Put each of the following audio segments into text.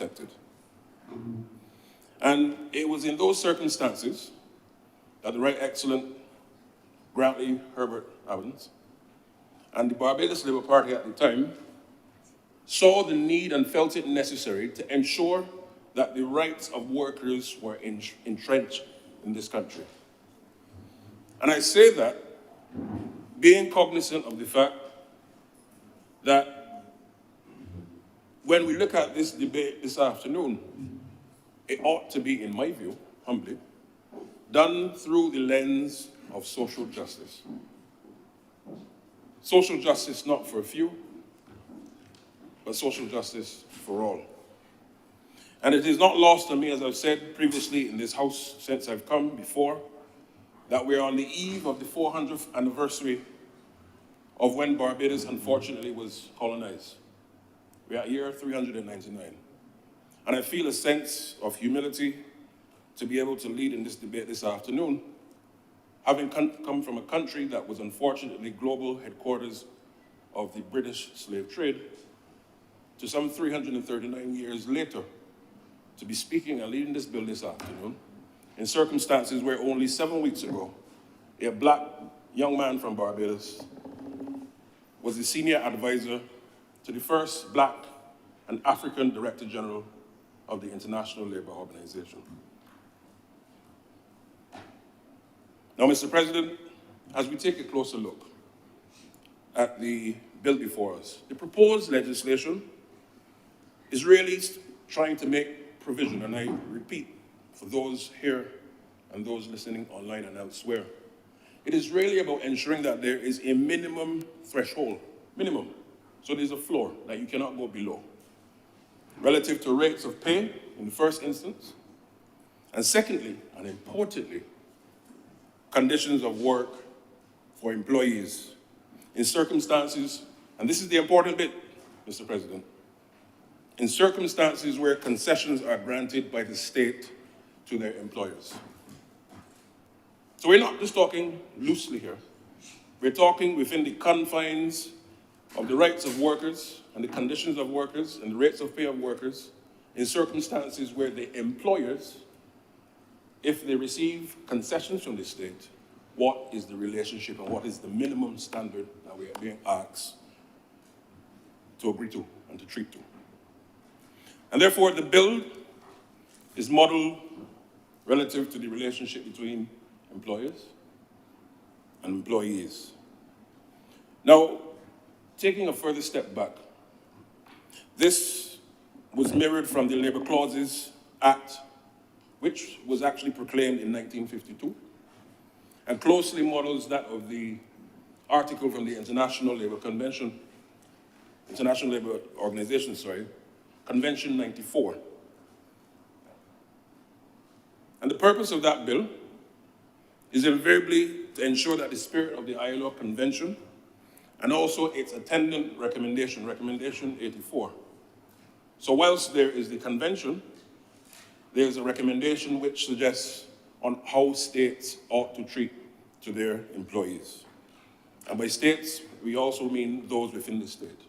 protected. And it was in those circumstances that the Right Excellent Grantley Herbert Evans and the Barbados Labour Party at the time saw the need and felt it necessary to ensure that the rights of workers were entrenched in this country. And I say that being cognizant of the fact that when we look at this debate this afternoon, it ought to be, in my view, humbly, done through the lens of social justice. Social justice not for a few, but social justice for all. And it is not lost on me, as I've said previously in this House since I've come before, that we're on the eve of the 400th anniversary of when Barbados, unfortunately, was colonized. We're at year 399. And I feel a sense of humility to be able to lead in this debate this afternoon, having come from a country that was unfortunately global headquarters of the British slave trade, to some 339 years later, to be speaking and leading this bill this afternoon in circumstances where only 7 weeks ago, a black young man from Barbados was the senior advisor to the first black and African Director General of the International Labour Organization. Now, Mr. President, as we take a closer look at the bill before us, the proposed legislation is really trying to make provision, and I repeat, for those here and those listening online and elsewhere, it is really about ensuring that there is a minimum threshold, minimum. So there's a floor that you cannot go below, relative to rates of pay in the first instance, and secondly, and importantly, conditions of work for employees in circumstances, and this is the important bit, Mr. President, in circumstances where concessions are granted by the state to their employers. So we're not just talking loosely here. We're talking within the confines of the rights of workers and the conditions of workers and the rates of pay of workers in circumstances where the employers, if they receive concessions from the state, what is the relationship and what is the minimum standard that we are being asked to agree to and to treat to. And therefore, the bill is modeled relative to the relationship between employers and employees. Now, taking a further step back, this was mirrored from the Labour Clauses Act, which was actually proclaimed in 1952, and closely models that of the article from the International Labour Organization, Convention 94. And the purpose of that bill is invariably to ensure that the spirit of the ILO Convention and also its attendant recommendation, Recommendation 84. So whilst there is the convention, there is a recommendation which suggests on how states ought to treat to their employees. And by states, we also mean those within the state.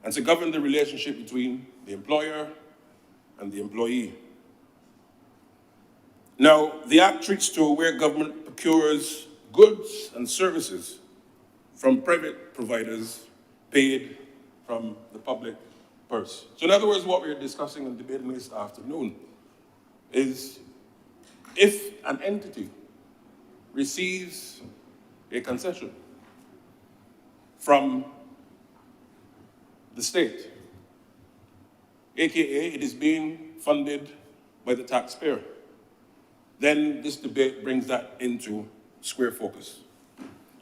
And to govern the relationship between the employer and the employee. Now, the Act treats to where government procures goods and services from private providers paid from the public purse. So in other words, what we're discussing and debating this afternoon is if an entity receives a concession from the state, AKA it is being funded by the taxpayer, then this debate brings that into square focus.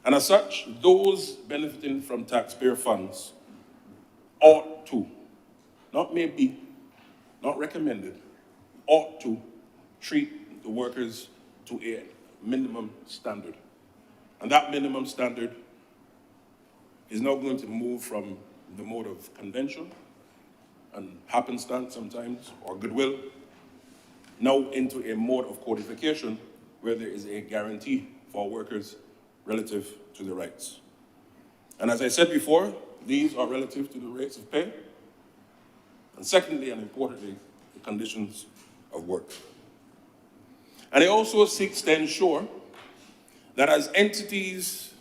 And as such, those benefiting from taxpayer funds ought to, not maybe, not recommended, ought to treat the workers to a minimum standard. And that minimum standard is now going to move from the mode of convention and happenstance sometimes, or goodwill, now into a mode of codification where there is a guarantee for workers relative to their rights. And as I said before, these are relative to the rates of pay. And And secondly, and importantly, the conditions of work. And it also seeks to ensure that as entities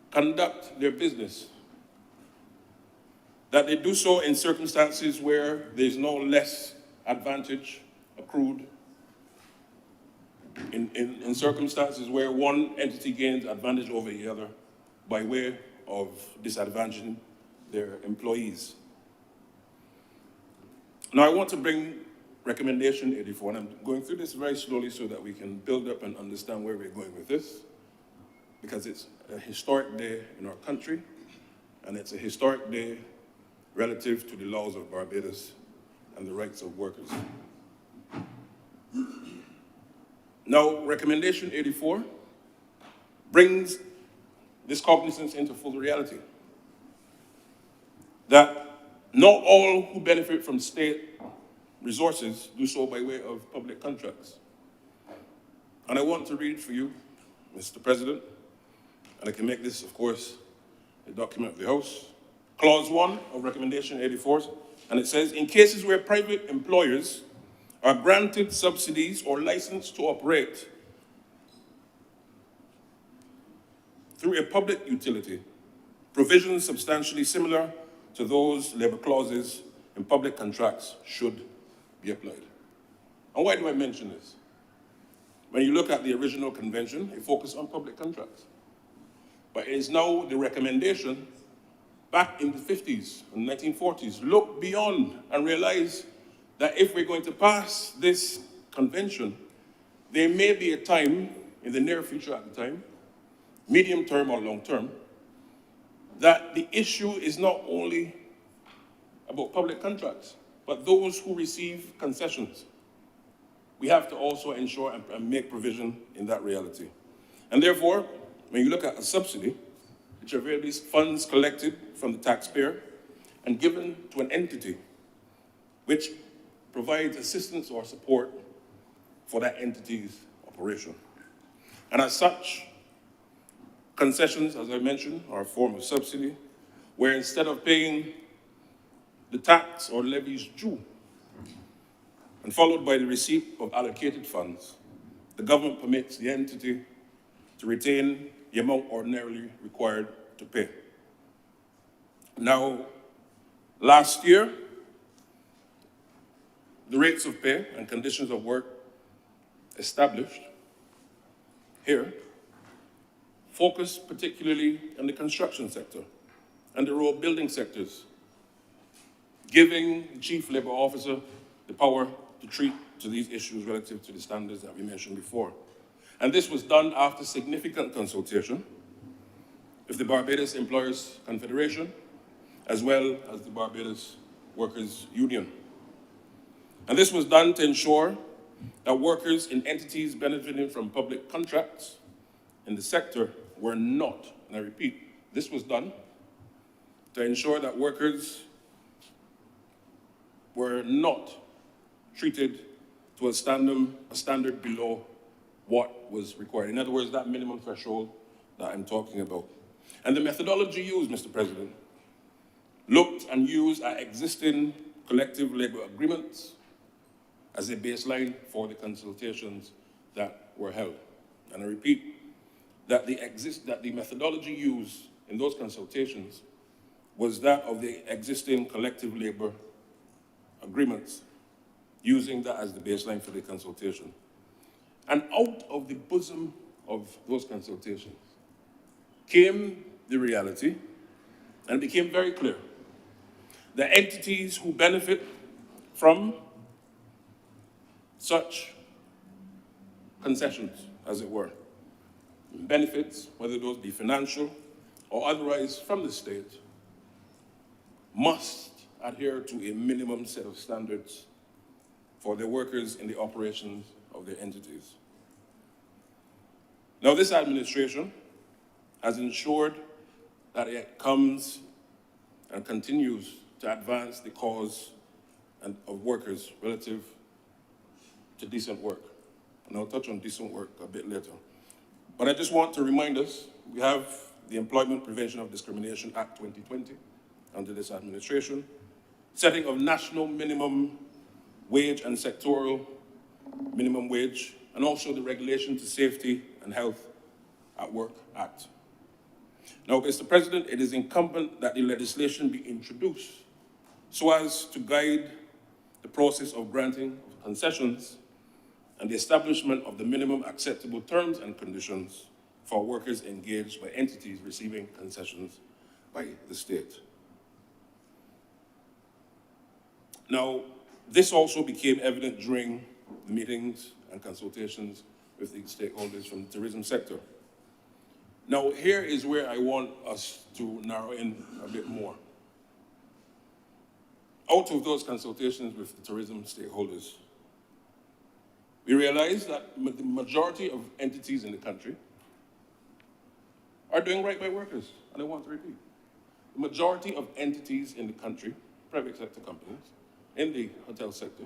conduct their business, that they do so in circumstances where there's no less advantage accrued, in circumstances where one entity gains advantage over the other by way of disadvantaging their employees. Now, I want to bring recommendation 84, and I'm going through this very slowly so that we can build up and understand where we're going with this, because it's a historic day in our country, and it's a historic day relative to the laws of Barbados and the rights of workers. Now, recommendation 84 brings this cognizance into full reality, that not all who benefit from state resources do so by way of public contracts. And I want to read for you, Mr. President, and I can make this, of course, a document of the House, Clause 1 of Recommendation 84, and it says, in cases where private employers are granted subsidies or licensed to operate through a public utility, provisions substantially similar to those labor clauses in public contracts should be applied. And why do I mention this? When you look at the original convention, it focused on public contracts. But it is now the recommendation back in the 50s and 1940s, look beyond and realize that if we're going to pass this convention, there may be a time in the near future at the time, medium term or long term, that the issue is not only about public contracts, but those who receive concessions. We have to also ensure and make provision in that reality. And therefore, when you look at a subsidy, which are various funds collected from the taxpayer and given to an entity which provides assistance or support for that entity's operation. And as such, concessions, as I mentioned, are a form of subsidy, where instead of paying the tax or levies due, and followed by the receipt of allocated funds, the government permits the entity to retain the amount ordinarily required to pay. Now, last year, the rates of pay and conditions of work established here focus particularly on the construction sector and the road building sectors, giving the Chief Labor Officer the power to treat to these issues relative to the standards that we mentioned before. And this was done after significant consultation with the Barbados Employers Confederation, as well as the Barbados Workers Union. And this was done to ensure that workers in entities benefiting from public contracts in the sector were not, and I repeat, this was done to ensure that workers were not treated to a standard below what was required. In other words, that minimum threshold that I'm talking about. And the methodology used, Mr. President, looked and used at existing collective labor agreements as a baseline for the consultations that were held. And I repeat, that the methodology used in those consultations was that of the existing collective labor agreements, using that as the baseline for the consultation. And out of the bosom of those consultations came the reality, and it became very clear that entities who benefit from such concessions, as it were, benefits, whether those be financial or otherwise from the state, must adhere to a minimum set of standards for their workers in the operations of their entities. Now, this administration has ensured that it comes and continues to advance the cause of workers relative to decent work. And I'll touch on decent work a bit later. But I just want to remind us, we have the Employment Prevention of Discrimination Act 2020 under this administration, setting of national minimum wage and sectoral minimum wage, and also the Regulation to Safety and Health at Work Act. Now, Mr. President, it is incumbent that the legislation be introduced so as to guide the process of granting concessions and the establishment of the minimum acceptable terms and conditions for workers engaged by entities receiving concessions by the state. Now, this also became evident during the meetings and consultations with the stakeholders from the tourism sector. Now, here is where I want us to narrow in a bit more. Out of those consultations with the tourism stakeholders, we realized that the majority of entities in the country are doing right by workers, and I want to repeat. The majority of entities in the country, private sector companies, in the hotel sector,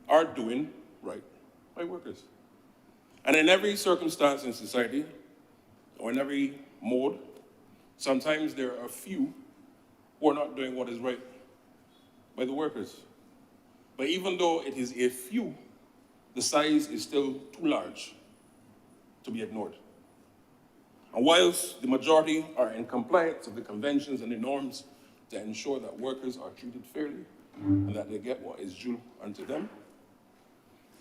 are doing right by workers. And in every circumstance in society, or in every mode, sometimes there are a few who are not doing what is right by the workers. But even though it is a few, the size is still too large to be ignored. And whilst the majority are in compliance with the conventions and the norms to ensure that workers are treated fairly and that they get what is due unto them,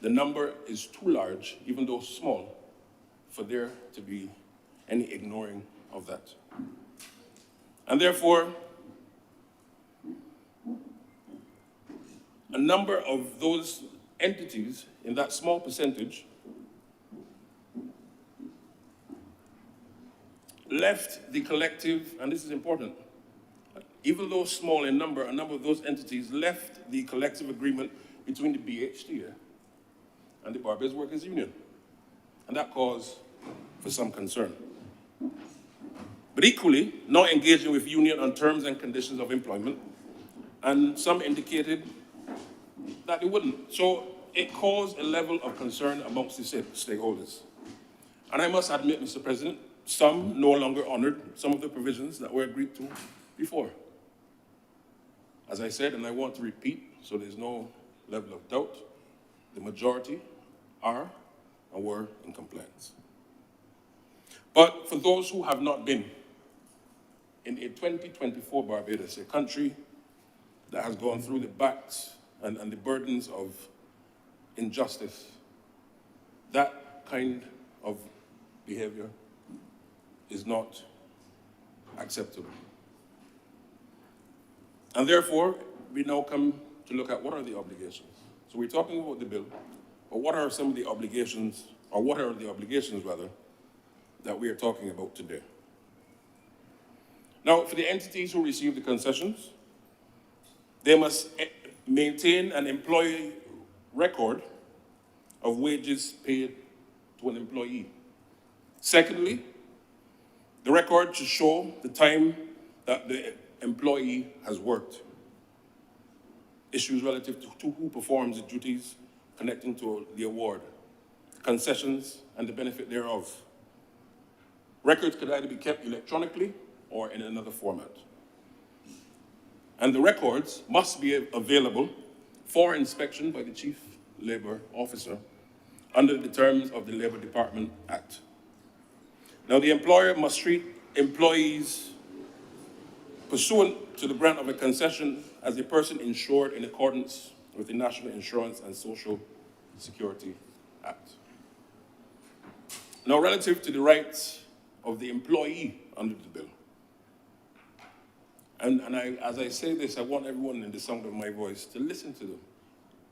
the number is too large, even though small, for there to be any ignoring of that. And therefore, a number of those entities in that small percentage left the collective, and this is important, even though small in number, a number of those entities left the collective agreement between the BHTA and the Barbers Workers Union. And that caused for some concern. But equally, not engaging with union on terms and conditions of employment, and some indicated that they wouldn't. So it caused a level of concern amongst the stakeholders. And I must admit, Mr. President, some no longer honored some of the provisions that were agreed to before. As I said, and I want to repeat, so there's no level of doubt, the majority are and were in compliance. But for those who have not been, in a 2024 Barbados, a country that has gone through the backs and the burdens of injustice, that kind of behavior is not acceptable. And therefore, we now come to look at what are the obligations. So we're talking about the bill, but what are some of the obligations, or what are the obligations rather, that we are talking about today? Now, for the entities who receive the concessions, they must maintain an employee record of wages paid to an employee. Secondly, the record should show the time that the employee has worked. Issues relative to who performs the duties connecting to the award, concessions, and the benefit thereof. Records could either be kept electronically or in another format. And the records must be available for inspection by the Chief Labor Officer under the terms of the Labor Department Act. Now, the employer must treat employees pursuant to the grant of a concession as a person insured in accordance with the National Insurance and Social Security Act. Now, relative to the rights of the employee under the bill, and as I say this, I want everyone in the sound of my voice to listen to them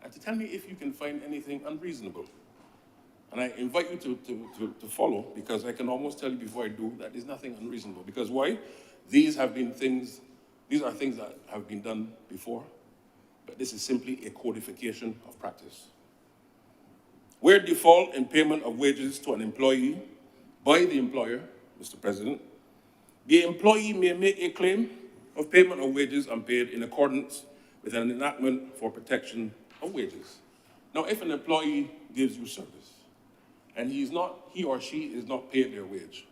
and to tell me if you can find anything unreasonable. And I invite you to follow, because I can almost tell you before I do that there's nothing unreasonable. Because why? These are things that have been done before, but this is simply a codification of practice. Where default in payment of wages to an employee by the employer, Mr. President, the employee may make a claim of payment of wages unpaid in accordance with an enactment for protection of wages. Now, if an employee gives you service and he or she is not paid their wage,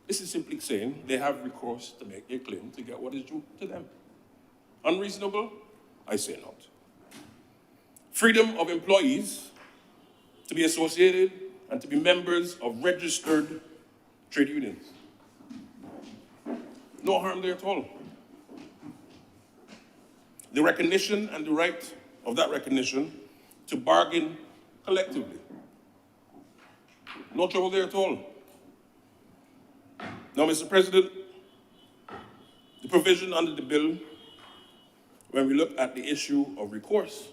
this is simply saying they have recourse to make a claim to get what is due to them. Unreasonable? I say not. Freedom of employees to be associated and to be members of registered trade unions. No harm there at all. The recognition and the right of that recognition to bargain collectively. No trouble there at all. Now, Mr. President, the provision under the bill, when we look at the issue of recourse,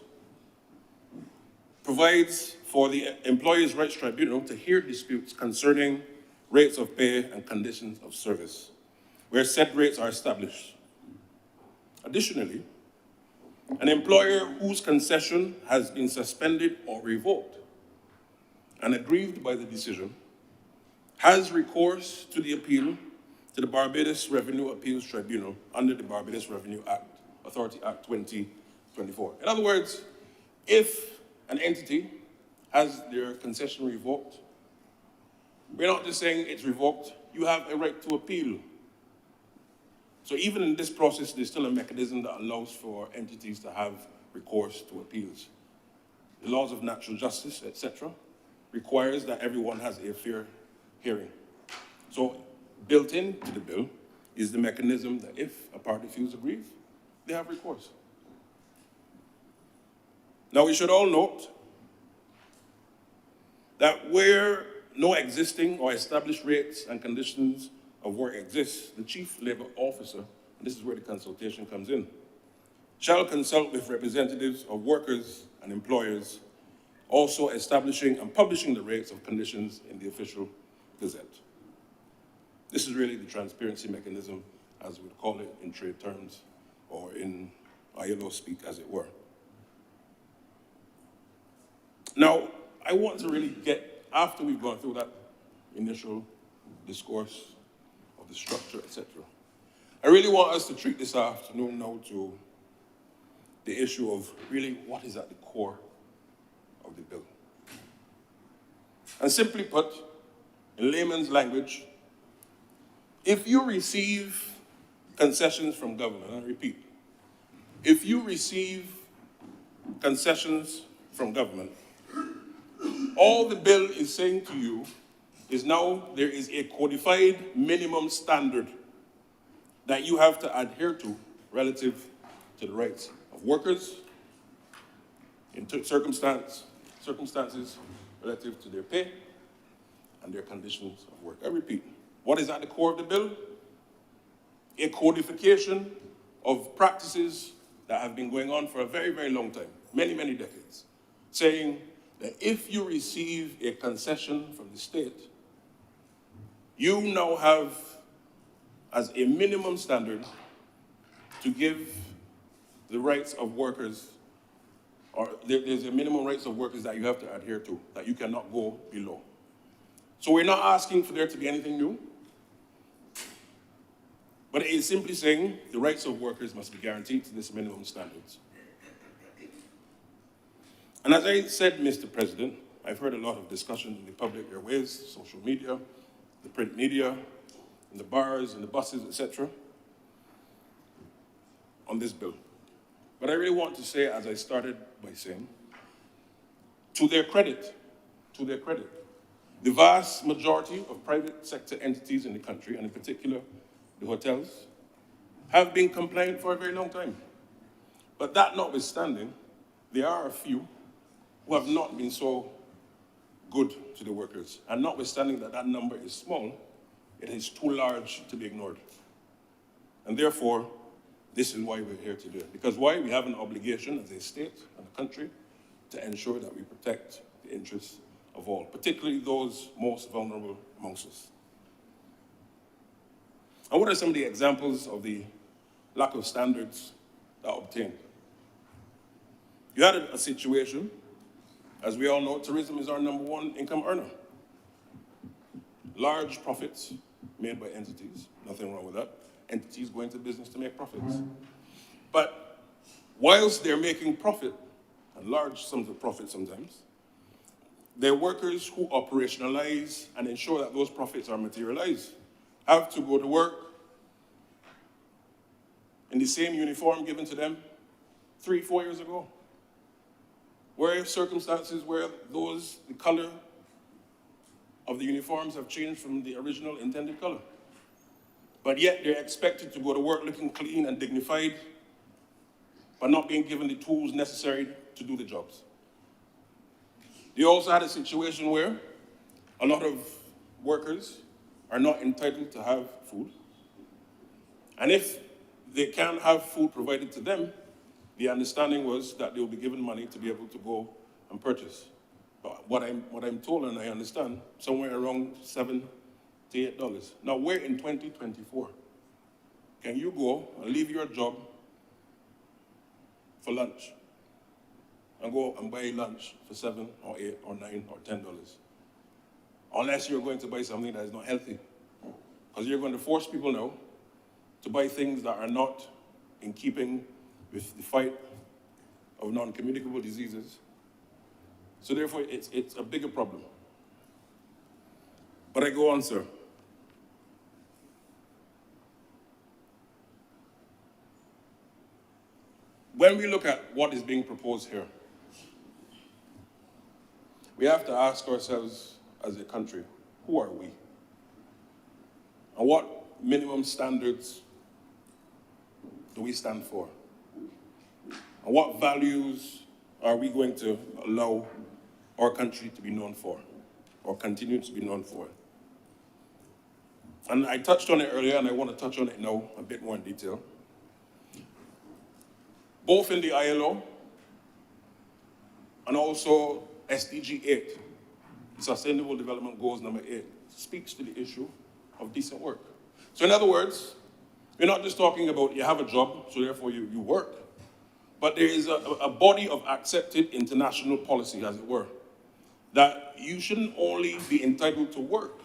provides for the Employees' Rights Tribunal to hear disputes concerning rates of pay and conditions of service, where said rates are established. Additionally, an employer whose concession has been suspended or revoked and aggrieved by the decision has recourse to the appeal to the Barbados Revenue Appeals Tribunal under the Barbados Revenue Authority Act 2024. In other words, if an entity has their concession revoked, we're not just saying it's revoked, you have a right to appeal. So even in this process, there's still a mechanism that allows for entities to have recourse to appeals. The laws of natural justice, etc., requires that everyone has a fair hearing. So built into the bill is the mechanism that if a party feels aggrieved, they have recourse. Now we should all note that where no existing or established rates and conditions of work exists, the Chief Labour Officer, and this is where the consultation comes in, shall consult with representatives of workers and employers, also establishing and publishing the rates of conditions in the official gazette. This is really the transparency mechanism, as we would call it in trade terms, or in ILO speak, as it were. Now, I want to really get, after we've gone through that initial discourse of the structure, etc., I really want us to treat this afternoon now to the issue of really what is at the core of the bill. And simply put, in layman's language, if you receive concessions from government, and I repeat, if you receive concessions from government, all the bill is saying to you is now there is a codified minimum standard that you have to adhere to relative to the rights of workers in circumstances relative to their pay and their conditions of work. I repeat, what is at the core of the bill? A codification of practices that have been going on for a very, very long time, many, many decades, saying that if you receive a concession from the state, you now have, as a minimum standard, to give the rights of workers, or there's a minimum rights of workers that you have to adhere to, that you cannot go below. So we're not asking for there to be anything new, but it is simply saying the rights of workers must be guaranteed to this minimum standards. And as I said, Mr. President, I've heard a lot of discussion in the public airways, social media, the print media, in the bars, in the buses, etc., on this bill. But I really want to say, as I started by saying, to their credit, the vast majority of private sector entities in the country, and in particular the hotels, have been compliant for a very long time. But that notwithstanding, there are a few who have not been so good to the workers. And notwithstanding that that number is small, it is too large to be ignored. And therefore, this is why we're here today. Because why? We have an obligation as a state and a country to ensure that we protect the interests of all, particularly those most vulnerable amongst us. And what are some of the examples of the lack of standards that are obtained? You had a situation, as we all know, tourism is our #1 income earner. Large profits made by entities, nothing wrong with that. Entities go into business to make profits. But whilst they're making profit, and large sums of profit sometimes, their workers who operationalize and ensure that those profits are materialized have to go to work in the same uniform given to them, 3, 4 years ago? Where circumstances where the color of the uniforms have changed from the original intended color. But yet they're expected to go to work looking clean and dignified, but not being given the tools necessary to do the jobs. They also had a situation where a lot of workers are not entitled to have food. And if they can't have food provided to them, the understanding was that they will be given money to be able to go and purchase. But what I'm told, and I understand, somewhere around $7 to $8. Now we're in 2024. Can you go and leave your job for lunch and go and buy lunch for $7 or $8 or $9 or $10? Unless you're going to buy something that is not healthy. Because you're going to force people now to buy things that are not in keeping with the fight of non-communicable diseases. So therefore, it's a bigger problem. But I go on, sir. When we look at what is being proposed here, we have to ask ourselves as a country, who are we? And what minimum standards do we stand for? And what values are we going to allow our country to be known for, or continue to be known for? And I touched on it earlier, and I want to touch on it now a bit more in detail. Both in the ILO and also SDG 8, Sustainable Development Goals number 8, speaks to the issue of decent work. So in other words, we're not just talking about you have a job, so therefore you work, but there is a body of accepted international policy, as it were, that you shouldn't only be entitled to work,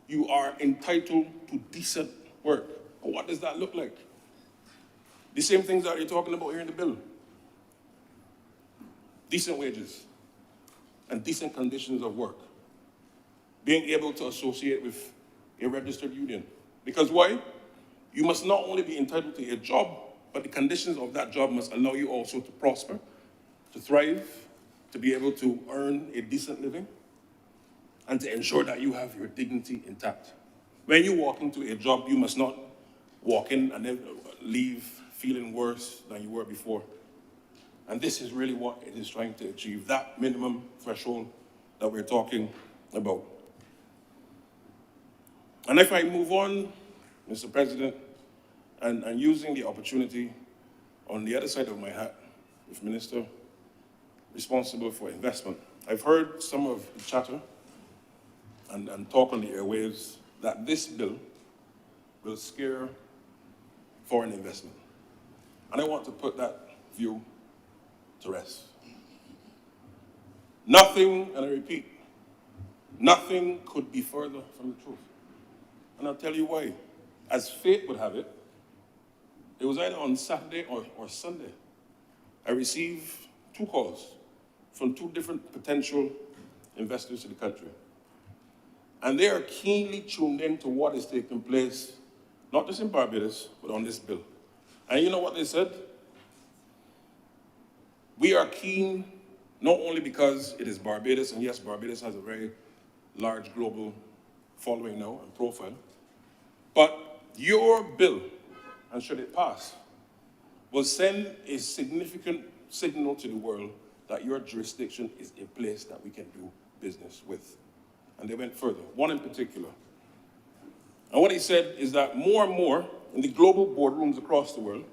you are entitled to decent work. And what does that look like? The same things that you're talking about here in the bill. Decent wages and decent conditions of work. Being able to associate with a registered union. Because why? You must not only be entitled to a job, but the conditions of that job must allow you also to prosper, to thrive, to be able to earn a decent living, and to ensure that you have your dignity intact. When you walk into a job, you must not walk in and then leave feeling worse than you were before. And this is really what it is trying to achieve, that minimum threshold that we're talking about. And if I move on, Mr. President, and using the opportunity on the other side of my hat, with Minister responsible for investment, I've heard some of the chatter and talk on the airwaves that this bill will scare foreign investment. And I want to put that view to rest. Nothing, and I repeat, nothing could be further from the truth. And I'll tell you why. As fate would have it, it was either on Saturday or Sunday. I received 2 calls from 2 different potential investors to the country. And they are keenly tuned in to what is taking place, not just in Barbados, but on this bill. And you know what they said? We are keen, not only because it is Barbados, and yes, Barbados has a very large global following now and profile, but your bill, and should it pass, will send a significant signal to the world that your jurisdiction is a place that we can do business with. And they went further, one in particular. And what he said is that more and more in the global boardrooms across the world,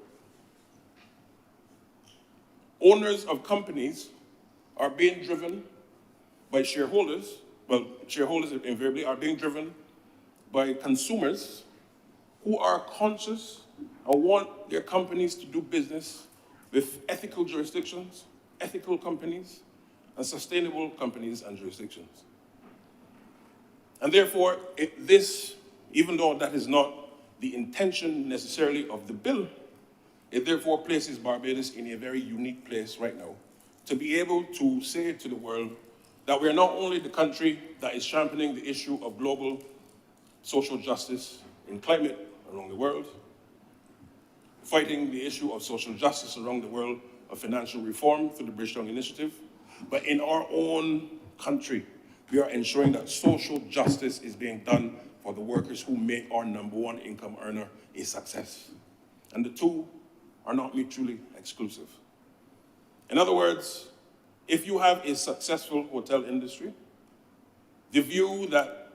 owners of companies are being driven by shareholders. Well, shareholders invariably are being driven by consumers who are conscious and want their companies to do business with ethical jurisdictions, ethical companies, and sustainable companies and jurisdictions. And therefore, this, even though that is not the intention necessarily of the bill, it therefore places Barbados in a very unique place right now to be able to say to the world that we are not only the country that is championing the issue of global social justice in climate around the world, fighting the issue of social justice around the world of financial reform through the Bridgetown Initiative. But in our own country, we are ensuring that social justice is being done for the workers who make our #1 income earner a success. And the two are not mutually exclusive. In other words, if you have a successful hotel industry, the view that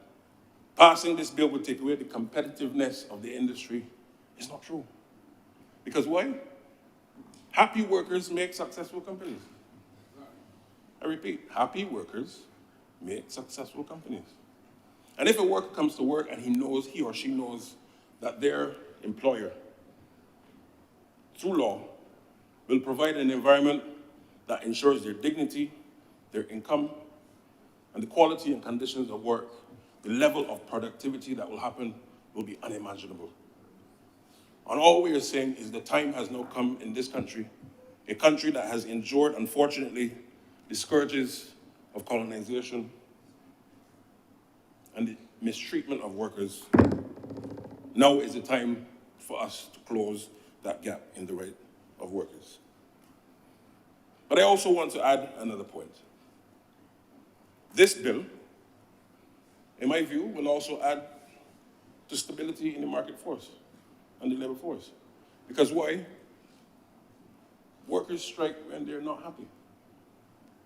passing this bill would take away the competitiveness of the industry is not true. Because why? Happy workers make successful companies. I repeat, happy workers make successful companies. And if a worker comes to work and he or she knows that their employer, through law, will provide an environment that ensures their dignity, their income, and the quality and conditions of work, the level of productivity that will happen will be unimaginable. And all we are saying is the time has now come in this country, a country that has endured, unfortunately, the scourges of colonization and the mistreatment of workers. Now is the time for us to close that gap in the right of workers. But I also want to add another point. This bill, in my view, will also add to stability in the market force and the labor force. Because why? Workers strike when they're not happy.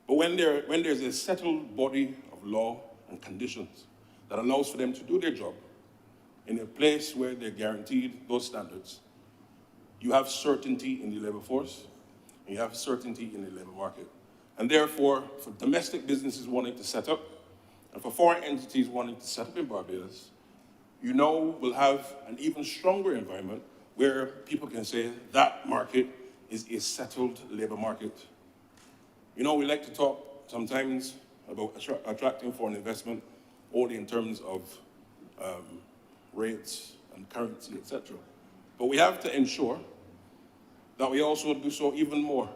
But when there's a settled body of law and conditions that allows for them to do their job in a place where they're guaranteed those standards, you have certainty in the labor force, and you have certainty in the labor market. And therefore, for domestic businesses wanting to set up, and for foreign entities wanting to set up in Barbados, you know we'll have an even stronger environment where people can say that market is a settled labor market. You know, we like to talk sometimes about attracting foreign investment only in terms of rates and currency, etc. But we have to ensure that we also do so even more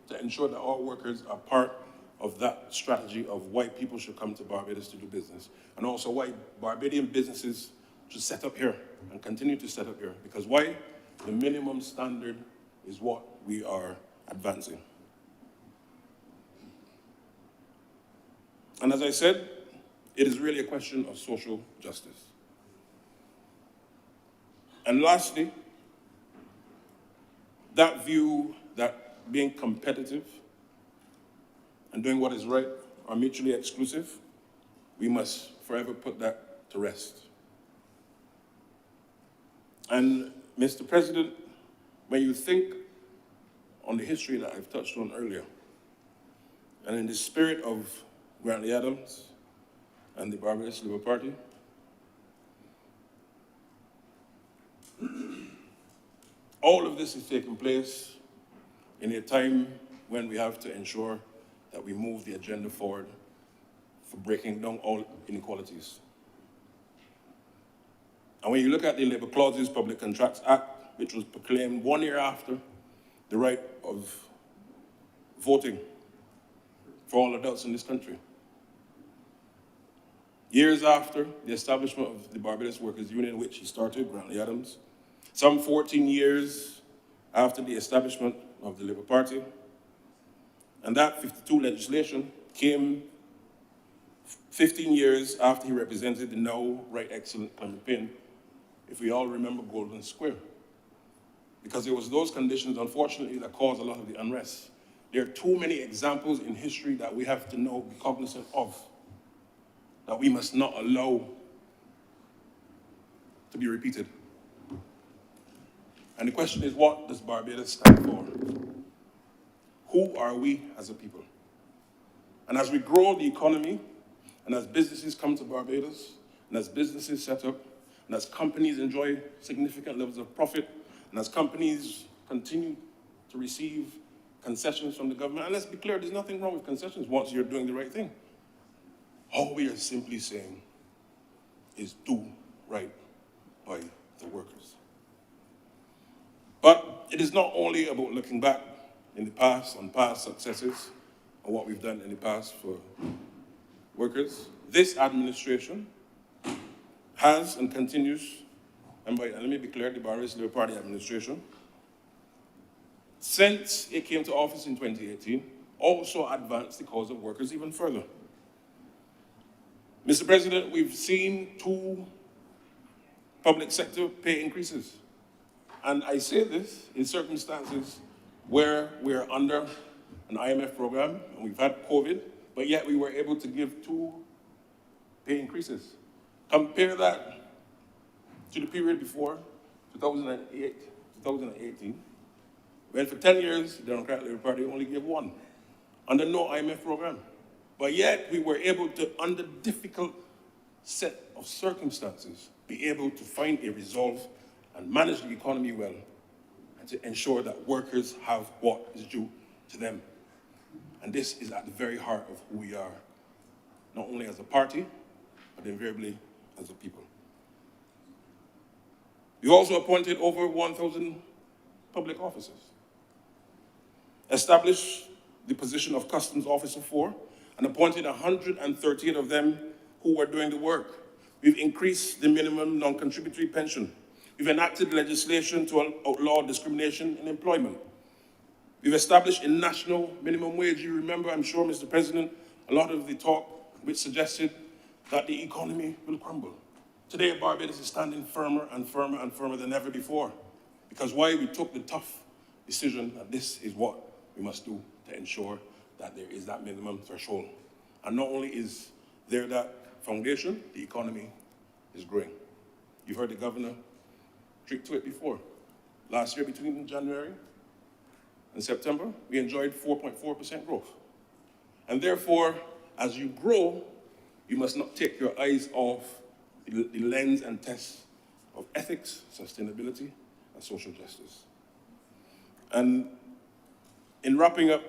to ensure that our workers are part of that strategy of why people should come to Barbados to do business, and also why Barbadian businesses should set up here and continue to set up here. Because why? The minimum standard is what we are advancing. And as I said, it is really a question of social justice. And lastly, that view that being competitive and doing what is right are mutually exclusive, we must forever put that to rest. And Mr. President, when you think on the history that I've touched on earlier, and in the spirit of Grantley Adams and the Barbados Labour Party, all of this is taking place in a time when we have to ensure that we move the agenda forward for breaking down all inequalities. And when you look at the Labour Clauses Public Contracts Act, which was proclaimed 1 year after the right of voting for all adults in this country, years after the establishment of the Barbados Workers' Union, which he started, Grantley Adams, some 14 years after the establishment of the Labour Party, and that 52 legislation came 15 years after he represented the now Right Excellent Clement Payne, if we all remember Golden Square. Because it was those conditions, unfortunately, that caused a lot of the unrest. There are too many examples in history that we have to know, be cognizant of, that we must not allow to be repeated. And the question is, what does Barbados stand for? Who are we as a people? And as we grow the economy, and as businesses come to Barbados, and as businesses set up, and as companies enjoy significant levels of profit, and as companies continue to receive concessions from the government, and let's be clear, there's nothing wrong with concessions once you're doing the right thing. All we are simply saying is do right by the workers. But it is not only about looking back in the past on past successes and what we've done in the past for workers. This administration has and continues, and let me be clear, the Barbados Labour Party administration since it came to office in 2018, also advanced the cause of workers even further. Mr. President, we've seen 2 public sector pay increases. And I say this in circumstances where we are under an IMF program and we've had COVID, but yet we were able to give 2 pay increases. Compare that to the period before 2018, when for 10 years, the Democratic Labour Party only gave 1 under no IMF program. But yet we were able to, under difficult set of circumstances, be able to find a resolve and manage the economy well and to ensure that workers have what is due to them. And this is at the very heart of who we are, not only as a party, but invariably as a people. We also appointed over 1,000 public officers, established the position of Customs Officer 4, and appointed 138 of them who were doing the work. We've increased the minimum non-contributory pension. We've enacted legislation to outlaw discrimination in employment. We've established a national minimum wage. You remember, I'm sure, Mr. President, a lot of the talk which suggested that the economy will crumble. Today, Barbados is standing firmer and firmer and firmer than ever before. Because why? We took the tough decision that this is what we must do to ensure that there is that minimum threshold. And not only is there that foundation, the economy is growing. You've heard the governor speak to it before. Last year, between January and September, we enjoyed 4.4% growth. And therefore, as you grow, you must not take your eyes off the lens and test of ethics, sustainability, and social justice. And in wrapping up,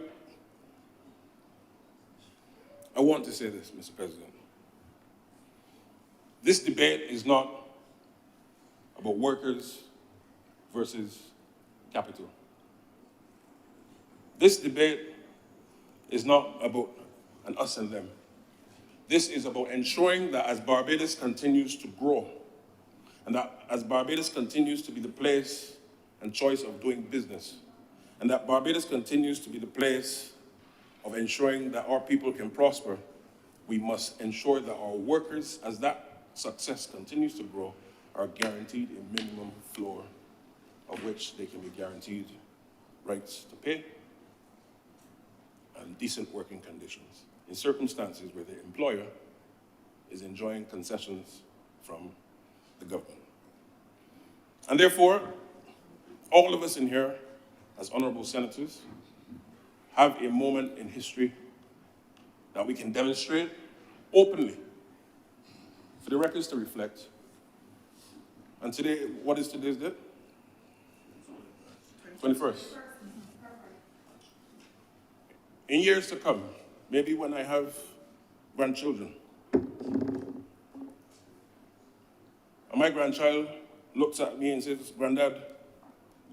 I want to say this, Mr. President. This debate is not about workers versus capital. This debate is not about an us and them. This is about ensuring that as Barbados continues to grow, and that as Barbados continues to be the place and choice of doing business, and that Barbados continues to be the place of ensuring that our people can prosper, we must ensure that our workers, as that success continues to grow, are guaranteed a minimum floor of which they can be guaranteed rights to pay and decent working conditions in circumstances where the employer is enjoying concessions from the government. And therefore, all of us in here, as honorable senators, have a moment in history that we can demonstrate openly for the records to reflect. And today, what is today's date? 21st. In years to come, maybe when I have grandchildren, and my grandchild looks at me and says, "Granddad,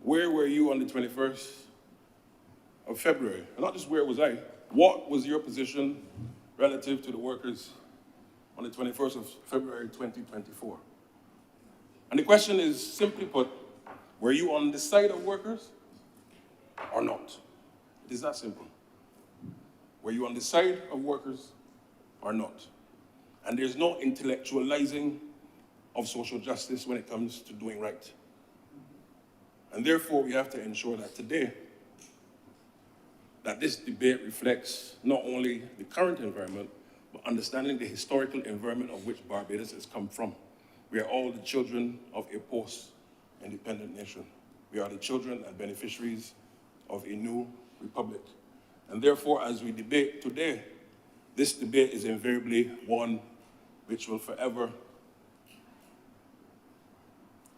where were you on the 21st of February? And not just where was I, what was your position relative to the workers on the 21st of February 2024? And the question is simply put, were you on the side of workers or not? It is that simple. Were you on the side of workers or not? And there's no intellectualizing of social justice when it comes to doing right. And therefore, we have to ensure that today, that this debate reflects not only the current environment, but understanding the historical environment of which Barbados has come from. We are all the children of a post-independent nation. We are the children and beneficiaries of a new republic. And therefore, as we debate today, this debate is invariably one which will forever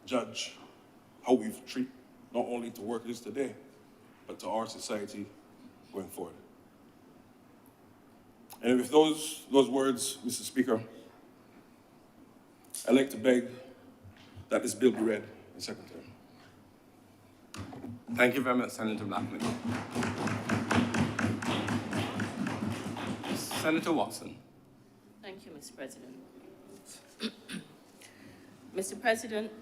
judge how we treat not only to workers today, but to our society going forward. And with those words, Mr. Speaker, I'd like to beg that this bill be read in second term. Thank you very much, Senator Blackman. Senator Watson. Thank you, Mr. President. Mr. President,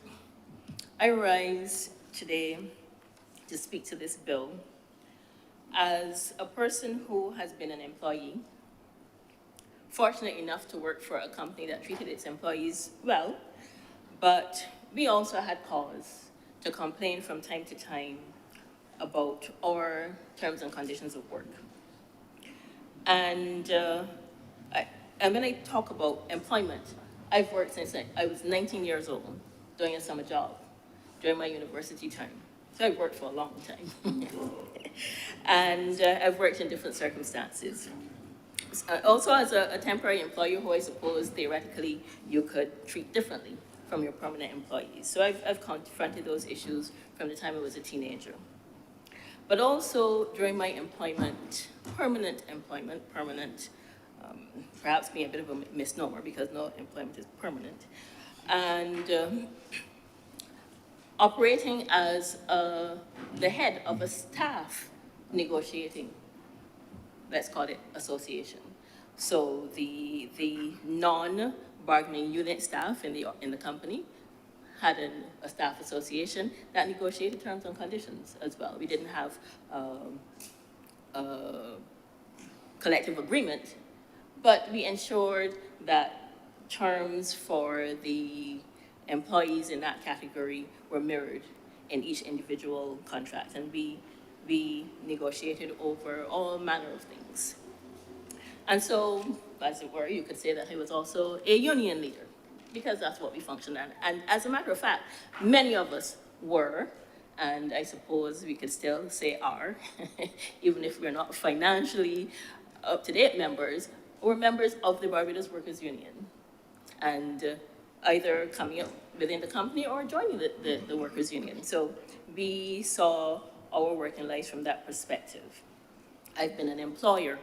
I rise today to speak to this bill As a person who has been an employee, fortunate enough to work for a company that treated its employees well, but we also had cause to complain from time to time about our terms and conditions of work. And, and when I talk about employment, I've worked since I was 19 years old, doing a summer job during my university time. So I've worked for a long time. And I've worked in different circumstances. Also as a temporary employee who I suppose theoretically you could treat differently from your permanent employees. So I've confronted those issues from the time I was a teenager. But also during my employment, permanent, perhaps being a bit of a misnomer because no employment is permanent, and operating as the head of a staff negotiating, let's call it association. So the non-bargaining unit staff in the company had a staff association that negotiated terms and conditions as well. We didn't have a collective agreement, but we ensured that terms for the employees in that category were mirrored in each individual contract, and we negotiated over all manner of things. And so, as it were, you could say that I was also a union leader, because that's what we functioned at. And as a matter of fact, many of us were, and I suppose we could still say are, even if we're not financially up-to-date members, we're members of the Barbados Workers Union. And either coming up within the company or joining the workers' union. So we saw our working lives from that perspective. I've been an employer,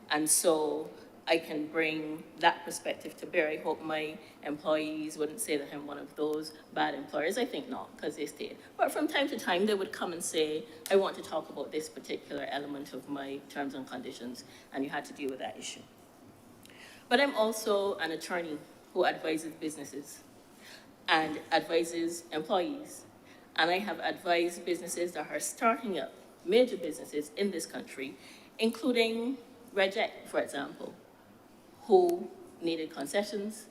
and so I can bring that perspective to bear. I hope my employees wouldn't say that I'm one of those bad employers. I think not, because they stayed. But from time to time, they would come and say, I want to talk about this particular element of my terms and conditions, and you had to deal with that issue. But I'm also an attorney who advises businesses and advises employees. And I have advised businesses that are starting up, major businesses in this country, including Reject, for example, who needed concessions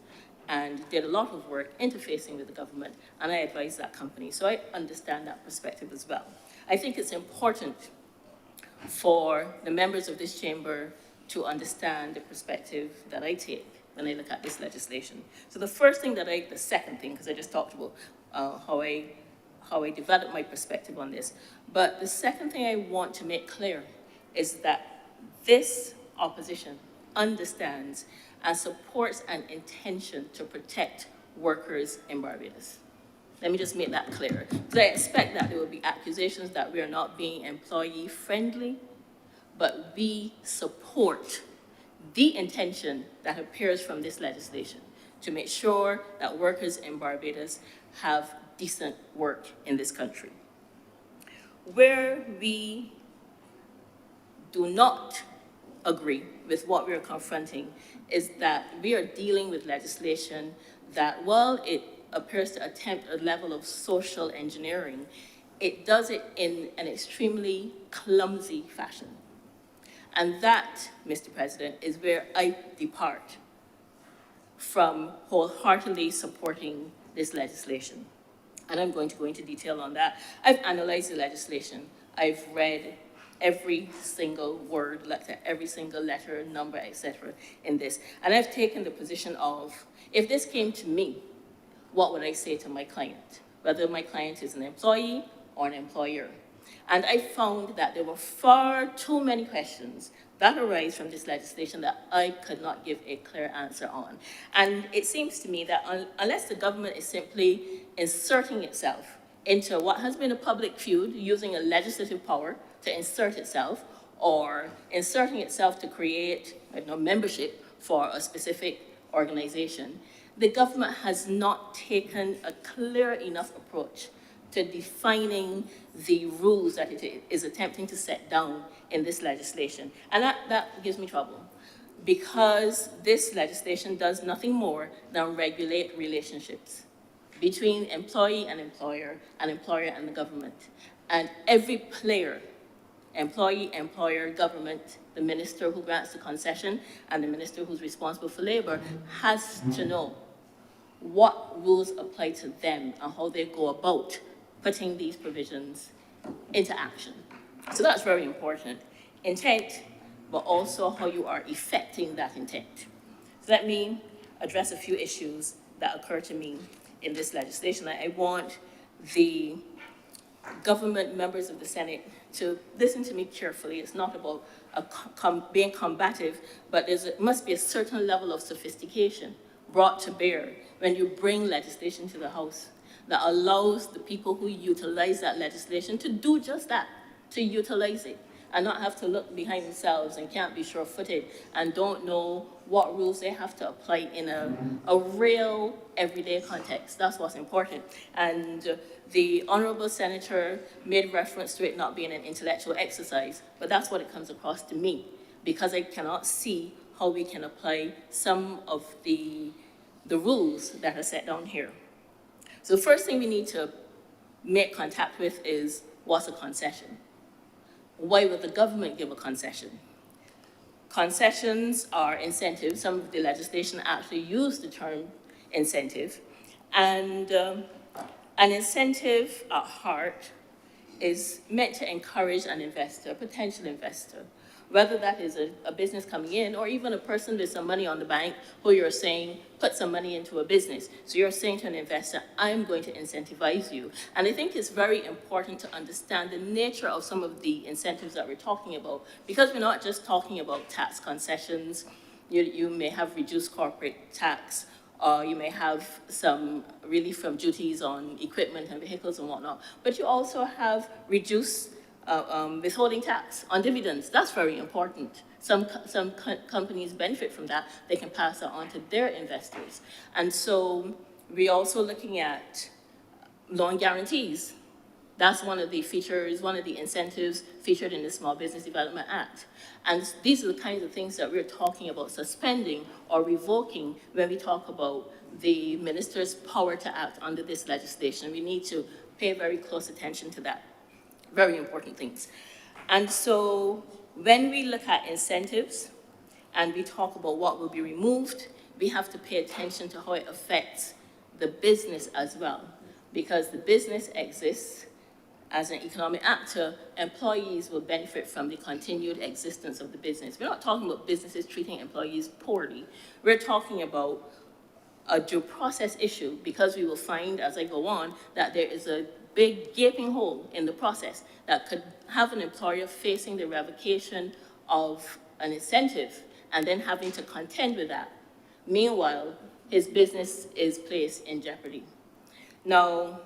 and did a lot of work interfacing with the government, and I advise that company. So I understand that perspective as well. I think it's important for the members of this chamber to understand the perspective that I take when I look at this legislation. So the second thing, because I just talked about how I developed my perspective on this, but the second thing I want to make clear is that this opposition understands and supports an intention to protect workers in Barbados. Let me just make that clear. Because I expect that there will be accusations that we are not being employee friendly, but we support the intention that appears from this legislation to make sure that workers in Barbados have decent work in this country. Where we do not agree with what we are confronting is that we are dealing with legislation that, while it appears to attempt a level of social engineering, it does it in an extremely clumsy fashion. And that, Mr. President, is where I depart from wholeheartedly supporting this legislation. And I'm going to go into detail on that. I've analyzed the legislation. I've read every single word, every single letter, number, etc. in this. And I've taken the position of, if this came to me, what would I say to my client? Whether my client is an employee or an employer. And I found that there were far too many questions that arise from this legislation that I could not give a clear answer on. And it seems to me that unless the government is simply inserting itself into what has been a public feud, using a legislative power to insert itself, or inserting itself to create membership for a specific organization, the government has not taken a clear enough approach to defining the rules that it is attempting to set down in this legislation. And that gives me trouble, because this legislation does nothing more than regulate relationships between employee and employer and the government. And every player employee, employer, government, the minister who grants the concession, and the minister who's responsible for labor has to know what rules apply to them and how they go about putting these provisions into action. So that's very important. Intent, but also how you are effecting that intent. So let me address a few issues that occur to me in this legislation. I want the government members of the Senate to listen to me carefully. It's not about being combative, but there must be a certain level of sophistication brought to bear when you bring legislation to the House that allows the people who utilize that legislation to do just that, to utilize it, and not have to look behind themselves and can't be sure-footed and don't know what rules they have to apply in a real everyday context. That's what's important. And the Honorable Senator made reference to it not being an intellectual exercise, but that's what it comes across to me, because I cannot see how we can apply some of the rules that are set down here. So the first thing we need to make contact with is, what's a concession? Why would the government give a concession? Concessions are incentives. Some of the legislation actually use the term incentive. And an incentive at heart is meant to encourage an investor, a potential investor, whether that is a business coming in or even a person with some money on the bank who you're saying, put some money into a business. So you're saying to an investor, I'm going to incentivize you. And I think it's very important to understand the nature of some of the incentives that we're talking about, because we're not just talking about tax concessions. You may have reduced corporate tax, or you may have some relief from duties on equipment and vehicles and whatnot, but you also have reduced withholding tax on dividends. That's very important. Some companies benefit from that. They can pass that on to their investors. And so we're also looking at loan guarantees. That's one of the features, one of the incentives featured in the Small Business Development Act. And these are the kinds of things that we're talking about suspending or revoking when we talk about the minister's power to act under this legislation. We need to pay very close attention to that. Very important things. And so when we look at incentives and we talk about what will be removed, we have to pay attention to how it affects the business as well. Because the business exists as an economic actor, employees will benefit from the continued existence of the business. We're not talking about businesses treating employees poorly. We're talking about a due process issue, because we will find as I go on that there is a big gaping hole in the process that could have an employer facing the revocation of an incentive and then having to contend with that. Meanwhile, his business is placed in jeopardy. Now,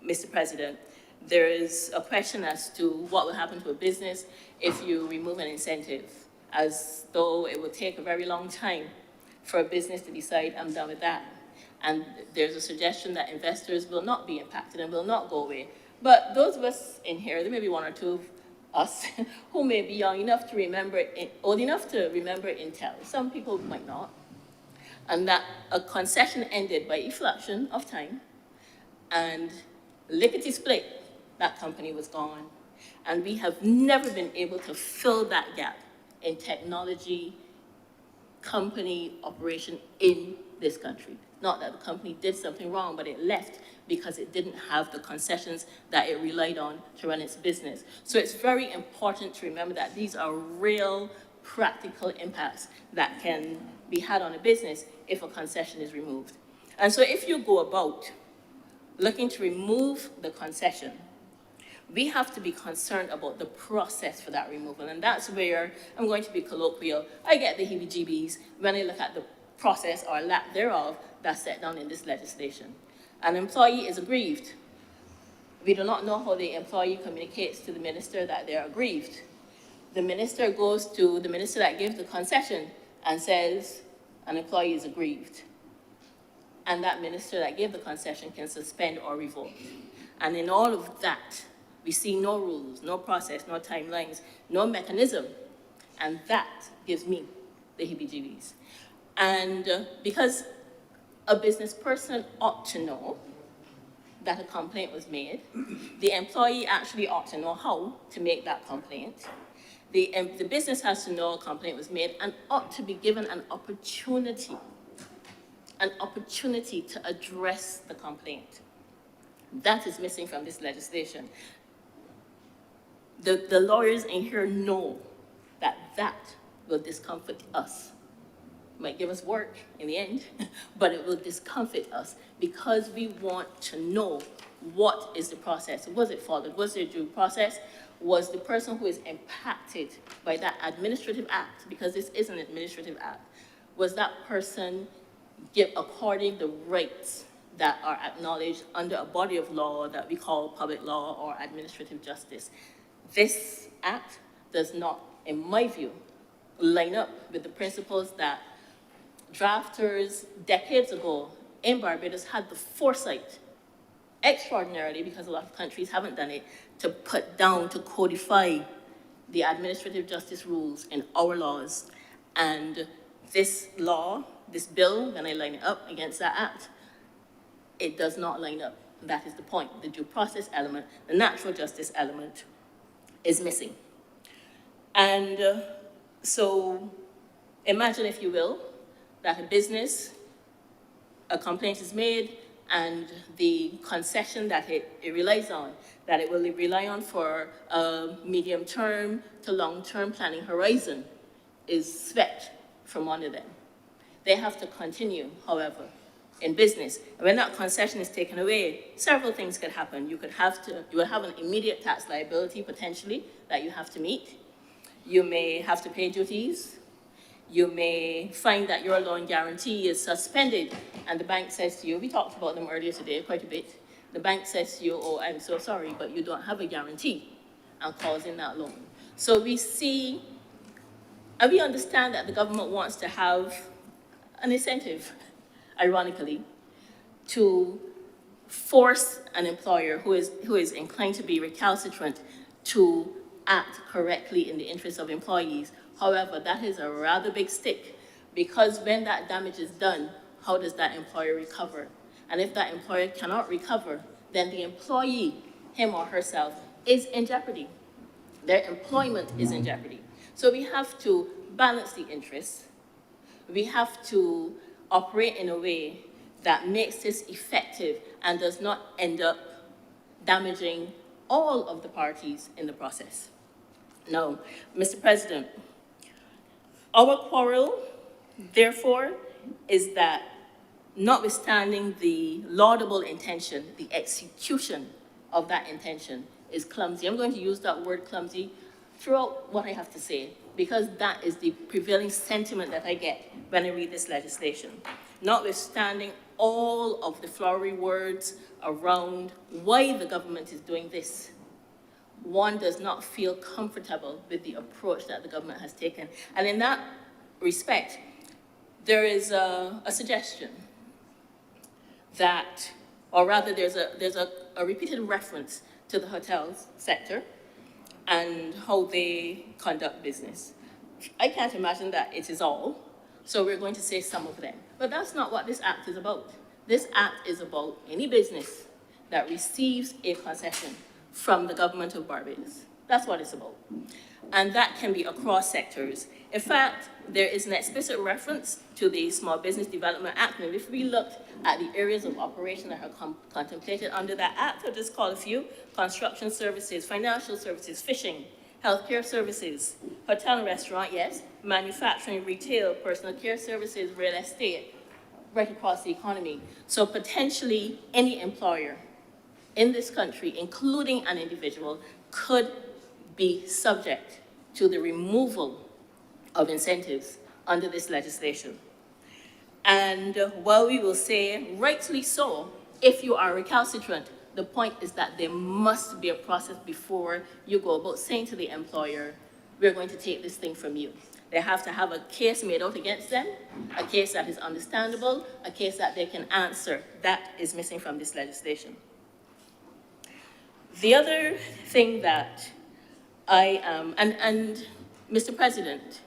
Mr. President, there is a question as to what will happen to a business if you remove an incentive, as though it would take a very long time for a business to decide, I'm done with that. And there's a suggestion that investors will not be impacted and will not go away. But those of us in here, there may be one or two of us who may be young enough to remember, old enough to remember Intel. Some people might not. And that a concession ended by effluxion of time, and lickety split, that company was gone. And we have never been able to fill that gap in technology company operation in this country. Not that the company did something wrong, but it left because it didn't have the concessions that it relied on to run its business. So it's very important to remember that these are real practical impacts that can be had on a business if a concession is removed. And so if you go about looking to remove the concession, we have to be concerned about the process for that removal. And that's where I'm going to be colloquial. I get the heebie-jeebies when I look at the process or lack thereof that's set down in this legislation. An employee is aggrieved. We do not know how the employee communicates to the minister that they're aggrieved. The minister goes to the minister that gives the concession and says, an employee is aggrieved. And that minister that gave the concession can suspend or revoke. And in all of that, we see no rules, no process, no timelines, no mechanism. And that gives me the heebie-jeebies. And because a business person ought to know that a complaint was made. The employee actually ought to know how to make that complaint. The business has to know a complaint was made and ought to be given an opportunity to address the complaint. That is missing from this legislation. The lawyers in here know that will discomfort us. It might give us work in the end, but it will discomfort us because we want to know what is the process. Was it followed? Was there due process? Was the person who is impacted by that administrative act, because this is an administrative act, was that person according the rights that are acknowledged under a body of law that we call public law or administrative justice? This act does not, in my view, line up with the principles that drafters decades ago in Barbados had the foresight, extraordinarily, because a lot of countries haven't done it, to put down, to codify the administrative justice rules in our laws. And this law, this bill, when I line it up against that act, it does not line up. That is the point. The due process element, the natural justice element is missing. And so imagine, if you will, that a complaint is made, and the concession that it relies on, that it will rely on for a medium-term to long-term planning horizon, is swept from under them. They have to continue, however, in business. And when that concession is taken away, several things could happen. You will have an immediate tax liability, potentially, that you have to meet. You may have to pay duties. You may find that your loan guarantee is suspended, and the bank says to you, we talked about them earlier today quite a bit, the bank says to you, oh, I'm so sorry, but you don't have a guarantee, and calls in that loan. So we see, and we understand that the government wants to have an incentive, ironically, to force an employer who is inclined to be recalcitrant to act correctly in the interest of employees. However, that is a rather big stick, because when that damage is done, how does that employer recover? And if that employer cannot recover, then the employee, him or herself, is in jeopardy. Their employment is in jeopardy. So we have to balance the interests. We have to operate in a way that makes this effective and does not end up damaging all of the parties in the process. Now, Mr. President, our quarrel, therefore, is that notwithstanding the laudable intention, the execution of that intention is clumsy. I'm going to use that word clumsy throughout what I have to say, because that is the prevailing sentiment that I get when I read this legislation. Notwithstanding all of the flowery words around why the government is doing this, one does not feel comfortable with the approach that the government has taken. And in that respect, there is a suggestion that, or rather there's a repeated reference to the hotels sector and how they conduct business. I can't imagine that it is all, so we're going to say some of them. But that's not what this act is about. This act is about any business that receives a concession from the government of Barbados. That's what it's about. And that can be across sectors. In fact, there is an explicit reference to the Small Business Development Act. And if we looked at the areas of operation that are contemplated under that act, I'll just call a few: construction services, financial services, fishing, healthcare services, hotel and restaurant, yes, manufacturing, retail, personal care services, real estate, right across the economy. So potentially any employer in this country, including an individual, could be subject to the removal of incentives under this legislation. And while we will say, rightly so, if you are recalcitrant, the point is that there must be a process before you go about saying to the employer, we're going to take this thing from you. They have to have a case made out against them, a case that is understandable, a case that they can answer. That is missing from this legislation. The other thing that I am, and Mr. President,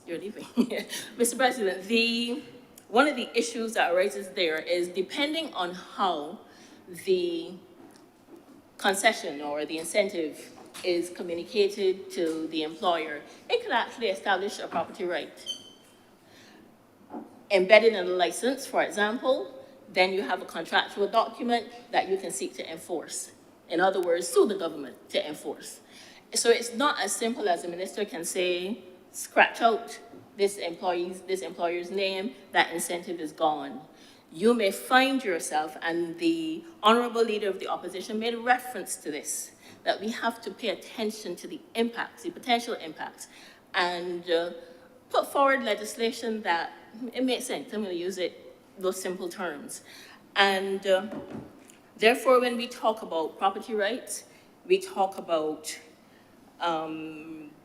you're leaving. Mr. President, one of the issues that arises there is, depending on how the concession or the incentive is communicated to the employer, it could actually establish a property right. Embedded in a license, for example, then you have a contractual document that you can seek to enforce. In other words, sue the government to enforce. So it's not as simple as the minister can say, scratch out this employer's name, that incentive is gone. You may find yourself, and the honorable leader of the opposition made reference to this, that we have to pay attention to the impacts, the potential impacts, and put forward legislation that it makes sense. I'm going to use those simple terms. And therefore, when we talk about property rights, we talk about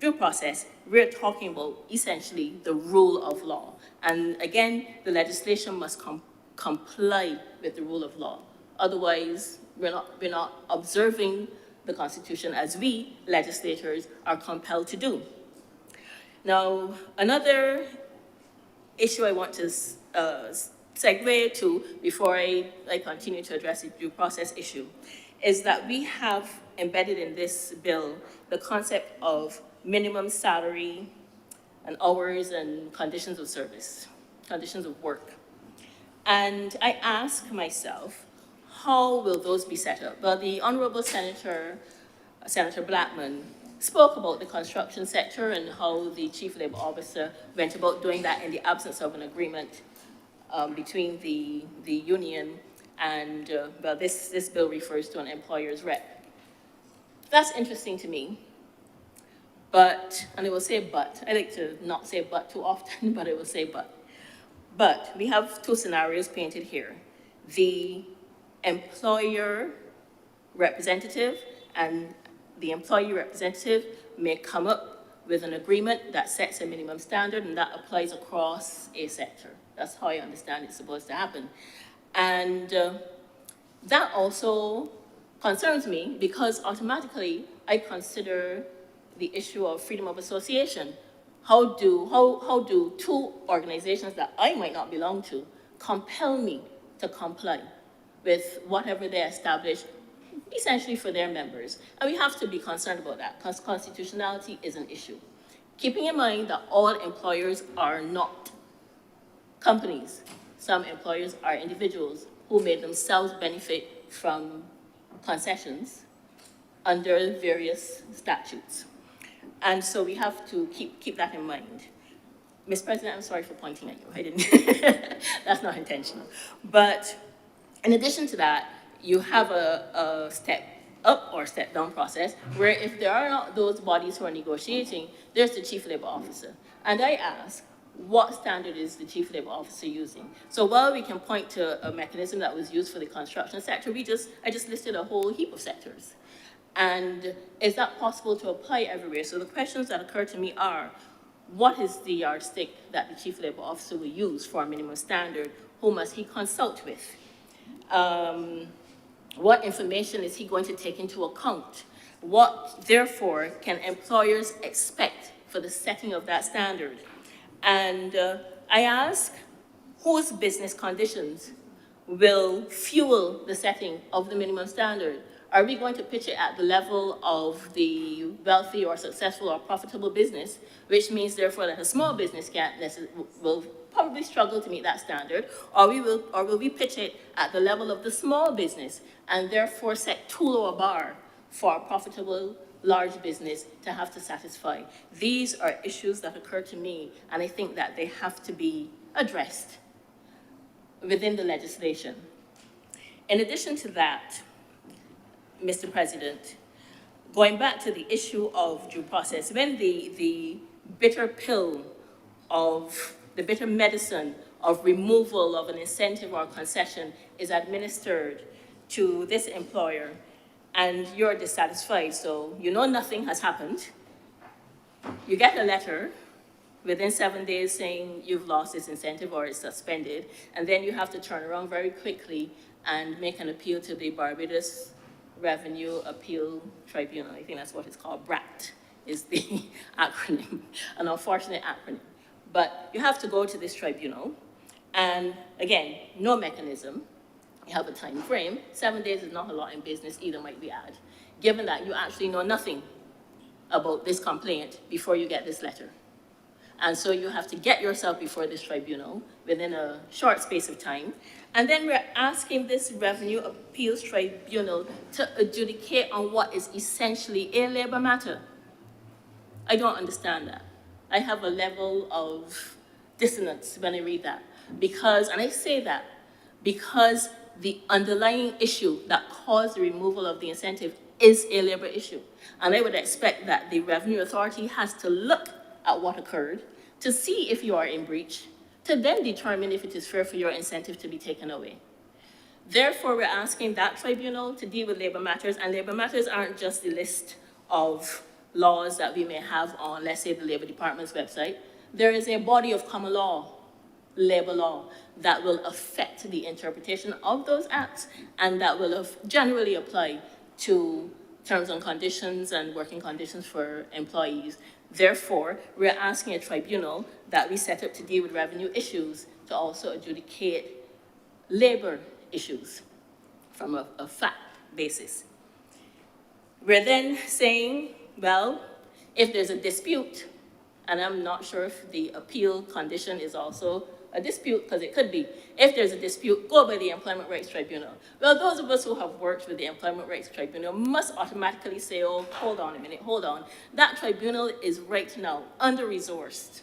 due process, we're talking about essentially the rule of law. And again, the legislation must comply with the rule of law. Otherwise, we're not observing the Constitution as we, legislators, are compelled to do. Now, another issue I want to segue to before I continue to address the due process issue is that we have embedded in this bill the concept of minimum salary and hours and conditions of service, conditions of work. And I ask myself, how will those be set up? Well, the Honorable Senator Blackman, spoke about the construction sector and how the Chief Labor Officer went about doing that in the absence of an agreement between the union and, well, this bill refers to an employer's rep. That's interesting to me. But, and I will say but, I like to not say but too often, but I will say but. But we have two scenarios painted here. The employer representative and the employee representative may come up with an agreement that sets a minimum standard and that applies across a sector. That's how I understand it's supposed to happen. And that also concerns me because automatically I consider the issue of freedom of association. How do two organizations that I might not belong to compel me to comply with whatever they establish, essentially for their members? And we have to be concerned about that because constitutionality is an issue. Keeping in mind that all employers are not companies. Some employers are individuals who may themselves benefit from concessions under various statutes. And so we have to keep that in mind. Ms. President, I'm sorry for pointing at you. I didn't, that's not intentional. But in addition to that, you have a step up or step down process where if there are not those bodies who are negotiating, there's the Chief Labor Officer. And I ask, what standard is the Chief Labor Officer using? So while we can point to a mechanism that was used for the construction sector, I just listed a whole heap of sectors. And is that possible to apply everywhere? So the questions that occur to me are, what is the yardstick that the Chief Labor Officer will use for a minimum standard? Who must he consult with? What information is he going to take into account? What, therefore, can employers expect for the setting of that standard? And I ask, whose business conditions will fuel the setting of the minimum standard? Are we going to pitch it at the level of the wealthy or successful or profitable business, which means therefore that a small business will probably struggle to meet that standard, or will we pitch it at the level of the small business and therefore set too low a bar for a profitable large business to have to satisfy? These are issues that occur to me, and I think that they have to be addressed within the legislation. In addition to that, Mr. President, going back to the issue of due process, when the bitter pill of the bitter medicine of removal of an incentive or concession is administered to this employer and you're dissatisfied, so you know nothing has happened, you get a letter within 7 days saying you've lost this incentive or it's suspended, and then you have to turn around very quickly and make an appeal to the Barbados Revenue Appeal Tribunal. I think that's what it's called. BRAT is the acronym, an unfortunate acronym. But you have to go to this tribunal, and again, no mechanism You have a time frame. 7 days is not a lot in business either, might we add, given that you actually know nothing about this complaint before you get this letter. And so you have to get yourself before this tribunal within a short space of time. And then we're asking this Revenue Appeals Tribunal to adjudicate on what is essentially a labor matter. I don't understand that. I have a level of dissonance when I read that. Because, and I say that, because the underlying issue that caused the removal of the incentive is a labor issue. And I would expect that the Revenue Authority has to look at what occurred to see if you are in breach, to then determine if it is fair for your incentive to be taken away. Therefore, we're asking that tribunal to deal with labor matters, and labor matters aren't just the list of laws that we may have on, let's say, the Labor Department's website. There is a body of common law, labor law, that will affect the interpretation of those acts and that will generally apply to terms and conditions and working conditions for employees. Therefore, we're asking a tribunal that we set up to deal with revenue issues to also adjudicate labor issues from a fact basis. We're then saying, well, if there's a dispute, and I'm not sure if the appeal condition is also a dispute, because it could be. If there's a dispute, go by the Employment Rights Tribunal. Well, those of us who have worked with the Employment Rights Tribunal must automatically say, oh, hold on a minute, hold on. That tribunal is right now under-resourced,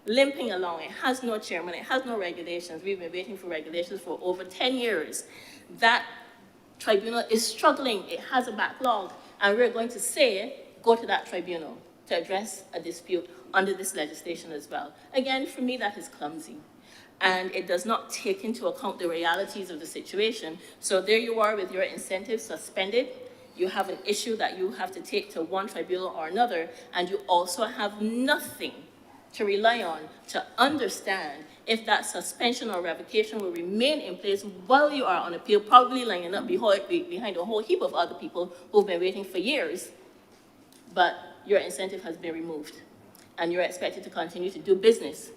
limping along. It has no chairman, it has no regulations. We've been waiting for regulations for over 10 years. That tribunal is struggling, it has a backlog, and we're going to say, go to that tribunal to address a dispute under this legislation as well. Again, for me, that is clumsy. And it does not take into account the realities of the situation. So there you are with your incentives suspended. You have an issue that you have to take to one tribunal or another, and you also have nothing to rely on to understand if that suspension or revocation will remain in place while you are on appeal, probably lining up behind a whole heap of other people who've been waiting for years, but your incentive has been removed. And you're expected to continue to do business,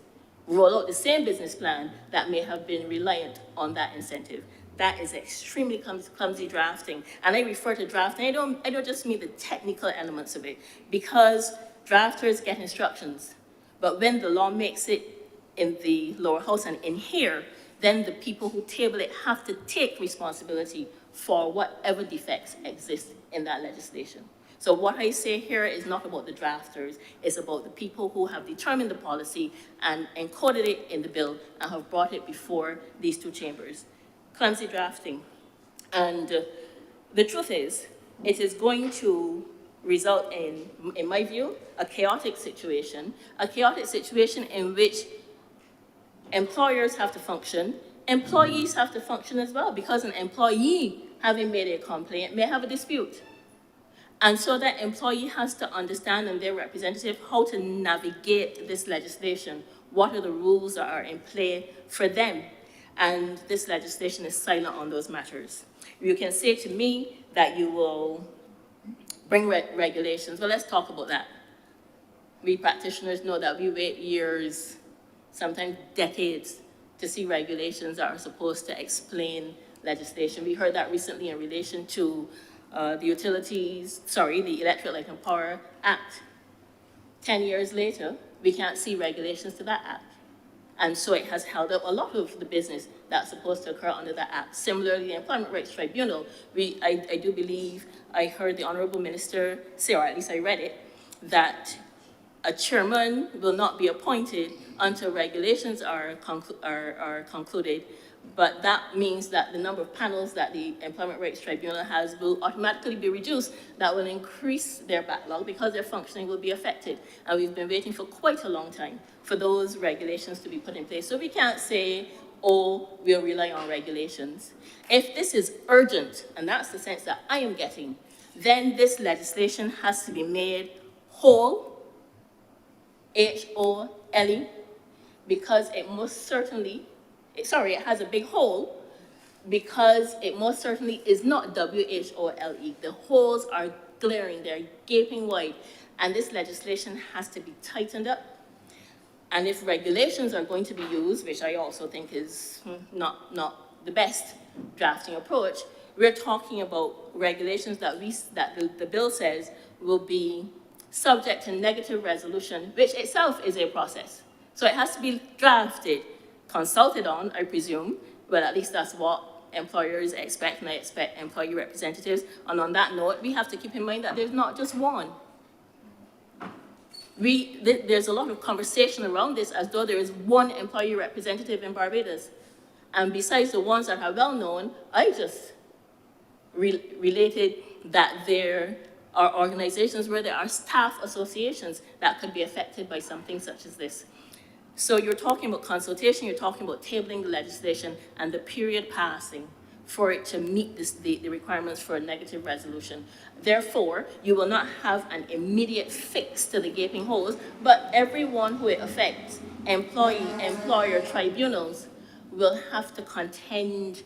roll out the same business plan that may have been reliant on that incentive. That is extremely clumsy drafting. And I refer to drafting, I don't just mean the technical elements of it, because drafters get instructions. But when the law makes it in the lower house and in here, then the people who table it have to take responsibility for whatever defects exist in that legislation. So what I say here is not about the drafters, it's about the people who have determined the policy and encoded it in the bill and have brought it before these two chambers. Clumsy drafting. And the truth is, it is going to result in my view, a chaotic situation in which employers have to function, employees have to function as well, because an employee, having made a complaint, may have a dispute. And so that employee has to understand, and their representative, how to navigate this legislation. What are the rules that are in play for them? And this legislation is silent on those matters. You can say to me that you will bring regulations. Well, let's talk about that. We practitioners know that we wait years, sometimes decades, to see regulations that are supposed to explain legislation. We heard that recently in relation to the Electric Light and Power Act. 10 years later, we can't see regulations to that act. And so it has held up a lot of the business that's supposed to occur under that act. Similarly, the Employment Rights Tribunal, I do believe I heard the Honorable Minister say, or at least I read it, that a chairman will not be appointed until regulations are concluded. But that means that the number of panels that the Employment Rights Tribunal has will automatically be reduced. That will increase their backlog because their functioning will be affected. And we've been waiting for quite a long time for those regulations to be put in place. So we can't say, oh, we'll rely on regulations. If this is urgent, and that's the sense that I am getting, then this legislation has to be made whole, H-O-L-E, because it most certainly, it has a big hole, because it most certainly is not W-H-O-L-E. The holes are glaring, they're gaping wide, and this legislation has to be tightened up. And if regulations are going to be used, which I also think is not the best drafting approach. We're talking about regulations that the bill says will be subject to negative resolution, which itself is a process. So it has to be drafted, consulted on, I presume, well, at least that's what employers expect, and I expect employee representatives. And on that note, we have to keep in mind that there's not just one. There's a lot of conversation around this as though there is one employee representative in Barbados. And besides the ones that are well known, I just related that there are organizations where there are staff associations that could be affected by something such as this. So you're talking about consultation, you're talking about tabling the legislation and the period passing for it to meet the requirements for a negative resolution. Therefore, you will not have an immediate fix to the gaping holes, but everyone who it affects, employee, employer, tribunals, will have to contend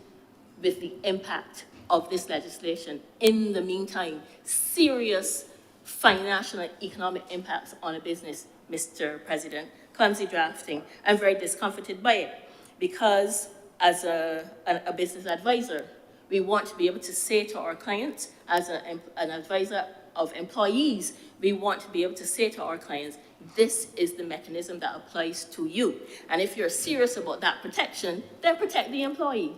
with the impact of this legislation. In the meantime, serious financial and economic impacts on a business, Mr. President. Clumsy drafting. I'm very discomforted by it because as a business advisor, we want to be able to say to our clients, as an advisor of employees, we want to be able to say to our clients, this is the mechanism that applies to you. And if you're serious about that protection, then protect the employee.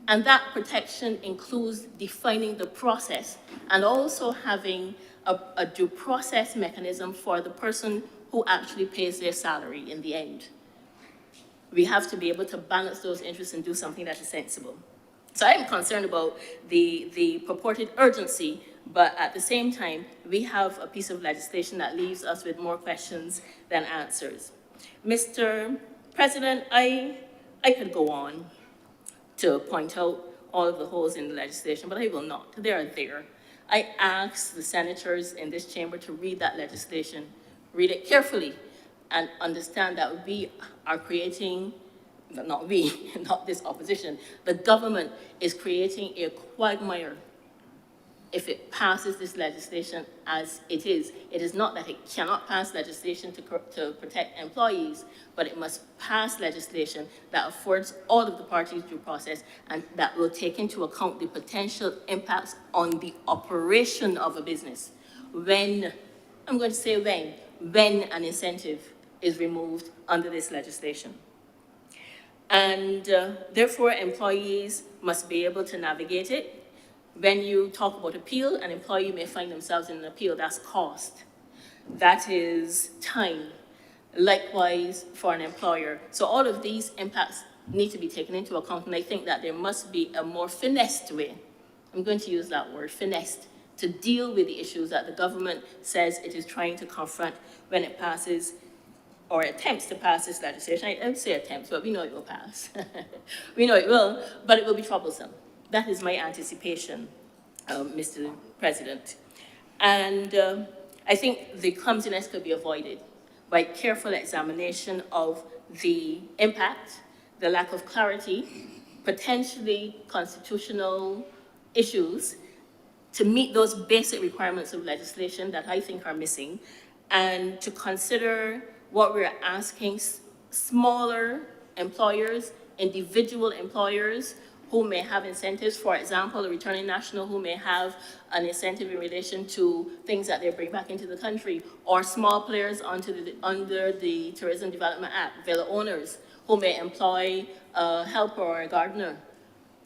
And that protection includes defining the process and also having a due process mechanism for the person who actually pays their salary in the end. We have to be able to balance those interests and do something that is sensible. So I am concerned about the purported urgency, but at the same time, we have a piece of legislation that leaves us with more questions than answers. Mr. President, I could go on to point out all of the holes in the legislation, but I will not. They are there. I ask the senators in this chamber to read that legislation, read it carefully, and understand that we are creating, not we, not this opposition, the government is creating a quagmire if it passes this legislation as it is. It is not that it cannot pass legislation to protect employees, but it must pass legislation that affords all of the parties due process and that will take into account the potential impacts on the operation of a business. When, I'm going to say when an incentive is removed under this legislation. And therefore, employees must be able to navigate it. When you talk about appeal, an employee may find themselves in an appeal. That's cost. That is time. Likewise for an employer. So all of these impacts need to be taken into account, and I think that there must be a more finessed way, I'm going to use that word, finessed, to deal with the issues that the government says it is trying to confront when it passes or attempts to pass this legislation. I don't say attempts, but we know it will pass. We know it will, but it will be troublesome. That is my anticipation, Mr. President. And I think the clumsiness could be avoided by careful examination of the impact, the lack of clarity, potentially constitutional issues to meet those basic requirements of legislation that I think are missing, and to consider what we're asking smaller employers, individual employers who may have incentives, for example, a returning national who may have an incentive in relation to things that they bring back into the country, or small players under the Tourism Development Act, villa owners who may employ a helper or a gardener,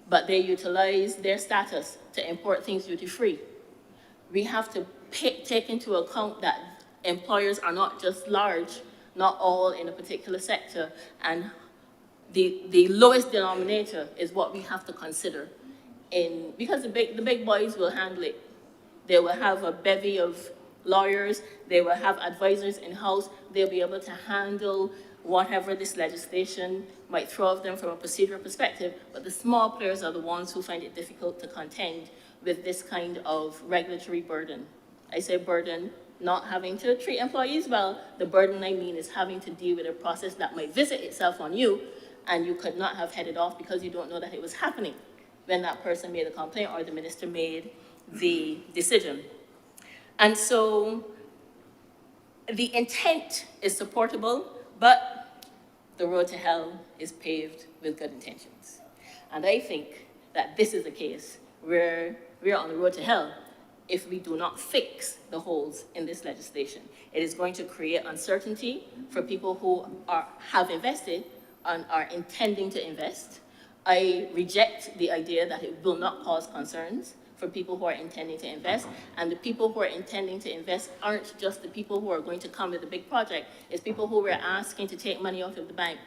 but they utilize their status to import things duty-free. We have to take into account that employers are not just large, not all in a particular sector, and the lowest denominator is what we have to consider because the big boys will handle it. They will have a bevy of lawyers, they will have advisors in-house, they'll be able to handle whatever this legislation might throw at them from a procedural perspective, but the small players are the ones who find it difficult to contend with this kind of regulatory burden. I say burden, not having to treat employees well. The burden I mean is having to deal with a process that might visit itself on you, and you could not have headed off because you don't know that it was happening when that person made the complaint or the minister made the decision. And so the intent is supportable, but the road to hell is paved with good intentions. And I think that this is a case where we are on the road to hell if we do not fix the holes in this legislation. It is going to create uncertainty for people who have invested and are intending to invest. I reject the idea that it will not cause concerns for people who are intending to invest. And the people who are intending to invest aren't just the people who are going to come with a big project. It's people who we're asking to take money out of the bank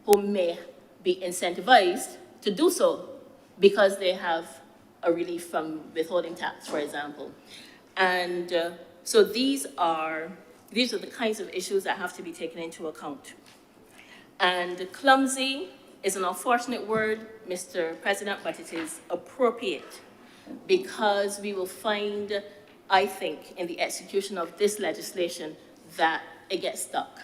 who may be incentivized to do so because they have a relief from withholding tax, for example. And so these are the kinds of issues that have to be taken into account. And clumsy is an unfortunate word, Mr. President, but it is appropriate because we will find, I think, in the execution of this legislation that it gets stuck.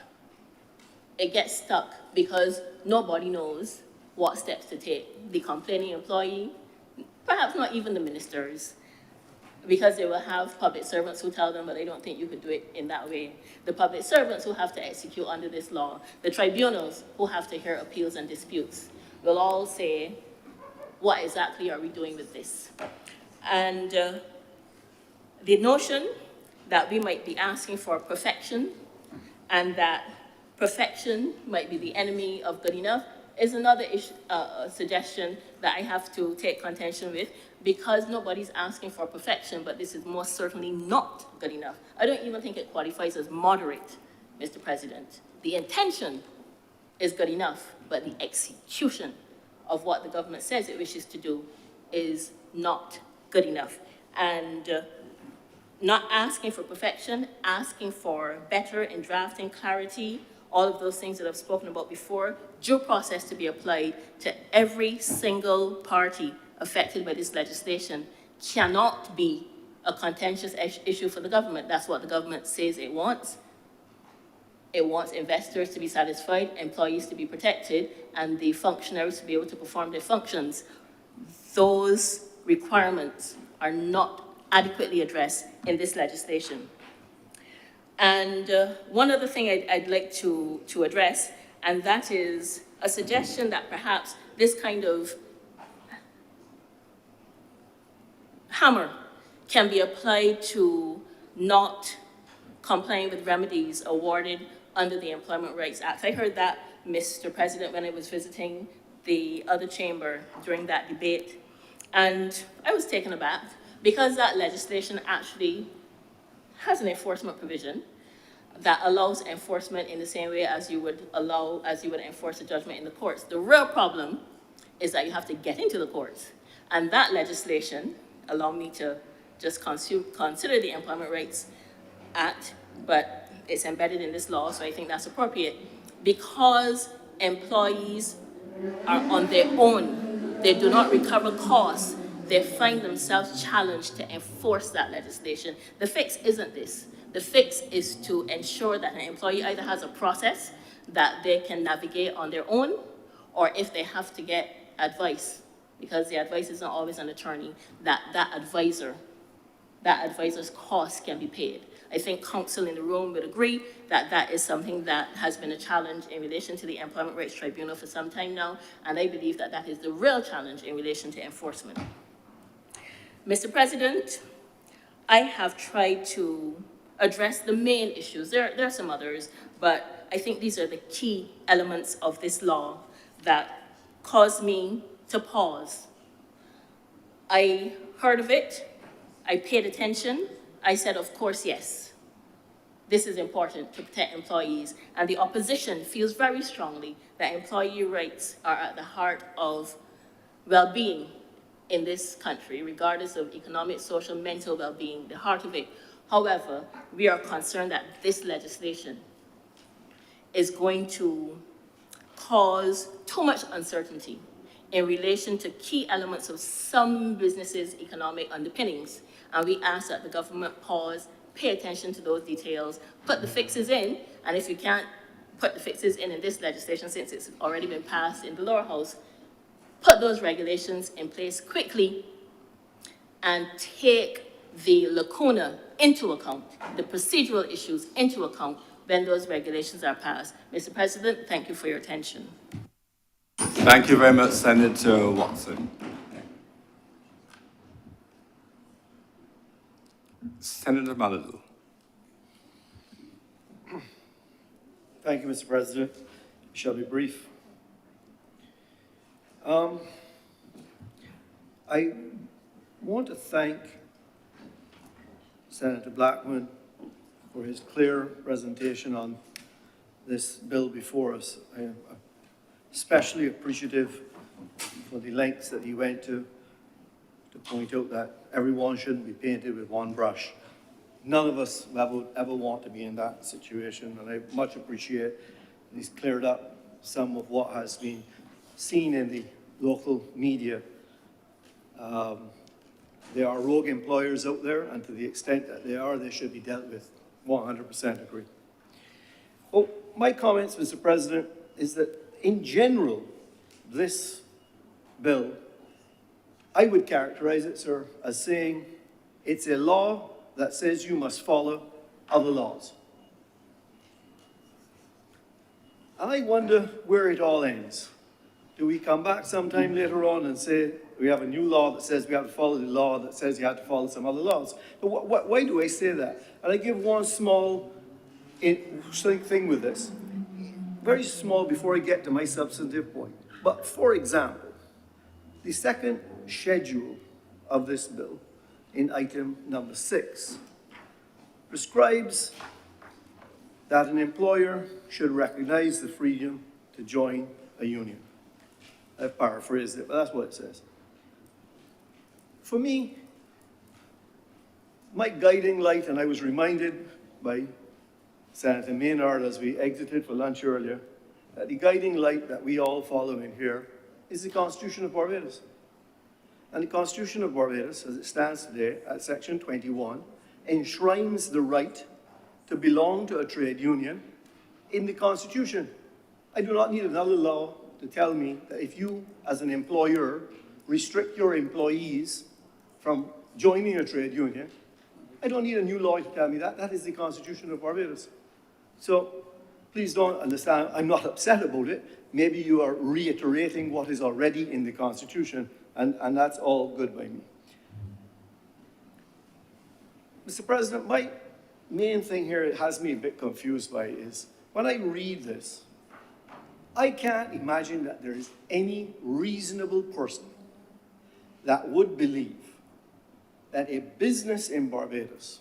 It gets stuck because nobody knows what steps to take. The complaining employee, perhaps not even the ministers, because they will have public servants who tell them, but I don't think you could do it in that way. The public servants who have to execute under this law, the tribunals who have to hear appeals and disputes, will all say, what exactly are we doing with this? And the notion that we might be asking for perfection and that perfection might be the enemy of good enough is another suggestion that I have to take contention with, because nobody's asking for perfection, but this is most certainly not good enough. I don't even think it qualifies as moderate, Mr. President. The intention is good enough, but the execution of what the government says it wishes to do is not good enough. And not asking for perfection, asking for better in drafting, clarity, all of those things that I've spoken about before, due process to be applied to every single party affected by this legislation cannot be a contentious issue for the government. That's what the government says it wants. It wants investors to be satisfied, employees to be protected, and the functionaries to be able to perform their functions. Those requirements are not adequately addressed in this legislation. And one other thing I'd like to address, and that is a suggestion that perhaps this kind of hammer can be applied to not complying with remedies awarded under the Employment Rights Act. I heard that, Mr. President, when I was visiting the other chamber during that debate, and I was taken aback because that legislation actually has an enforcement provision that allows enforcement in the same way as you would enforce a judgment in the courts. The real problem is that you have to get into the courts. And that legislation, allow me to just consider the Employment Rights Act, but it's embedded in this law, so I think that's appropriate. Because employees are on their own, they do not recover costs, they find themselves challenged to enforce that legislation. The fix isn't this. The fix is to ensure that an employee either has a process that they can navigate on their own, or if they have to get advice, because the advice is not always an attorney, that advisor's costs can be paid. I think counsel in the room would agree that that is something that has been a challenge in relation to the Employment Rights Tribunal for some time now, and I believe that that is the real challenge in relation to enforcement. Mr. President, I have tried to address the main issues. There are some others, but I think these are the key elements of this law that caused me to pause. I heard of it, I paid attention, I said, of course, yes. This is important to protect employees, and the opposition feels very strongly that employee rights are at the heart of well-being in this country, regardless of economic, social, mental well-being, the heart of it. However, we are concerned that this legislation is going to cause too much uncertainty in relation to key elements of some businesses' economic underpinnings. And we ask that the government pause, pay attention to those details, put the fixes in, and if you can't put the fixes in this legislation since it's already been passed in the lower house, put those regulations in place quickly and take the lacuna into account, the procedural issues into account when those regulations are passed. Mr. President, thank you for your attention. Thank you very much, Senator Watson. Senator Maladu. Thank you, Mr. President. I shall be brief. I want to thank Senator Blackman for his clear presentation on this bill before us. I am especially appreciative for the lengths that he went to point out that everyone shouldn't be painted with one brush. None of us ever want to be in that situation, and I much appreciate that he's cleared up some of what has been seen in the local media. There are rogue employers out there, and to the extent that they are, they should be dealt with. 100% agree. Well, my comments, Mr. President, is that in general, this bill, I would characterize it, sir, as saying it's a law that says you must follow other laws. And I wonder where it all ends. Do we come back sometime later on and say we have a new law that says we have to follow the law that says you have to follow some other laws? But why do I say that? And I give one small thing with this. Very small before I get to my substantive point. But for example, the second schedule of this bill in item number 6 prescribes that an employer should recognize the freedom to join a union. I've paraphrased it, but that's what it says. For me, my guiding light, and I was reminded by Senator Maynard as we exited for lunch earlier, that the guiding light that we all follow in here is the Constitution of Barbados. And the Constitution of Barbados, as it stands today, at Section 21, enshrines the right to belong to a trade union in the Constitution. I do not need another law to tell me that if you, as an employer, restrict your employees from joining a trade union, I don't need a new law to tell me that. That is the Constitution of Barbados. So please don't understand, I'm not upset about it. Maybe you are reiterating what is already in the Constitution, and that's all good by me. Mr. President, my main thing here that has me a bit confused by is, when I read this, I can't imagine that there is any reasonable person that would believe that a business in Barbados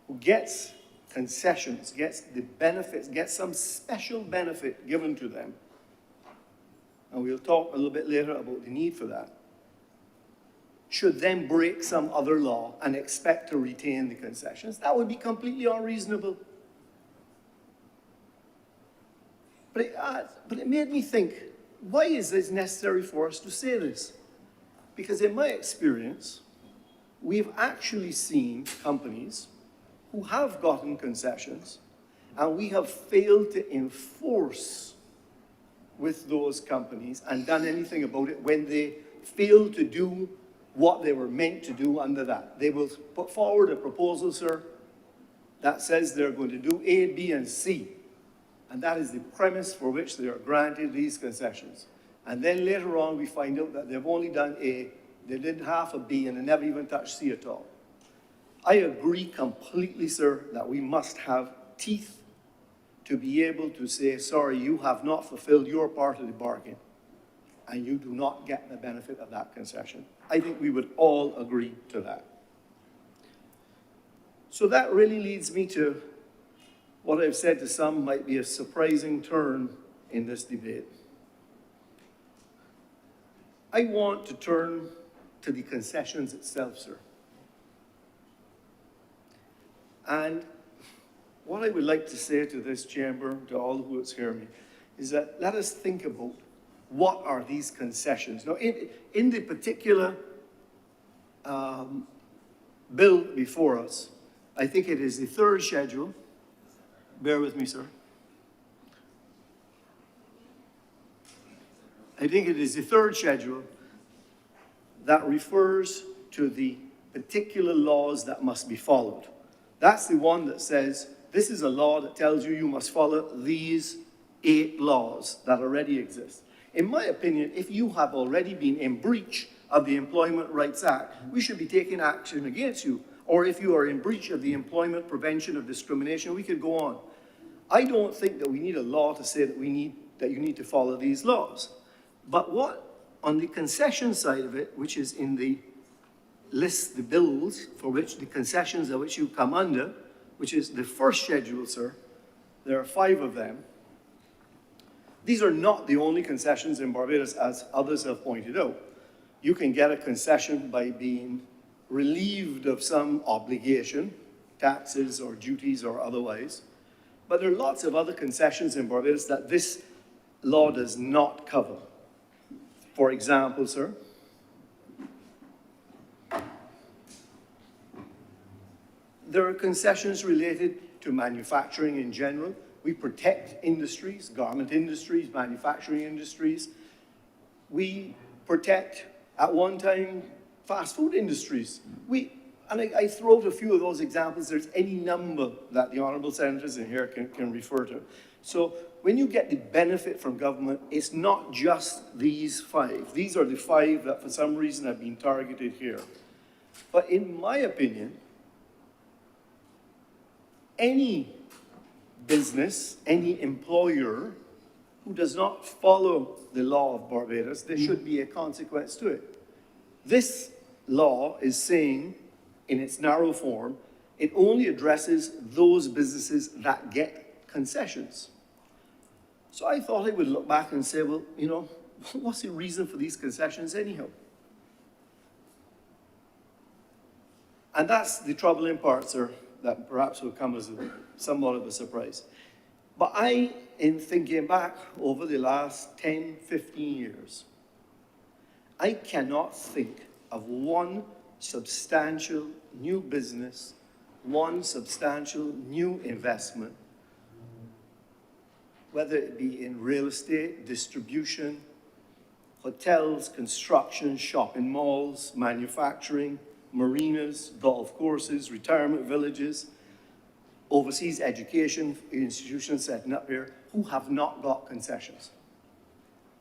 who gets concessions, gets the benefits, gets some special benefit given to them, and we'll talk a little bit later about the need for that, should then break some other law and expect to retain the concessions. That would be completely unreasonable. But it made me think, why is this necessary for us to say this? Because in my experience, we've actually seen companies who have gotten concessions, and we have failed to enforce with those companies and done anything about it when they failed to do what they were meant to do under that. They will put forward a proposal, sir, that says they're going to do A, B, and C. And that is the premise for which they are granted these concessions. And then later on, we find out that they've only done A, they did half of B, and they never even touched C at all. I agree completely, sir, that we must have teeth to be able to say, sorry, you have not fulfilled your part of the bargain, and you do not get the benefit of that concession. I think we would all agree to that. So that really leads me to what I've said to some might be a surprising turn in this debate. I want to turn to the concessions itself, sir. And what I would like to say to this chamber, to all who would hear me, is that let us think about what are these concessions. Now, in the particular bill before us, I think it is the third schedule. Bear with me, sir. I think it is the third schedule that refers to the particular laws that must be followed. That's the one that says, this is a law that tells you you must follow these 8 laws that already exist. In my opinion, if you have already been in breach of the Employment Rights Act, we should be taking action against you. Or if you are in breach of the Employment Prevention of Discrimination, we could go on. I don't think that we need a law to say that you need to follow these laws. But on the concession side of it, which is in the list, the bills for which the concessions of which you come under, which is the first schedule, sir, there are 5 of them. These are not the only concessions in Barbados, as others have pointed out. You can get a concession by being relieved of some obligation, taxes or duties or otherwise. But there are lots of other concessions in Barbados that this law does not cover. For example, sir, there are concessions related to manufacturing in general. We protect industries, garment industries, manufacturing industries. We protect, at one time, fast food industries. I throw out a few of those examples. There's any number that the honourable senators in here can refer to. So when you get the benefit from government, it's not just these 5. These are the 5 that for some reason have been targeted here. But in my opinion, any business, any employer who does not follow the law of Barbados, there should be a consequence to it. This law is saying, in its narrow form, it only addresses those businesses that get concessions. So I thought I would look back and say, well, you know, what's the reason for these concessions anyhow? And that's the troubling part, sir, that perhaps will come as somewhat of a surprise. But in thinking back over the last 10, 15 years, I cannot think of one substantial new business, one substantial new investment, whether it be in real estate, distribution, hotels, construction, shopping malls, manufacturing, marinas, golf courses, retirement villages, overseas education institutions setting up here, who have not got concessions.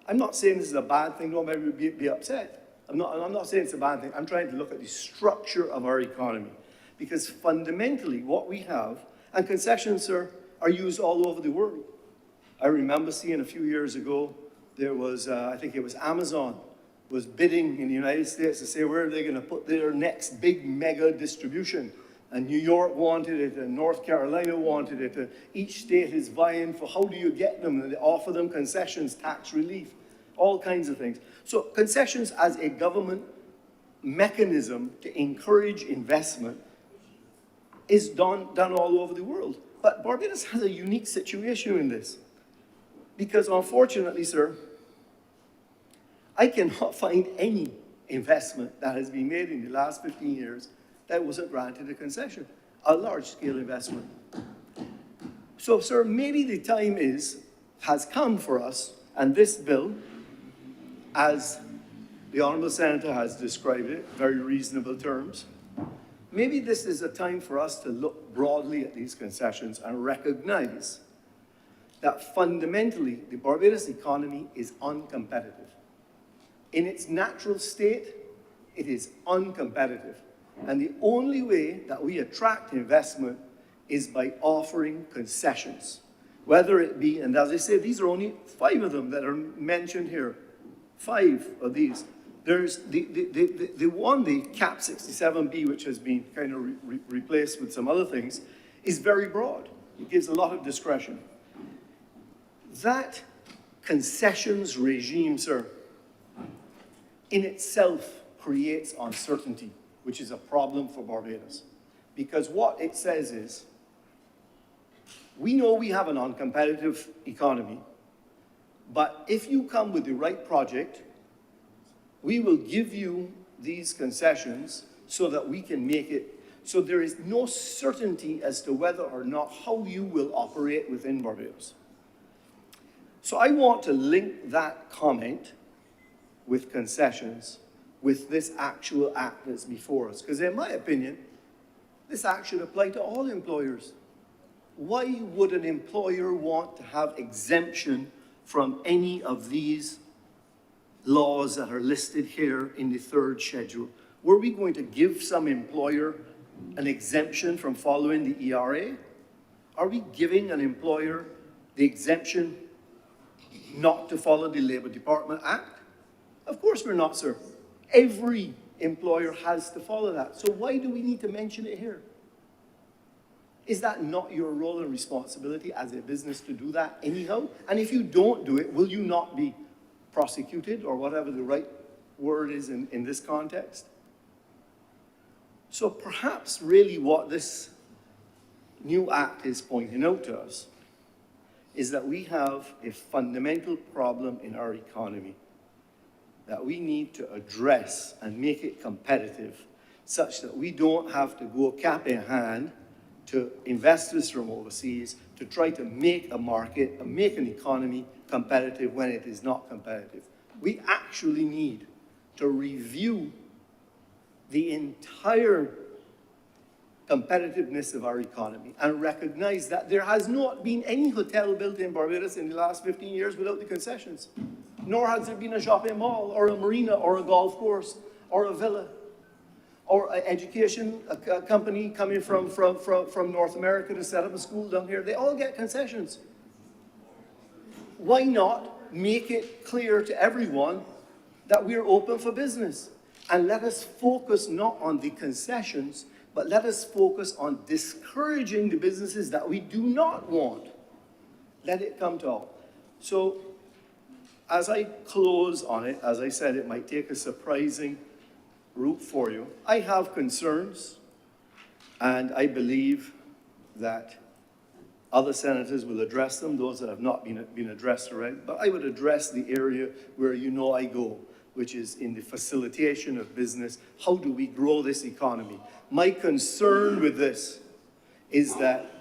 I'm not saying this is a bad thing, don't maybe be upset. I'm not saying it's a bad thing. I'm trying to look at the structure of our economy. Because fundamentally what we have, and concessions, sir, are used all over the world. I remember seeing a few years ago, there was, I think it was Amazon, was bidding in the United States to say where are they going to put their next big mega distribution. And New York wanted it, and North Carolina wanted it. And each state is vying for how do you get them, and they offer them concessions, tax relief, all kinds of things. So concessions as a government mechanism to encourage investment is done all over the world. But Barbados has a unique situation in this. Because unfortunately, sir, I cannot find any investment that has been made in the last 15 years that wasn't granted a concession, a large-scale investment. So, sir, maybe the time has come for us, and this bill, as the Honourable Senator has described it, very reasonable terms, maybe this is a time for us to look broadly at these concessions and recognize that fundamentally the Barbados economy is uncompetitive. In its natural state, it is uncompetitive. And the only way that we attract investment is by offering concessions. Whether it be, and as I say, these are only 5 of them that are mentioned here. 5 of these. There's the one, the CAP 67B, which has been kind of replaced with some other things, is very broad. It gives a lot of discretion. That concessions regime, sir, in itself creates uncertainty, which is a problem for Barbados. Because what it says is, we know we have an uncompetitive economy, but if you come with the right project, we will give you these concessions so that we can make it, so there is no certainty as to whether or not how you will operate within Barbados. So I want to link that comment with concessions with this actual act that's before us. Because in my opinion, this act should apply to all employers. Why would an employer want to have exemption from any of these laws that are listed here in the third schedule, were we going to give some employer an exemption from following the ERA? Are we giving an employer the exemption not to follow the Labor Department Act? Of course we're not, sir. Every employer has to follow that. So why do we need to mention it here? Is that not your role and responsibility as a business to do that anyhow? And if you don't do it, will you not be prosecuted, or whatever the right word is in this context? So perhaps really what this new act is pointing out to us is that we have a fundamental problem in our economy that we need to address and make it competitive, such that we don't have to go cap in hand to investors from overseas to try to make a market and make an economy competitive when it is not competitive. We actually need to review the entire competitiveness of our economy and recognize that there has not been any hotel built in Barbados in the last 15 years without the concessions. Nor has there been a shopping mall or a marina or a golf course or a villa or an education company coming from North America to set up a school down here. They all get concessions. Why not make it clear to everyone that we're open for business? And let us focus not on the concessions, but let us focus on discouraging the businesses that we do not want. Let it come to all. So, as I close on it, as I said, it might take a surprising route for you. I have concerns, and I believe that other senators will address them, those that have not been addressed already. But I would address the area where you know I go, which is in the facilitation of business. How do we grow this economy? My concern with this is that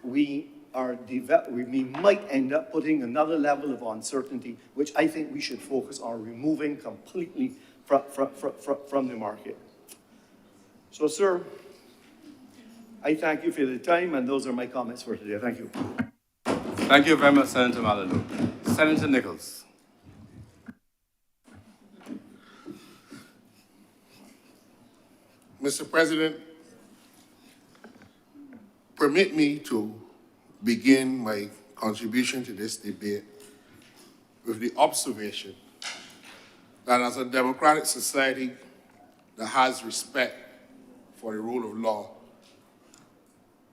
we might end up putting another level of uncertainty, which I think we should focus on removing completely from the market. So, sir, I thank you for the time, and those are my comments for today. Thank you. Thank you very much, Senator Maladou. Senator Nichols. Mr. President, permit me to begin my contribution to this debate with the observation that as a democratic society that has respect for the rule of law,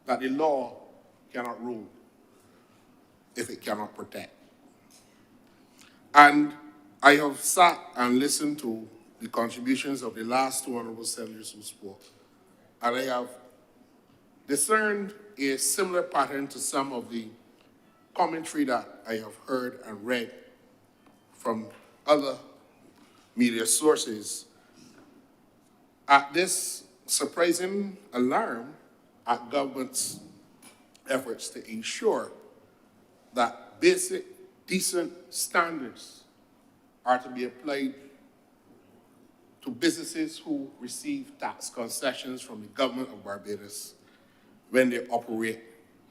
that the law cannot rule if it cannot protect. And I have sat and listened to the contributions of the last two honorable senators who spoke, and I have discerned a similar pattern to some of the commentary that I have heard and read from other media sources at this surprising alarm at government's efforts to ensure that basic, decent standards are to be applied to businesses who receive tax concessions from the government of Barbados when they operate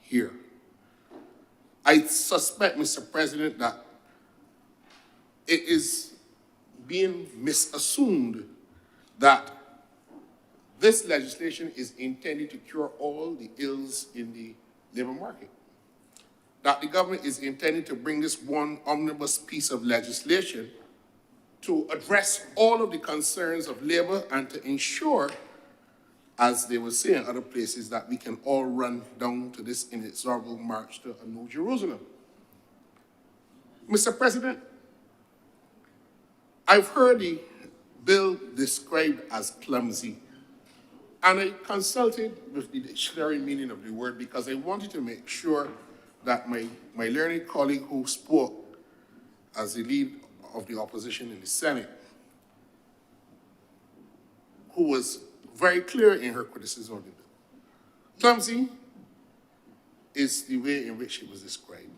here. I suspect, Mr. President, that it is being misassumed that this legislation is intended to cure all the ills in the labor market. That the government is intended to bring this one omnibus piece of legislation to address all of the concerns of labor and to ensure, as they will say in other places, that we can all run down to this inexorable march to a New Jerusalem. Mr. President, I've heard the bill described as clumsy, and I consulted with the dictionary meaning of the word because I wanted to make sure that my learned colleague who spoke as the lead of the opposition in the Senate, who was very clear in her criticism of the bill. Clumsy is the way in which it was described.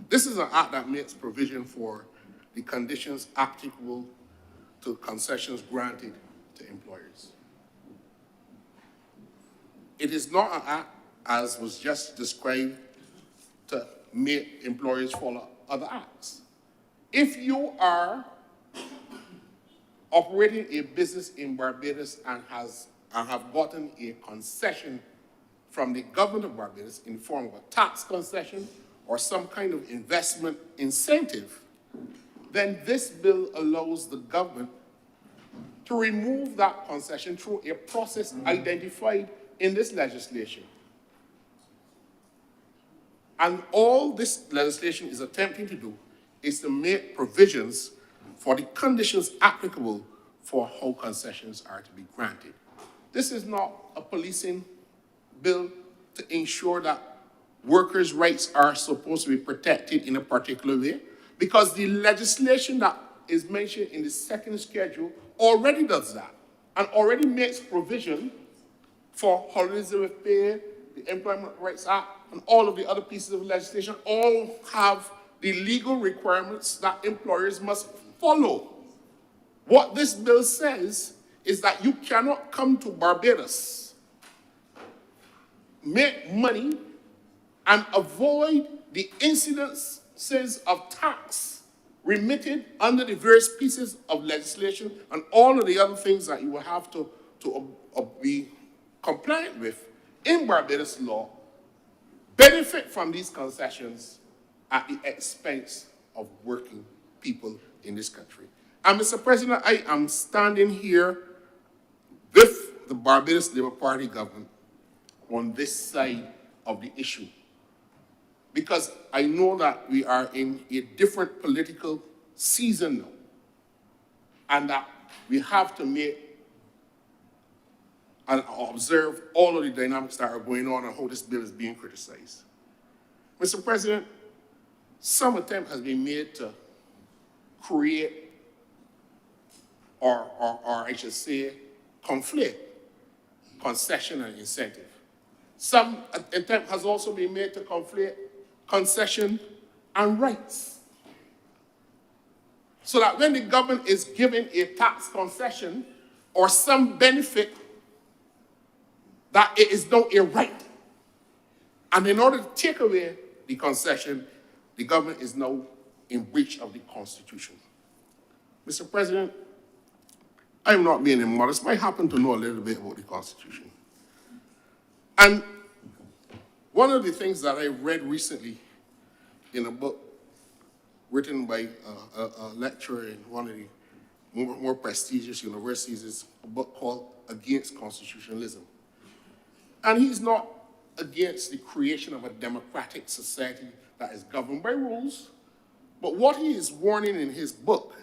This is an act that makes provision for the conditions applicable to concessions granted to employers. It is not an act, as was just described, to make employers follow other acts. If you are operating a business in Barbados and have gotten a concession from the government of Barbados in the form of a tax concession or some kind of investment incentive, then this bill allows the government to remove that concession through a process identified in this legislation. And all this legislation is attempting to do is to make provisions for the conditions applicable for how concessions are to be granted. This is not a policing bill to ensure that workers' rights are supposed to be protected in a particular way, because the legislation that is mentioned in the second schedule already does that and already makes provision for holidays with pay, the Employment Rights Act, and all of the other pieces of legislation all have the legal requirements that employers must follow. What this bill says is that you cannot come to Barbados, make money, and avoid the incidences of tax remitted under the various pieces of legislation and all of the other things that you will have to be compliant with in Barbados law, benefit from these concessions at the expense of working people in this country. And Mr. President, I am standing here with the Barbados Labour Party government on this side of the issue, because I know that we are in a different political season now, and that we have to make and observe all of the dynamics that are going on and how this bill is being criticized. Mr. President, some attempt has been made to create, or I should say, conflate concession and incentive. Some attempt has also been made to conflate concession and rights. So that when the government is giving a tax concession or some benefit, that it is now a right. And in order to take away the concession, the government is now in breach of the Constitution. Mr. President, I'm not being immodest, but I happen to know a little bit about the Constitution. And one of the things that I read recently in a book written by a lecturer in one of the more prestigious universities is a book called Against Constitutionalism. And he's not against the creation of a democratic society that is governed by rules, but what he is warning in his book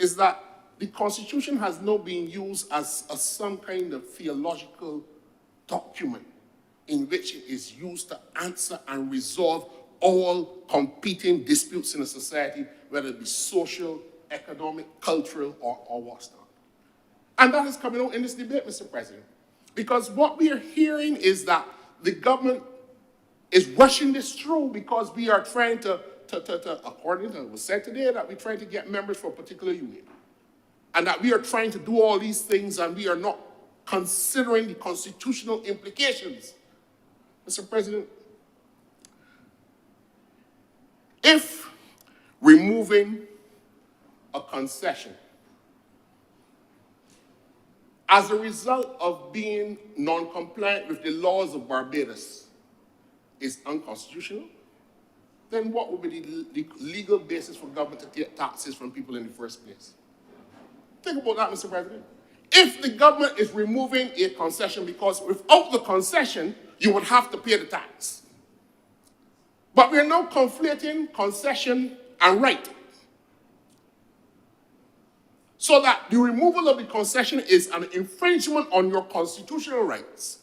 is that the Constitution has now been used as some kind of theological document in which it is used to answer and resolve all competing disputes in a society, whether it be social, economic, cultural, or what's not. And that is coming out in this debate, Mr. President. Because what we are hearing is that the government is rushing this through because we are trying to according to what was said today, that we're trying to get members for a particular union. And that we are trying to do all these things and we are not considering the constitutional implications. Mr. President, if removing a concession as a result of being non-compliant with the laws of Barbados is unconstitutional, then what would be the legal basis for government to take taxes from people in the first place? Think about that, Mr. President. If the government is removing a concession because without the concession, you would have to pay the tax. But we're now conflating concession and right. So that the removal of the concession is an infringement on your constitutional rights.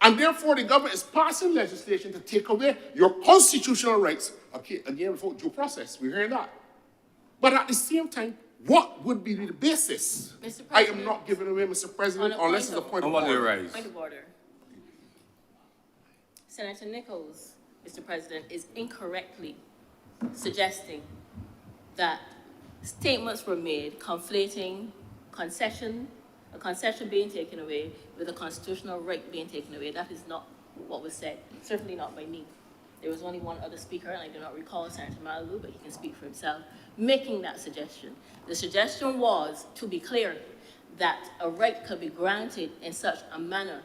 And therefore, the government is passing legislation to take away your constitutional rights, okay, again, without due process. We're hearing that. But at the same time, what would be the basis? Mr. President, I am not giving away, Mr. President, unless it's a point of order. Point of order. Senator Nichols, Mr. President, is incorrectly suggesting that statements were made conflating a concession being taken away with a constitutional right being taken away. That is not what was said, certainly not by me. There was only one other speaker, and I do not recall Senator Malibu, but he can speak for himself, making that suggestion. The suggestion was, to be clear, that a right could be granted in such a manner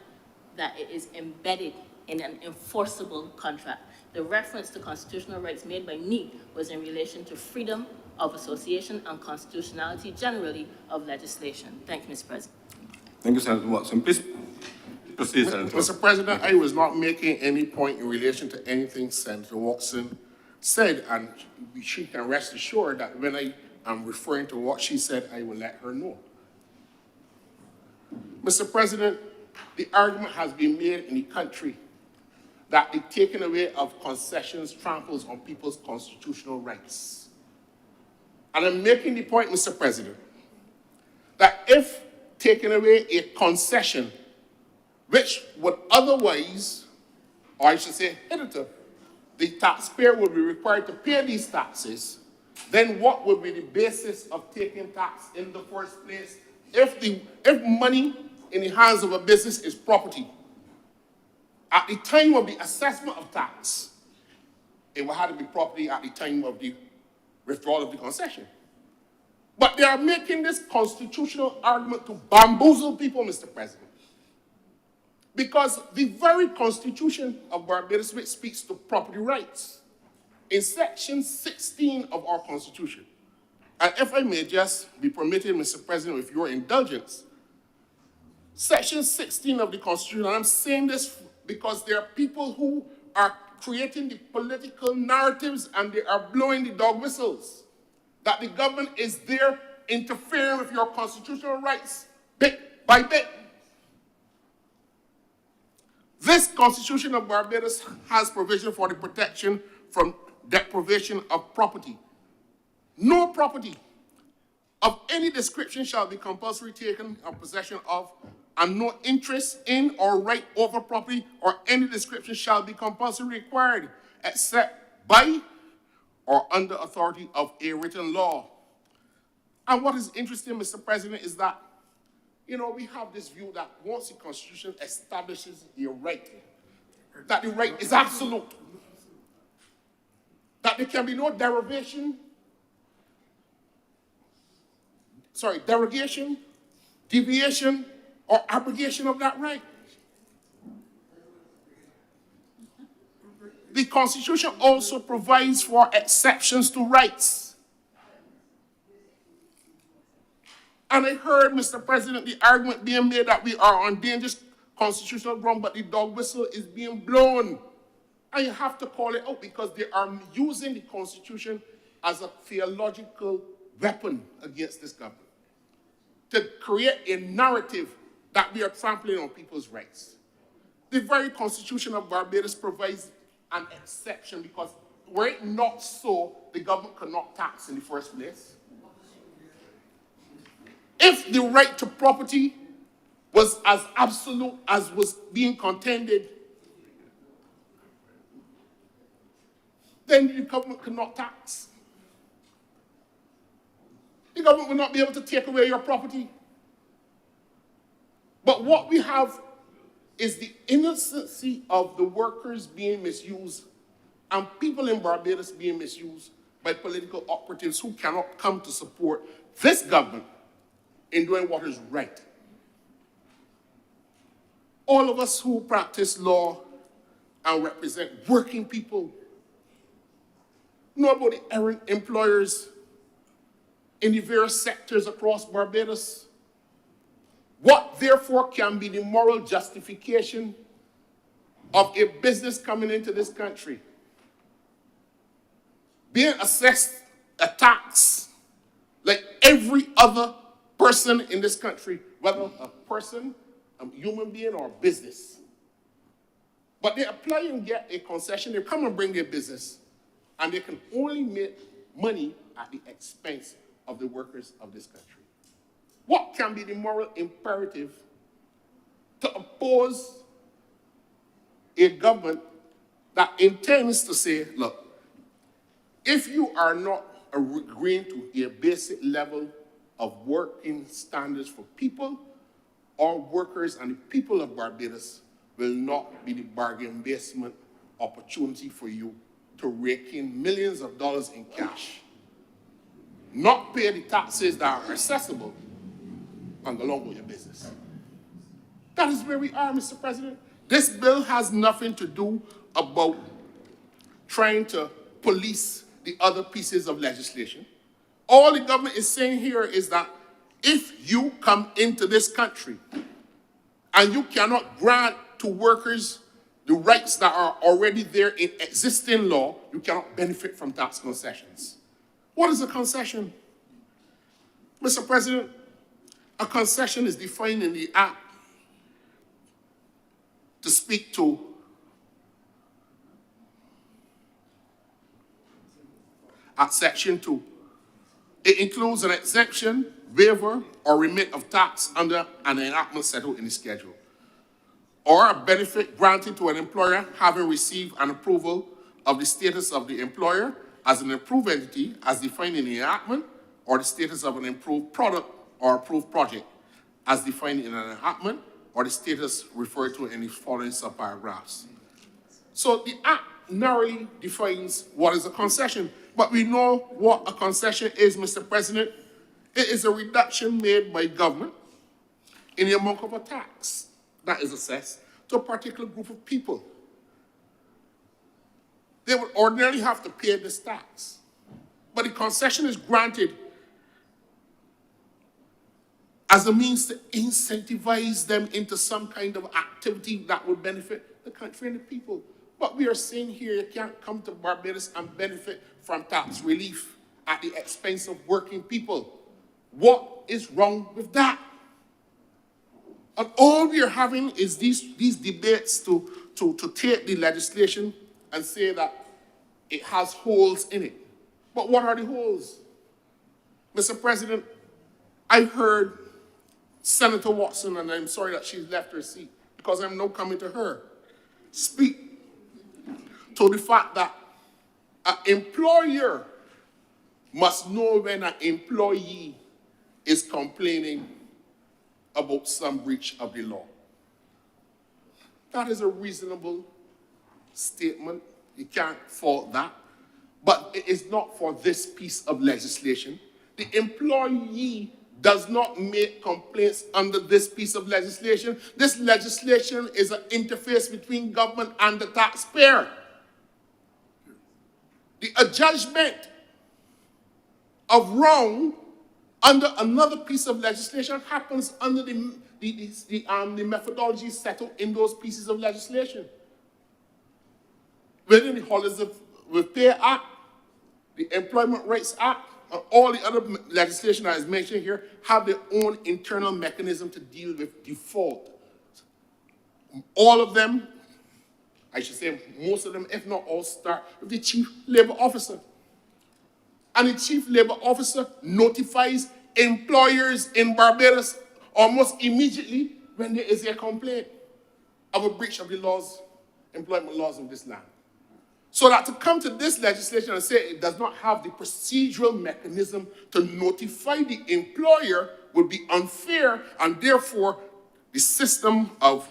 that it is embedded in an enforceable contract. The reference to constitutional rights made by me was in relation to freedom of association and constitutionality generally of legislation. Thank you, Mr. President. Thank you, Senator Watson. Please proceed, Senator. Mr. President, I was not making any point in relation to anything Senator Watson said, and she can rest assured that when I am referring to what she said, I will let her know. Mr. President, the argument has been made in the country that the taking away of concessions tramples on people's constitutional rights. And I'm making the point, Mr. President, that if taking away a concession which would otherwise, or I should say hitherto, the taxpayer would be required to pay these taxes, then what would be the basis of taking tax in the first place? If money in the hands of a business is property, at the time of the assessment of tax, it will have to be property at the time of the withdrawal of the concession. But they are making this constitutional argument to bamboozle people, Mr. President. Because the very Constitution of Barbados, which speaks to property rights, in Section 16 of our Constitution, and if I may just be permitted, Mr. President, with your indulgence, Section 16 of the Constitution, and I'm saying this because there are people who are creating the political narratives and they are blowing the dog whistles, that the government is there interfering with your constitutional rights bit by bit. This Constitution of Barbados has provision for the protection from deprivation of property. No property of any description shall be compulsory taken or possession of, and no interest in or right over property or any description shall be compulsory required, except by or under authority of a written law. And what is interesting, Mr. President, is that, we have this view that once the Constitution establishes a right, that the right is absolute, that there can be no derogation, deviation, or abrogation of that right. The Constitution also provides for exceptions to rights. And I heard, Mr. President, the argument being made that we are on dangerous constitutional ground, but the dog whistle is being blown. And you have to call it out because they are using the Constitution as a theological weapon against this government to create a narrative that we are trampling on people's rights. The very Constitution of Barbados provides an exception because were it not so, the government could not tax in the first place. If the right to property was as absolute as was being contended, then the government could not tax. The government would not be able to take away your property. But what we have is the innocency of the workers being misused and people in Barbados being misused by political operatives who cannot come to support this government in doing what is right. All of us who practice law and represent working people know about the errant employers in the various sectors across Barbados. What, therefore, can be the moral justification of a business coming into this country being assessed a tax like every other person in this country, whether a person, a human being, or a business? But they apply and get a concession, they come and bring their business, and they can only make money at the expense of the workers of this country. What can be the moral imperative to oppose a government that intends to say, look, if you are not agreeing to a basic level of working standards for people, our workers and the people of Barbados will not be the bargain basement opportunity for you to rake in millions of dollars in cash, not pay the taxes that are accessible, and go along with your business. That is where we are, Mr. President. This bill has nothing to do about trying to police the other pieces of legislation. All the government is saying here is that if you come into this country and you cannot grant to workers the rights that are already there in existing law, you cannot benefit from tax concessions. What is a concession? Mr. President, a concession is defined in the Act to speak to at Section 2. It includes an exemption, waiver, or remit of tax under an enactment settled in the schedule, or a benefit granted to an employer having received an approval of the status of the employer as an approved entity as defined in the enactment, or the status of an improved product or approved project as defined in an enactment, or the status referred to in the following subparagraphs. So the Act narrowly defines what is a concession, but we know what a concession is, Mr. President. It is a reduction made by government in the amount of a tax that is assessed to a particular group of people. They would ordinarily have to pay this tax, but the concession is granted as a means to incentivize them into some kind of activity that would benefit the country and the people. But we are saying here, you can't come to Barbados and benefit from tax relief at the expense of working people. What is wrong with that? And all we are having is these debates to take the legislation and say that it has holes in it. But what are the holes? Mr. President, I heard Senator Watson, and I'm sorry that she's left her seat because I'm now coming to her, speak to the fact that an employer must know when an employee is complaining about some breach of the law. That is a reasonable statement. You can't fault that. But it is not for this piece of legislation. The employee does not make complaints under this piece of legislation. This legislation is an interface between government and the taxpayer. A judgment of wrong under another piece of legislation happens under the methodology settled in those pieces of legislation. Within the Holidays with Pay Act, the Employment Rights Act, and all the other legislation that is mentioned here have their own internal mechanism to deal with default. All of them, I should say most of them, if not all, start with the Chief Labor Officer. And the Chief Labor Officer notifies employers in Barbados almost immediately when there is a complaint of a breach of the laws, employment laws of this land. So that to come to this legislation and say it does not have the procedural mechanism to notify the employer would be unfair, and therefore the system of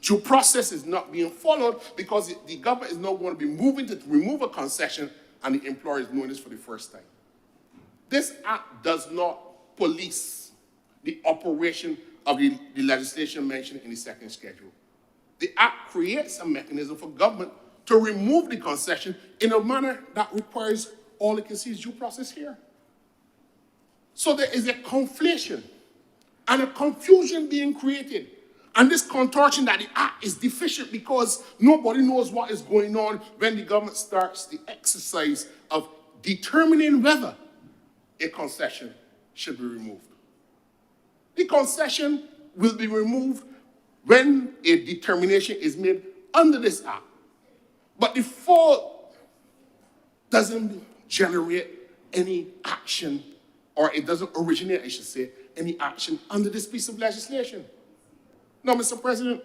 due process is not being followed because the government is now going to be moving to remove a concession and the employer is doing this for the first time. This act does not police the operation of the legislation mentioned in the second schedule. The act creates a mechanism for government to remove the concession in a manner that requires all it can see is due process here. So there is a conflation and a confusion being created. And this contortion that the act is deficient because nobody knows what is going on when the government starts the exercise of determining whether a concession should be removed. The concession will be removed when a determination is made under this act. But the fault doesn't generate any action, or it doesn't originate, I should say, any action under this piece of legislation. Now, Mr. President,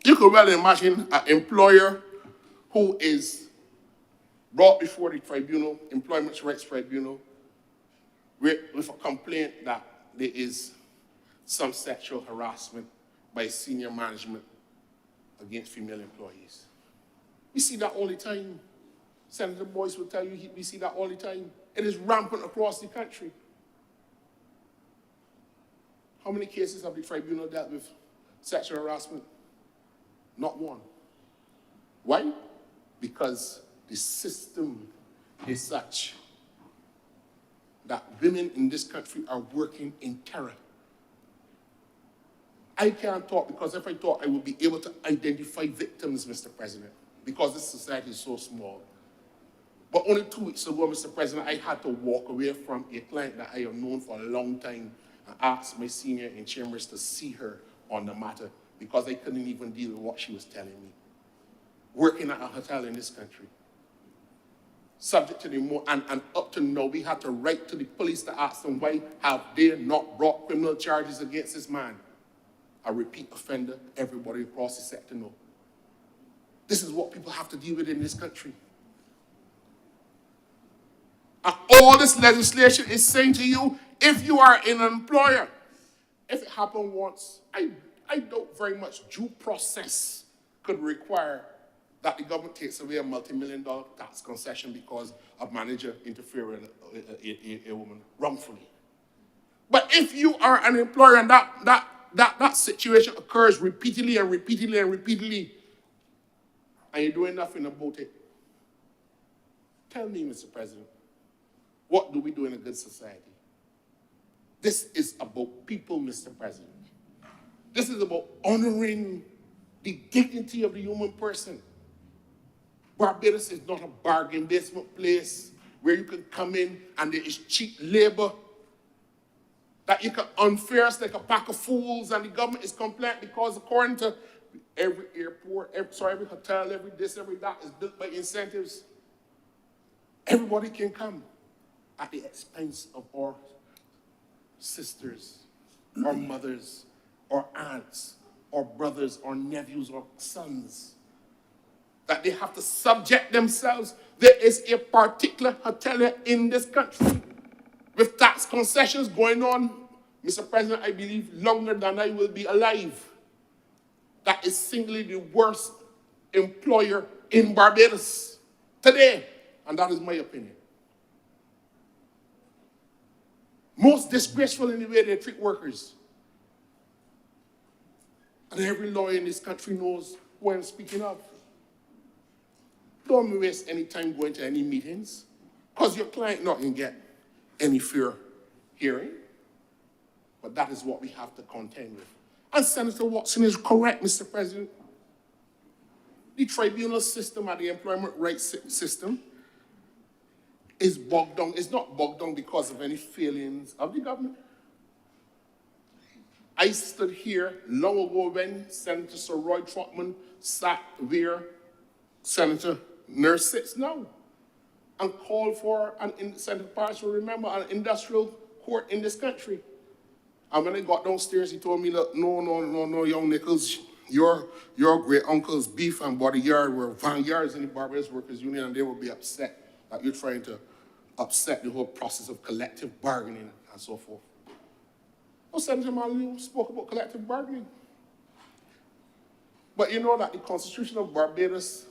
you could well imagine an employer who is brought before the tribunal, Employment Rights Tribunal, with a complaint that there is some sexual harassment by senior management against female employees. We see that all the time. Senator Boyce will tell you we see that all the time. It is rampant across the country. How many cases have the tribunal dealt with sexual harassment? Not one. Why? Because the system is such that women in this country are working in terror. I can't talk because if I talk, I will be able to identify victims, Mr. President, because this society is so small. But only 2 weeks ago, Mr. President, I had to walk away from a client that I have known for a long time and asked my senior in Chambers to see her on the matter because I couldn't even deal with what she was telling me. Working at a hotel in this country. Subject to the and up to now, we had to write to the police to ask them why have they not brought criminal charges against this man. A repeat offender, everybody across the sector know. This is what people have to deal with in this country. And all this legislation is saying to you, if you are an employer, if it happened once, I doubt very much due process could require that the government takes away a multi-million-dollar tax concession because a manager interfered with a woman wrongfully. But if you are an employer and that situation occurs repeatedly and repeatedly and repeatedly, and you're doing nothing about it, tell me, Mr. President, what do we do in a good society? This is about people, Mr. President. This is about honoring the dignity of the human person. Barbados is not a bargain basement place where you can come in and there is cheap labor, that you can unfair us like a pack of fools, and the government is compliant because according to every airport, every hotel, every this, every that is built by incentives. Everybody can come at the expense of our sisters, our mothers, our aunts, our brothers, our nephews, our sons. That they have to subject themselves. There is a particular hotelier in this country with tax concessions going on, Mr. President, I believe longer than I will be alive. That is singly the worst employer in Barbados today. And that is my opinion. Most disgraceful in the way they treat workers. And every lawyer in this country knows who I'm speaking of. Don't waste any time going to any meetings, because your client not going to get any fair hearing. But that is what we have to contend with. And Senator Watson is correct, Mr. President. The tribunal system and the employment rights system is bogged down. It's not bogged down because of any failings of the government. I stood here long ago when Senator Sir Roy Trotman sat where Senator Nurse sits now and called for, Senator Parrish will remember, an industrial court in this country. And when I got downstairs, he told me, look, no, young Nichols, your great uncle's beef and bodyguard were vanguards in the Barbados Workers Union, and they will be upset that you're trying to upset the whole process of collective bargaining and so forth. Well, Senator Malou spoke about collective bargaining. But you know that the Constitution of Barbados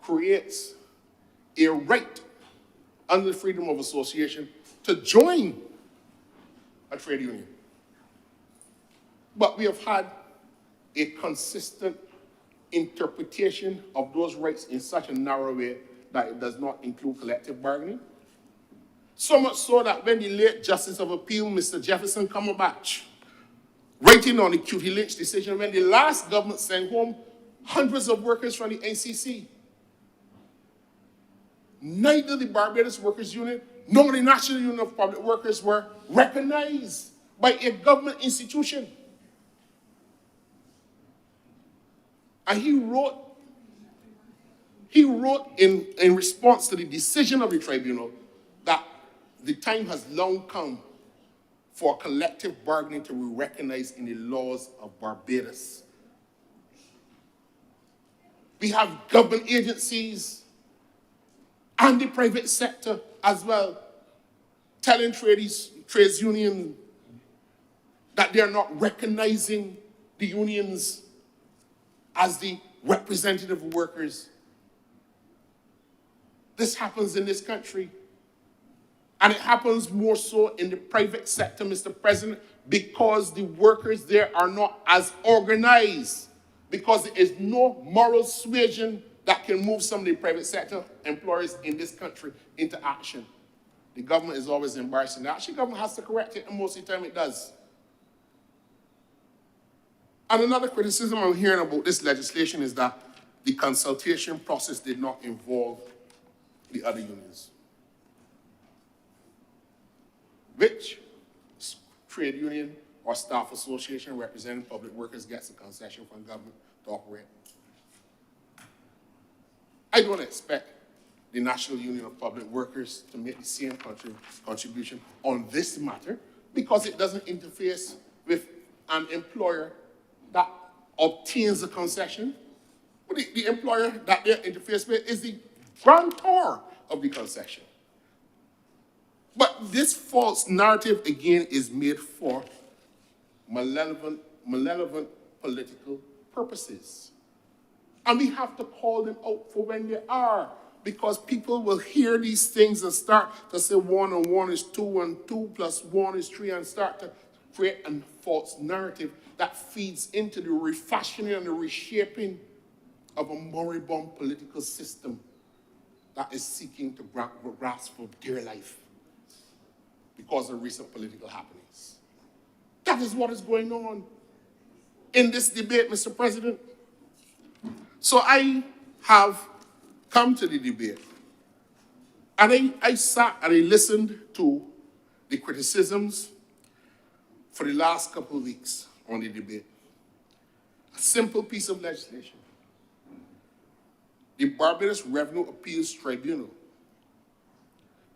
creates a right under the freedom of association to join a trade union. But we have had a consistent interpretation of those rights in such a narrow way that it does not include collective bargaining. So much so that when the late Justice of Appeal, Mr. Jefferson Cumberbatch, writing on the QT Lynch decision, when the last government sent home hundreds of workers from the NCC, neither the Barbados Workers Union nor the National Union of Public Workers were recognized by a government institution. And he wrote in response to the decision of the tribunal that the time has long come for collective bargaining to be recognized in the laws of Barbados. We have government agencies and the private sector as well telling trades unions that they are not recognizing the unions as the representative of workers. this happens in this country. And it happens more so in the private sector, Mr. President, because the workers there are not as organized, because there is no moral suasion that can move some of the private sector employers in this country into action. The government is always embarrassing that. Actually, the government has to correct it, and most of the time it does. And another criticism I'm hearing about this legislation is that the consultation process did not involve the other unions. Which trade union or staff association representing public workers gets a concession from government to operate? I don't expect the National Union of Public Workers to make the same contribution on this matter because it doesn't interface with an employer that obtains a concession. But the employer that they interface with is the grantor of the concession. But this false narrative, again, is made for malevolent political purposes. And we have to call them out for when they are, because people will hear these things and start to say 1 and 1 is 2 and 2 plus 1 is 3 and start to create a false narrative that feeds into the refashioning and the reshaping of a moribund political system that is seeking to grasp for dear life because of recent political happenings. That is what is going on in this debate, Mr. President. So I have come to the debate, and I sat and I listened to the criticisms for the last couple of weeks on the debate. A simple piece of legislation. The Barbados Revenue Appeals Tribunal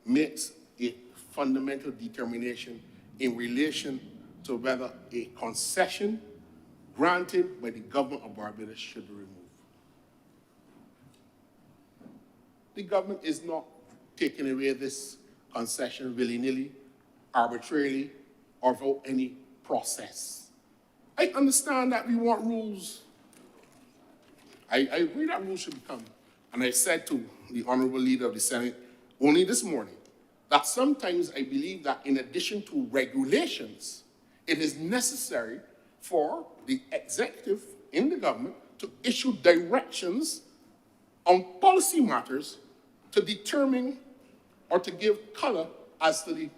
makes a fundamental determination in relation to whether a concession granted by the government of Barbados should be removed. The government is not taking away this concession willy-nilly, arbitrarily, or without any process. I understand that we want rules. I agree that rules should come. And I said to the Honorable Leader of the Senate only this morning that sometimes I believe that in addition to regulations, it is necessary for the executive in the government to issue directions on policy matters to determine or to give color as to the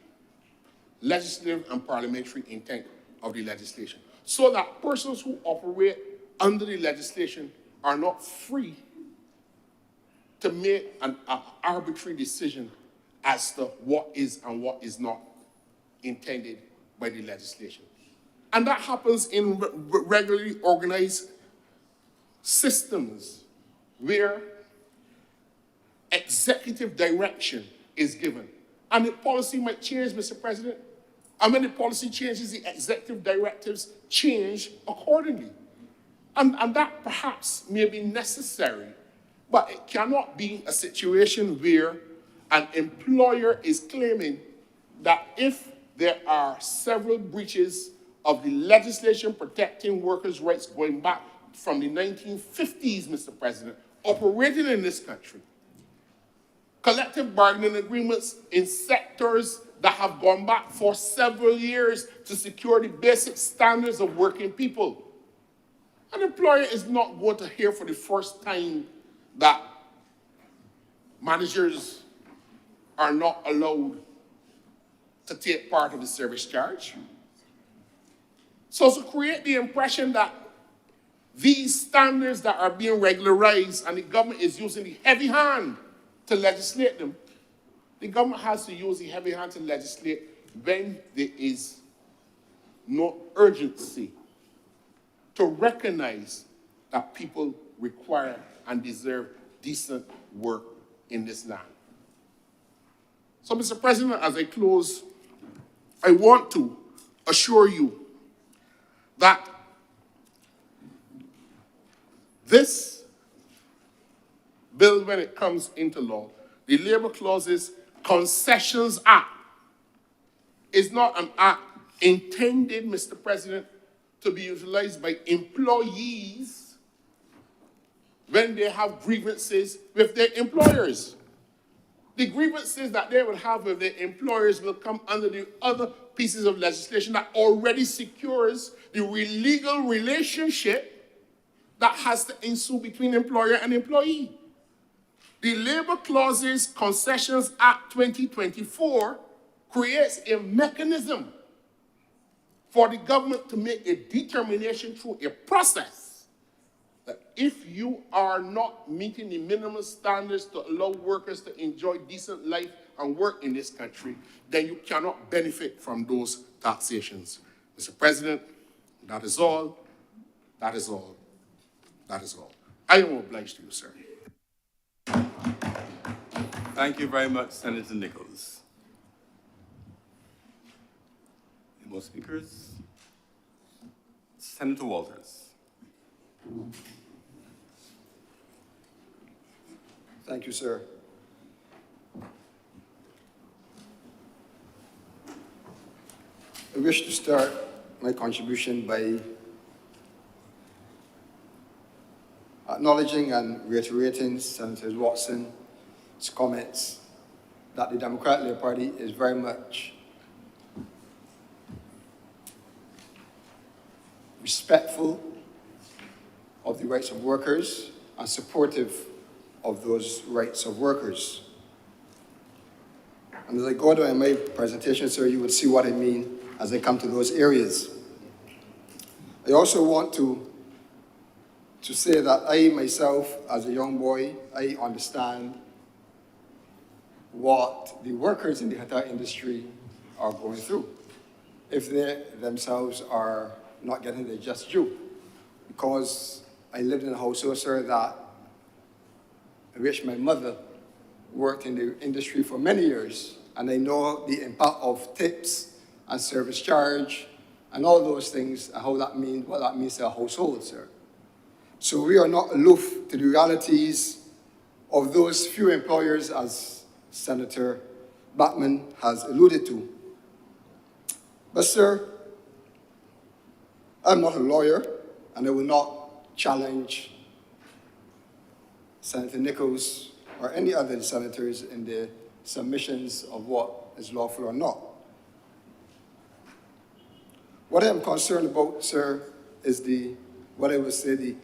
legislative and parliamentary intent of the legislation, so that persons who operate under the legislation are not free to make an arbitrary decision as to what is and what is not intended by the legislation. And that happens in regularly organized systems where executive direction is given. And the policy might change, Mr. President. And when the policy changes, the executive directives change accordingly. And that perhaps may be necessary, but it cannot be a situation where an employer is claiming that if there are several breaches of the legislation protecting workers' rights going back from the 1950s, Mr. President, operating in this country, collective bargaining agreements in sectors that have gone back for several years to secure the basic standards of working people. An employer is not going to hear for the first time that managers are not allowed to take part of the service charge. So to create the impression that these standards that are being regularized and the government is using the heavy hand to legislate them, the government has to use the heavy hand to legislate when there is no urgency to recognize that people require and deserve decent work in this land. So, Mr. President, as I close, I want to assure you that this bill, when it comes into law, the Labor Clauses Concessions Act, is not an act intended, Mr. President, to be utilized by employees when they have grievances with their employers. The grievances that they will have with their employers will come under the other pieces of legislation that already secures the legal relationship that has to ensue between employer and employee. The Labor Clauses Concessions Act 2024 creates a mechanism for the government to make a determination through a process that if you are not meeting the minimum standards to allow workers to enjoy decent life and work in this country, then you cannot benefit from those taxations. Mr. President, that is all. That is all. That is all. I am obliged to you, sir. Thank you very much, Senator Nichols. Any more speakers? Senator Walters. Thank you, sir. I wish to start my contribution by acknowledging and reiterating Senator Watson's comments that the Democratic Labour Party is very much respectful of the rights of workers and supportive of those rights of workers. And as I go down in my presentation, sir, you would see what I mean as I come to those areas. I also want to say that I myself, as a young boy, I understand what the workers in the entire industry are going through if they themselves are not getting their just due. Because I lived in a household, sir, that in which my mother worked in the industry for many years, and I know the impact of tips and service charge and all those things and how that means, what that means to a household, sir. So we are not aloof to the realities of those few employers, as Senator Blackman has alluded to. But, sir, I'm not a lawyer, and I will not challenge Senator Nichols or any other senators in their submissions of what is lawful or not. What I am concerned about, sir, is what I would say, the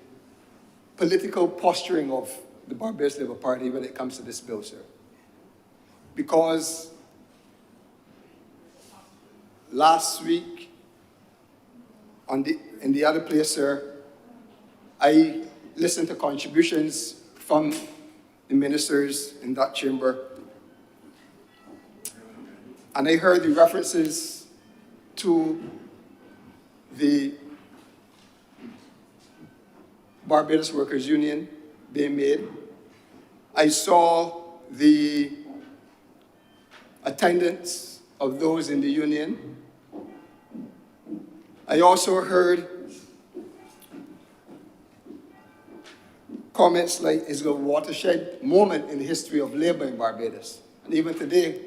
political posturing of the Barbados Labour Party when it comes to this bill, sir. Because last week, in the other place, sir, I listened to contributions from the ministers in that chamber, and I heard the references to the Barbados Workers Union being made. I saw the attendance of those in the union. I also heard comments like it's a watershed moment in the history of labor in Barbados. And even today,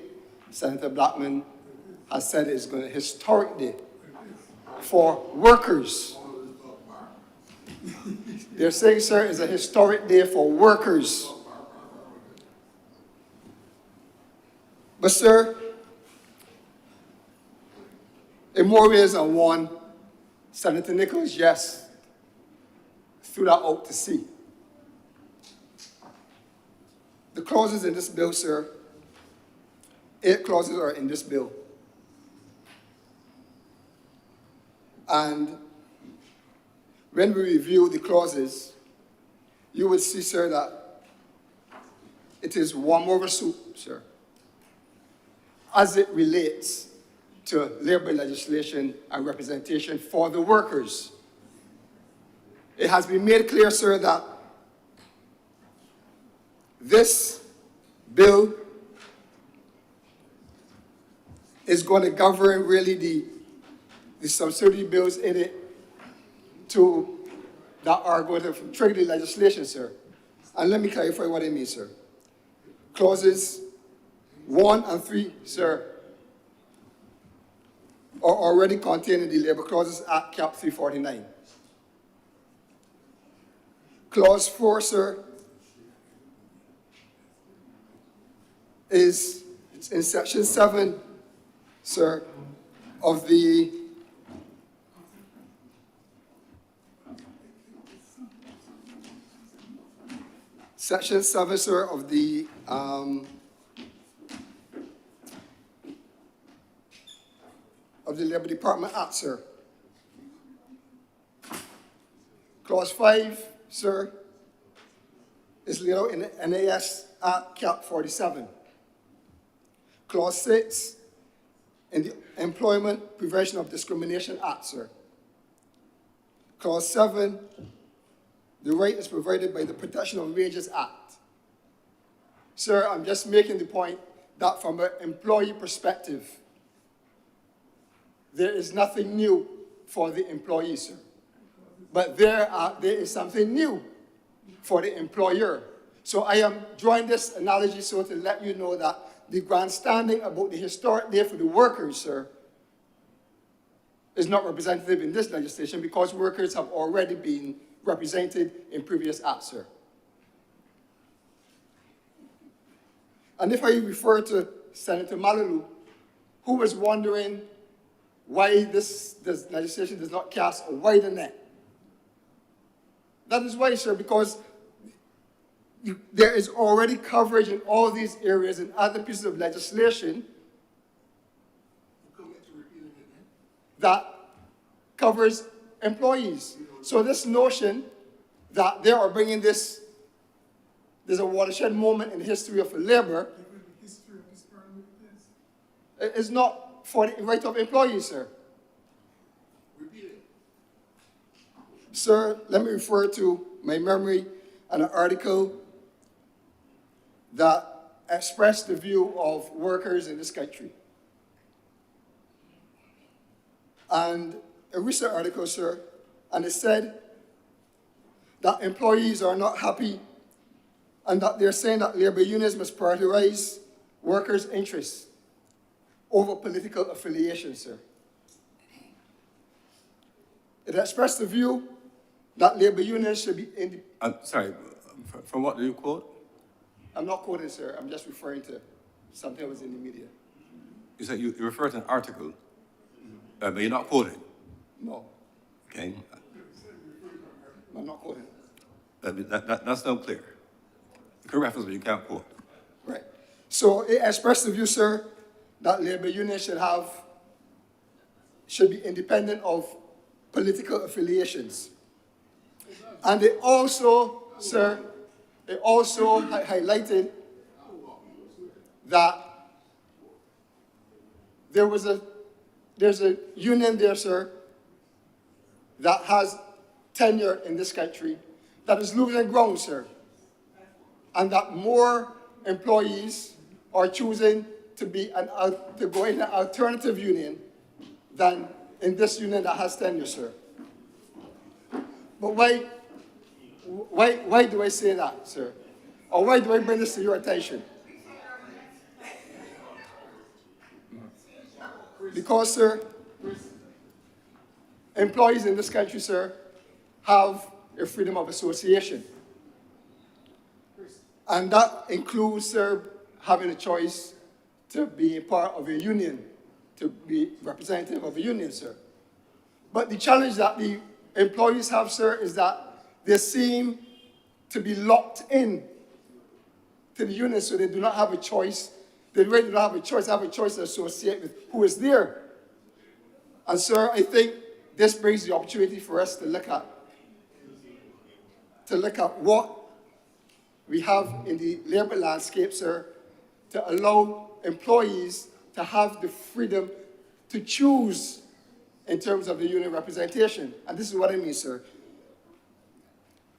Senator Blackman has said it's going to be a historic day for workers. They're saying, sir, it's a historic day for workers. But, sir, in more ways than one, Senator Nichols, yes, threw that out to sea. The clauses in this bill, sir, 8 clauses are in this bill. And when we review the clauses, you will see, sir, that it is warm over soup, sir, as it relates to labor legislation and representation for the workers. It has been made clear, sir, that this bill is going to govern really the subsidy bills in it that are going to trigger the legislation, sir. And let me clarify what I mean, sir. Clauses 1 and 3, sir, are already contained in the Labor Clauses Act, Cap 349. Clause 4, sir, is in section 7, sir, of the Section 7, sir, of the Labor Department Act, sir. Clause 5, sir, is laid out in the NAS Act Cap 47. Clause 6 in the Employment Prevention of Discrimination Act, sir. Clause 7, the right is provided by the Protection of Wages Act. Sir, I'm just making the point that from an employee perspective, there is nothing new for the employee, sir. But there is something new for the employer. So I am drawing this analogy so to let you know that the grandstanding about the historic day for the workers, sir, is not representative in this legislation because workers have already been represented in previous acts, sir. And if I refer to Senator Malalu, who was wondering why this legislation does not cast a wider net, that is why, sir, because there is already coverage in all these areas and other pieces of legislation that covers employees. So this notion that they are bringing there's a watershed moment in the history of labor, is not for the right of employees, sir. Sir, let me refer to my memory and an article that expressed the view of workers in this country. And a recent article, sir, and it said that employees are not happy and that they're saying that labor unions must prioritize workers' interests over political affiliation, sir. It expressed the view that labor unions should be Sorry, from what do you quote? I'm not quoting, sir. I'm just referring to something that was in the media. You said you refer to an article, but you're not quoting. No, Okay, I'm not quoting. that's no clear. You can reference, but you can't quote. Right. So it expressed the view, sir, that labor unions should be independent of political affiliations. And it also, sir, highlighted that there's a union there, sir, that has tenure in this country that is losing ground, sir, and that more employees are choosing to go in an alternative union than in this union that has tenure, sir. But why do I say that, sir? Or why do I bring this to your attention? Because, sir, employees in this country, sir, have a freedom of association. And that includes, sir, having a choice to be a part of a union, to be representative of a union, sir. But the challenge that the employees have, sir, is that they seem to be locked in to the union, so they do not have a choice. They really do not have a choice. They have a choice to associate with who is there. And, sir, I think this brings the opportunity for us to look at what we have in the labor landscape, sir, to allow employees to have the freedom to choose in terms of the union representation. And this is what I mean, sir.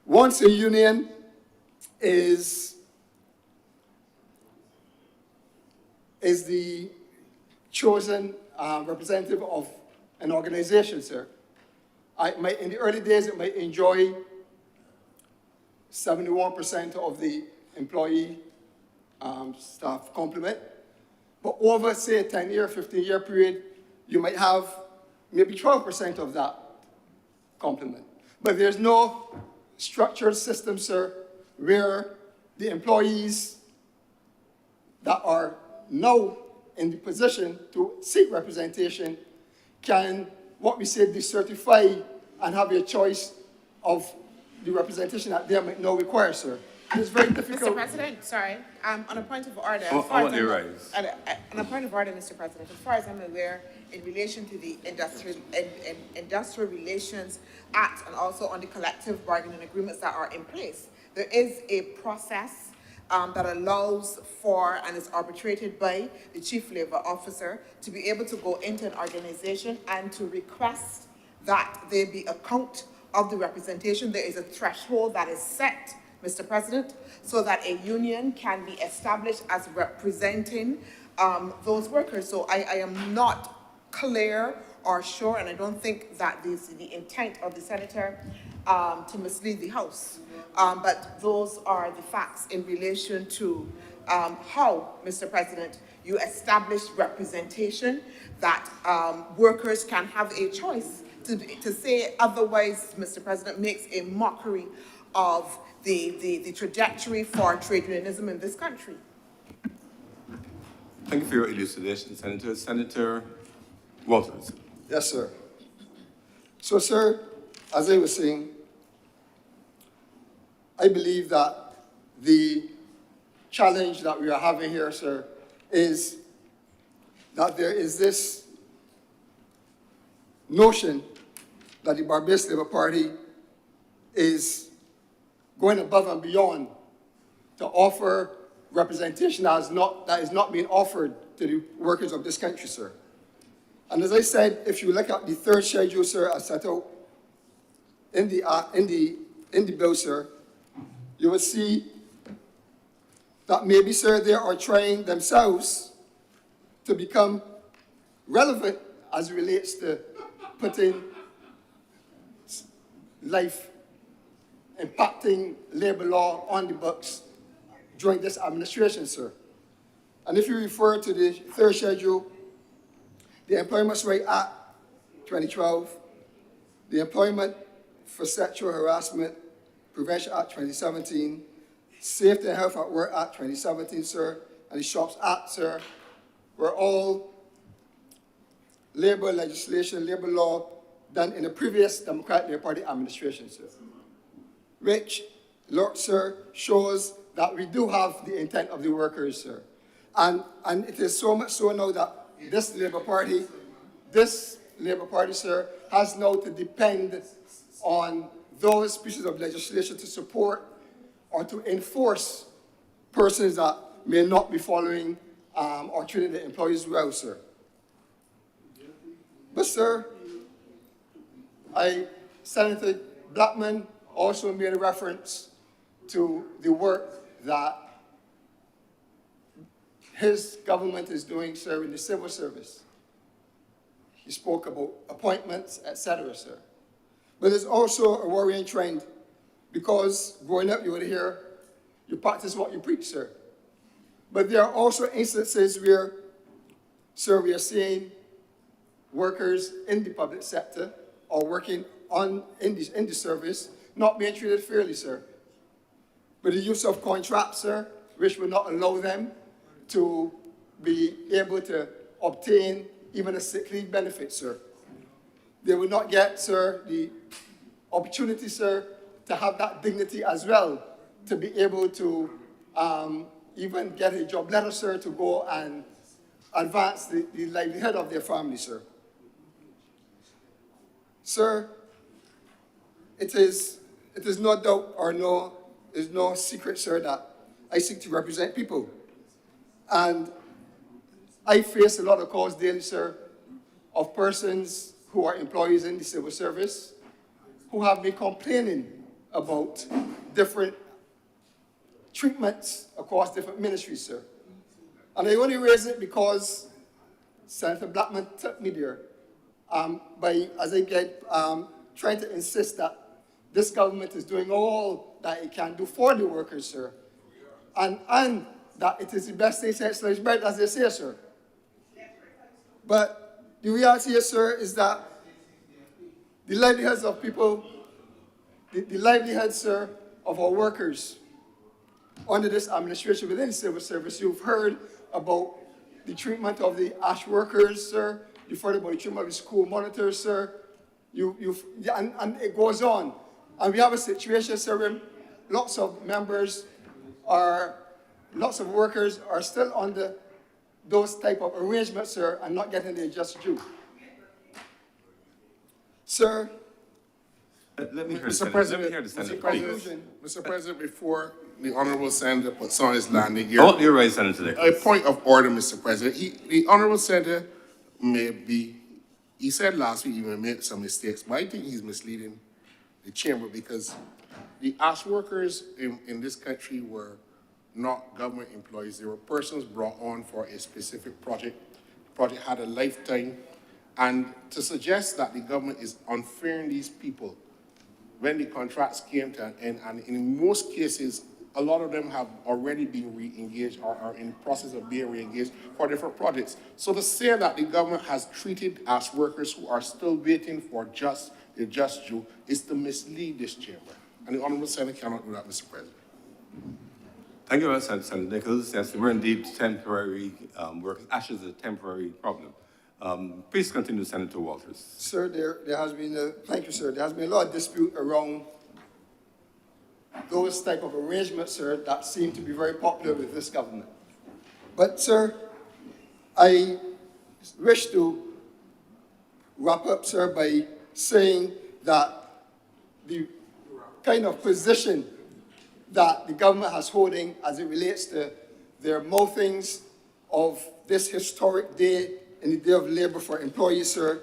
Once a union is the chosen representative of an organization, sir, in the early days, it might enjoy 71% of the employee staff complement. But over, say, a 10-year, 15-year period, you might have maybe 12% of that complement. But there's no structured system, sir, where the employees that are now in the position to seek representation can, what we say, decertify and have a choice of the representation that they might now require, sir. It is very difficult. Mr. President, sorry, on a point of order. I as far want as to I'm- rise. On a point of order, Mr. President, as far as I'm aware, in relation to the Industrial Relations Act and also on the collective bargaining agreements that are in place, there is a process that allows for and is arbitrated by the Chief Labor Officer to be able to go into an organization and to request that there be account of the representation. There is a threshold that is set, Mr. President, so that a union can be established as representing those workers. So I am not clear or sure, and I don't think that this is the intent of the senator to mislead the House. But those are the facts in relation to how, Mr. President, you establish representation that workers can have a choice. To say otherwise, Mr. President, makes a mockery of the trajectory for trade unionism in this country. Thank you for your elucidation, Senator. Senator Walters. Yes, sir. So, sir, as I was saying, I believe that the challenge that we are having here, sir, is that there is this notion that the Barbados Labour Party is going above and beyond to offer representation that is not being offered to the workers of this country, sir. And as I said, if you look at the third schedule, sir, as set out in the bill, sir, you will see that maybe, sir, they are trying themselves to become relevant as it relates to putting life, impacting labor law on the books during this administration, sir. And if you refer to the third schedule, the Employment Rights Act 2012, the Employment for Sexual Harassment Prevention Act 2017, Safety and Health at Work Act 2017, sir, and the Shops Act, sir, were all labor legislation, labor law done in the previous Democratic Labour Party administration, sir. Which, Lord, sir, shows that we do have the intent of the workers, sir. And it is so much so now that this Labour Party, sir, has now to depend on those pieces of legislation to support or to enforce persons that may not be following or treating the employees well, sir. But, sir, Senator Blackman also made a reference to the work that his government is doing, sir, in the civil service. He spoke about appointments, etc., sir. But there's also a worrying trend because growing up, you would hear, you practice what you preach, sir. But there are also instances where, sir, we are seeing workers in the public sector or working in the service not being treated fairly, sir. With the use of contracts, sir, which will not allow them to be able to obtain even a sick leave benefit, sir. They will not get, sir, the opportunity, sir, to have that dignity as well, to be able to even get a job letter, sir, to go and advance the livelihood of their family, sir. Sir, it is no doubt or is no secret, sir, that I seek to represent people. And I face a lot of calls daily, sir, of persons who are employees in the civil service who have been complaining about different treatments across different ministries, sir. And I only raise it because Senator Blackman took me there as I get trying to insist that this government is doing all that it can do for the workers, sir. And that it is the best thing since sliced bread, as they say, sir. But the reality is, sir, is that the livelihoods of people, the livelihoods, sir, of our workers under this administration within the civil service, you've heard about the treatment of the ash workers, sir. You've heard about the treatment of the school monitors, sir. And it goes on. And we have a situation, sir, where lots of workers are still under those type of arrangements, sir, and not getting their just due. Sir, Let me hear the Mr. Senator. President, Let me hear the Senator, Mr. please. President, Mr. President, before the Honorable Senator puts on his landing Oh, gear, you're right, Senator a Nichols. point of order, Mr. President. The Honorable Senator he said last week he made some mistakes, but I think he's misleading the chamber because the ash workers in this country were not government employees. They were persons brought on for a specific project. The project had a lifetime. And to suggest that the government is unfairing these people when the contracts came to an end, and in most cases, a lot of them have already been re-engaged or are in the process of being re-engaged for different projects. So to say that the government has treated ash workers who are still waiting for the just due is to mislead this chamber. And the Honorable Senator cannot do that, Mr. President. Thank you very much, Senator Nichols. Yes, we're indeed temporary workers. Ash is a temporary problem. Please continue, Senator Walters. sir, there has been thank you, sir. There has been a lot of dispute around those type of arrangements, sir, that seem to be very popular with this government. But, sir, I wish to wrap up, sir, by saying that the kind of position that the government has holding as it relates to their mouthings of this historic day in the Day of Labor for employees, sir,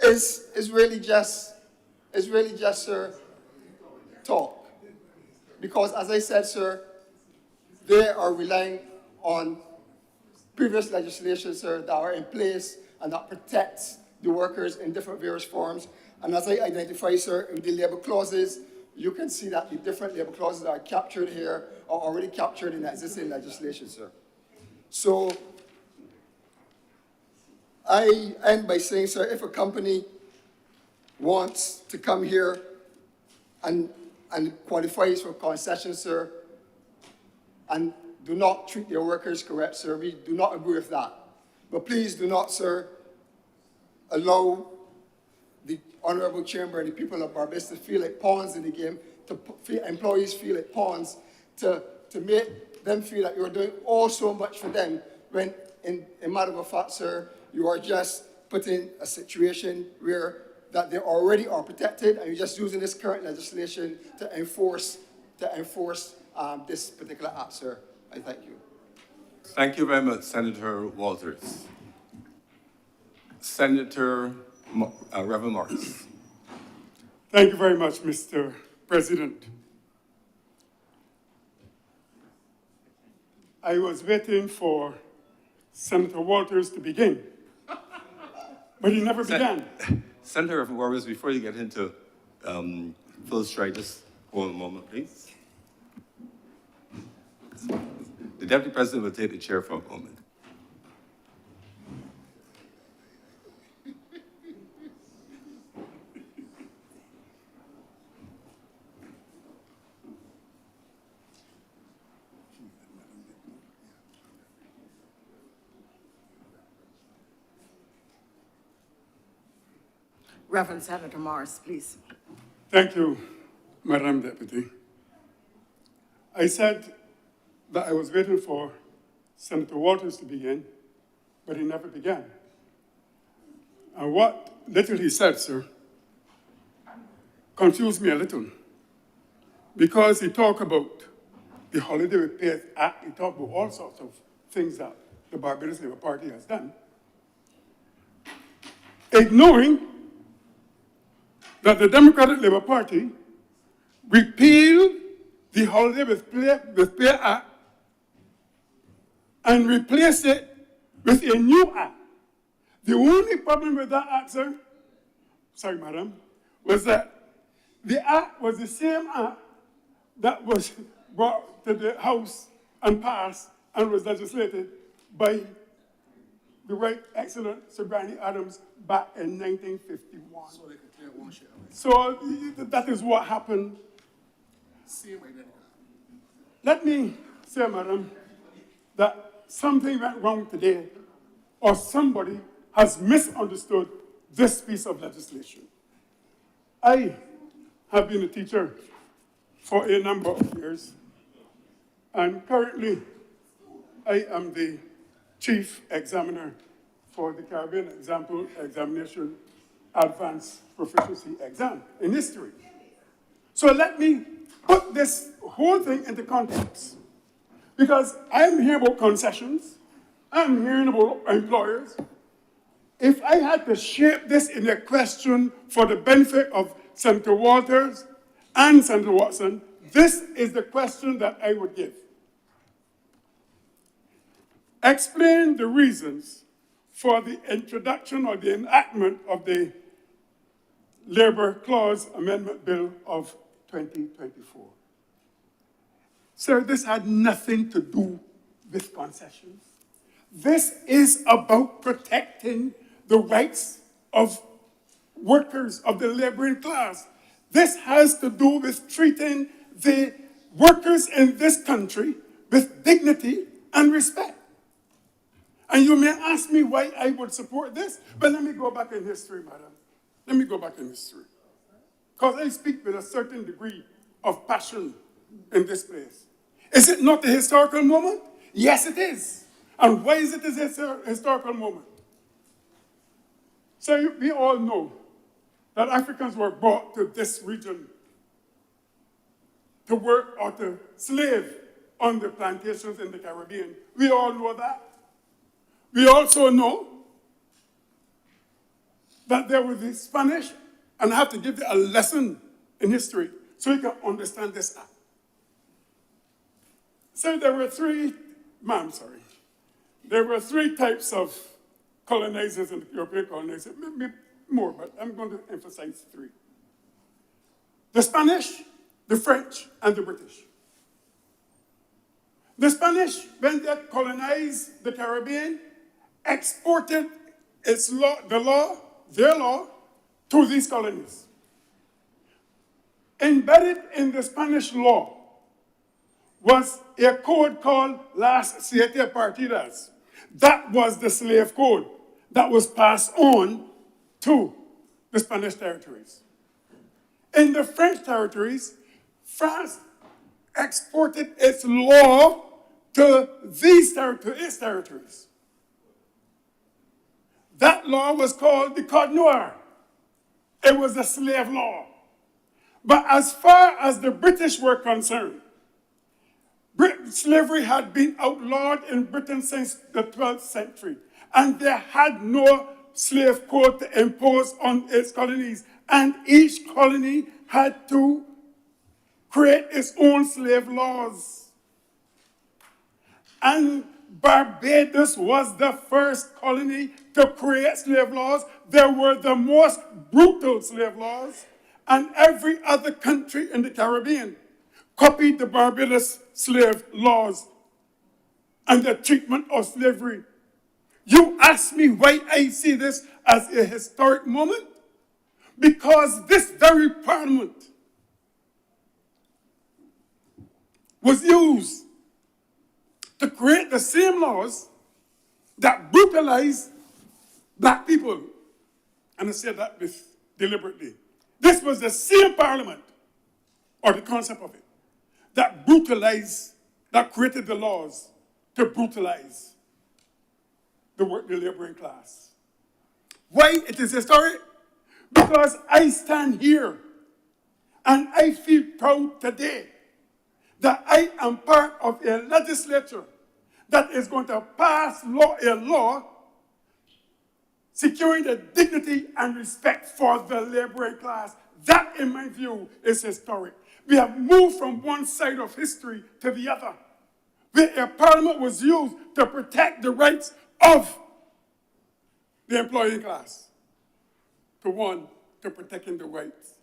is really just, sir, talk. Because as I said, sir, they are relying on previous legislation, sir, that are in place and that protects the workers in different various forms. And as I identify, sir, in the labor clauses, you can see that the different labor clauses that are captured here are already captured in existing legislation, sir. So I end by saying, sir, if a company wants to come here and qualifies for concessions, sir, and do not treat their workers correct, sir, we do not agree with that. But please do not, sir, allow the Honorable Chamber and the people of Barbados to feel like pawns in the game, employees feel like pawns, to make them feel that you're doing all so much for them, when in matter of fact, sir, you are just putting a situation where that they already are protected, and you're just using this current legislation to enforce this particular act, sir. I thank you. Thank you very much, Senator Walters. Senator Reverend Morris. Thank you very much, Mr. President. I was waiting for Senator Walters to begin, but he never began. Senator Reverend Morris, before you get into full strike, just hold a moment, please. The Deputy President will take the chair for a moment. Reverend Senator Morris, please. Thank you, Madam Deputy. I said that I was waiting for Senator Walters to begin, but he never began. And what little he said, sir, confused me a little. Because he talked about the Holiday Repairs Act, he talked about all sorts of things that the Barbados Labour Party has done, ignoring that the Democratic Labour Party repealed the Holiday with Pay Act and replaced it with a new act. The only problem with that act, sir, sorry, madam, was that the act was the same act that was brought to the House and passed and was legislated by the right excellent Sir Brandon Adams back in 1951. So they could clear one share. So that is what happened. Same identical. Let me say, madam, that something went wrong today or somebody has misunderstood this piece of legislation. I have been a teacher for a number of years, and currently I am the chief examiner for the Caribbean Examination Advanced Proficiency Exam in history. So let me put this whole thing into context, because I'm hearing about concessions, I'm hearing about employers. If I had to shape this in a question for the benefit of Senator Walters and Senator Watson, this is the question that I would give. Explain the reasons for the introduction or the enactment of the Labor Clause Amendment Bill of 2024. Sir, this had nothing to do with concessions. This is about protecting the rights of workers of the laboring class. This has to do with treating the workers in this country with dignity and respect. And you may ask me why I would support this, but let me go back in history, madam. Let me go back in history. Because I speak with a certain degree of passion in this place. Is it not a historical moment? Yes, it is. And why is it a historical moment? So we all know that Africans were brought to this region to work or to slave on the plantations in the Caribbean. We all know that. We also know that there were the Spanish, and I have to give you a lesson in history so you can understand this act. So there were three types of colonizers in the European colonizers, maybe more, but I'm going to emphasize three. The Spanish, the French, and the British. The Spanish, when they colonized the Caribbean, exported their law, to these colonies. Embedded in the Spanish law was a code called Las Siete Partidas. That was the slave code that was passed on to the Spanish territories. In the French territories, France exported its law to its territories. That law was called the Code Noir. It was a slave law. But as far as the British were concerned, slavery had been outlawed in Britain since the 12th century, and they had no slave code to impose on its colonies, and each colony had to create its own slave laws. And Barbados was the first colony to create slave laws. They were the most brutal slave laws, and every other country in the Caribbean copied the Barbados slave laws and the treatment of slavery. You ask me why I see this as a historic moment? Because this very parliament was used to create the same laws that brutalize black people. And I say that deliberately. This was the same parliament, or the concept of it, that created the laws to brutalize the laboring class. Why it is historic? Because I stand here and I feel proud today that I am part of a legislature that is going to pass a law securing the dignity and respect for the laboring class. That, in my view, is historic. We have moved from one side of history to the other, where a parliament was used to protect the rights of the employing class, to protecting the rights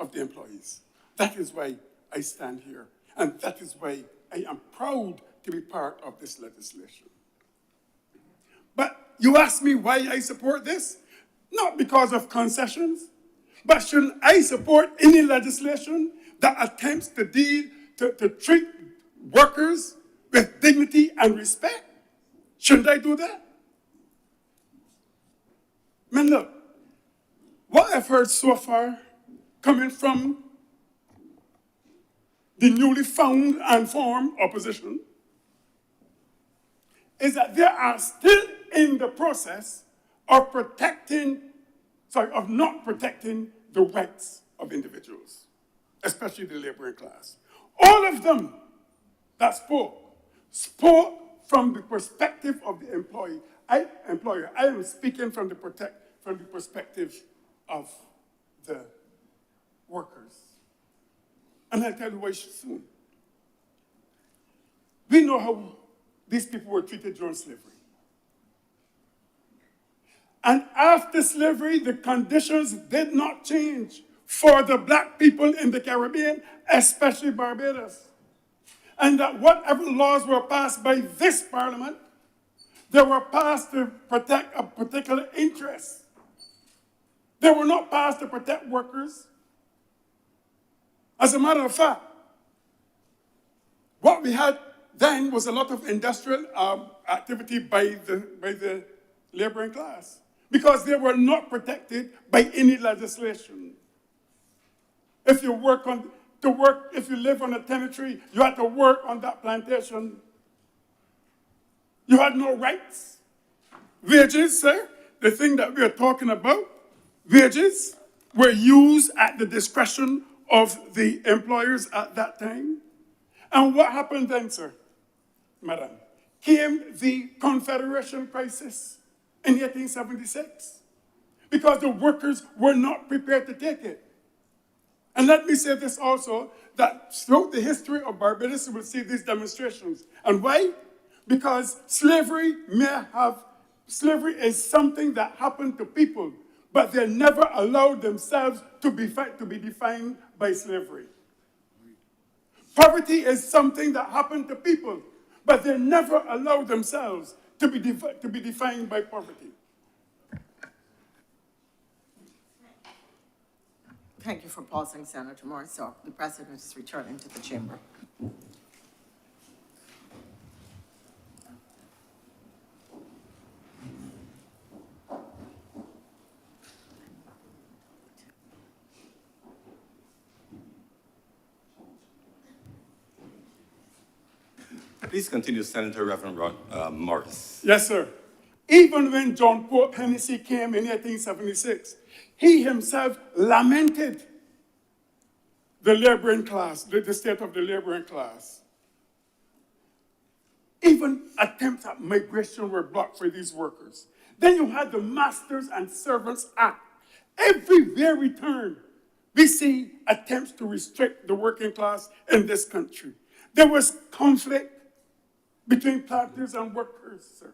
of the employees. That is why I stand here, and that is why I am proud to be part of this legislation. But you ask me why I support this? Not because of concessions, but should I support any legislation that attempts to treat workers with dignity and respect? Shouldn't I do that? Man, look, what I've heard so far coming from the newly found and formed opposition is that they are still in the process of of not protecting the rights of individuals, especially the laboring class. All of them that spoke from the perspective of the employer. I am speaking from the perspective of the workers. And I'll tell you why soon. We know how these people were treated during slavery. And after slavery, the conditions did not change for the black people in the Caribbean, especially Barbados. And that whatever laws were passed by this parliament, they were passed to protect a particular interest. They were not passed to protect workers. As a matter of fact, what we had then was a lot of industrial activity by the laboring class because they were not protected by any legislation. If you if you live on a tenantry, you had to work on that plantation. You had no rights. Wages, sir, the thing that we are talking about, wages were used at the discretion of the employers at that time. And what happened then, sir, madam? Came the Confederation crisis in 1876 because the workers were not prepared to take it. And let me say this also, that throughout the history of Barbados, you will see these demonstrations. And why? Because slavery is something that happened to people, but they never allowed themselves to be defined by slavery. Poverty is something that happened to people, but they never allowed themselves to be defined by poverty. Thank you for pausing, Senator Morrisseau. The President is returning to the chamber. Please continue, Senator Reverend Morris. Yes, sir. Even when John Pope Hennessy came in 1876, he himself lamented the laboring class, the state of the laboring class. Even attempts at migration were blocked for these workers. Then you had the Masters and Servants Act. Everywhere we turn, we see attempts to restrict the working class in this country. There was conflict between planters and workers, sir.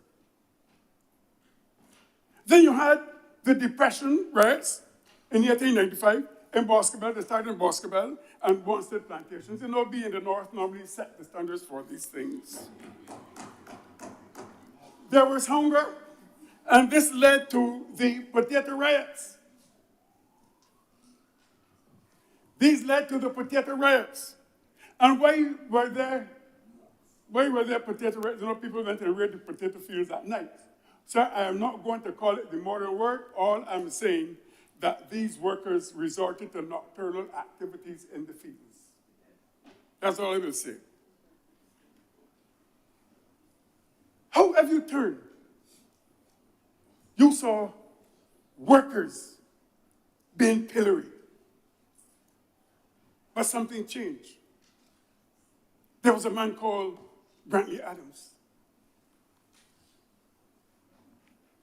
Then you had the Depression riots in 1895 in Boscobel. They started in Boscobel and Wanstead plantations. You know, being in the north normally set the standards for these things. There was hunger, and this led to the potato riots. These led to the potato riots. And why were there potato riots? You know, people went and raided the potato fields at night. Sir, I am not going to call it the modern word. All I'm saying that these workers resorted to nocturnal activities in the fields. That's all I will say. How have you turned? You saw workers being pilloried. But something changed. There was a man called Brantley Adams.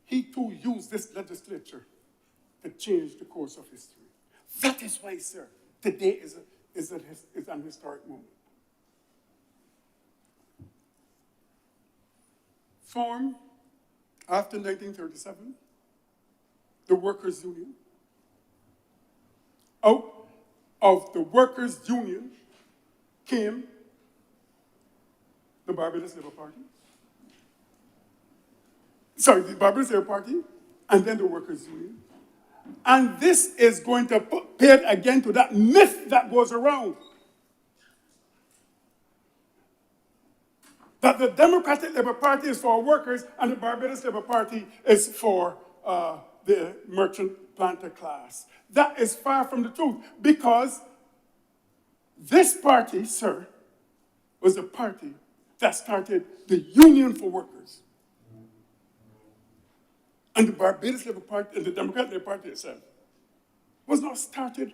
He too used this legislature to change the course of history. That is why, sir, today is an historic moment. Formed after 1937, the Workers' Union. Out of the Workers' Union came the Barbados Labour Party. Sorry, the Barbados Labour Party, and then the Workers' Union. And this is going to pay it again to that myth that goes around. that the Democratic Labour Party is for workers and the Barbados Labour Party is for the merchant planter class. That is far from the truth, because this party, sir, was the party that started the Union for Workers. And the Barbados Labour Party and the Democratic Labour Party itself was not started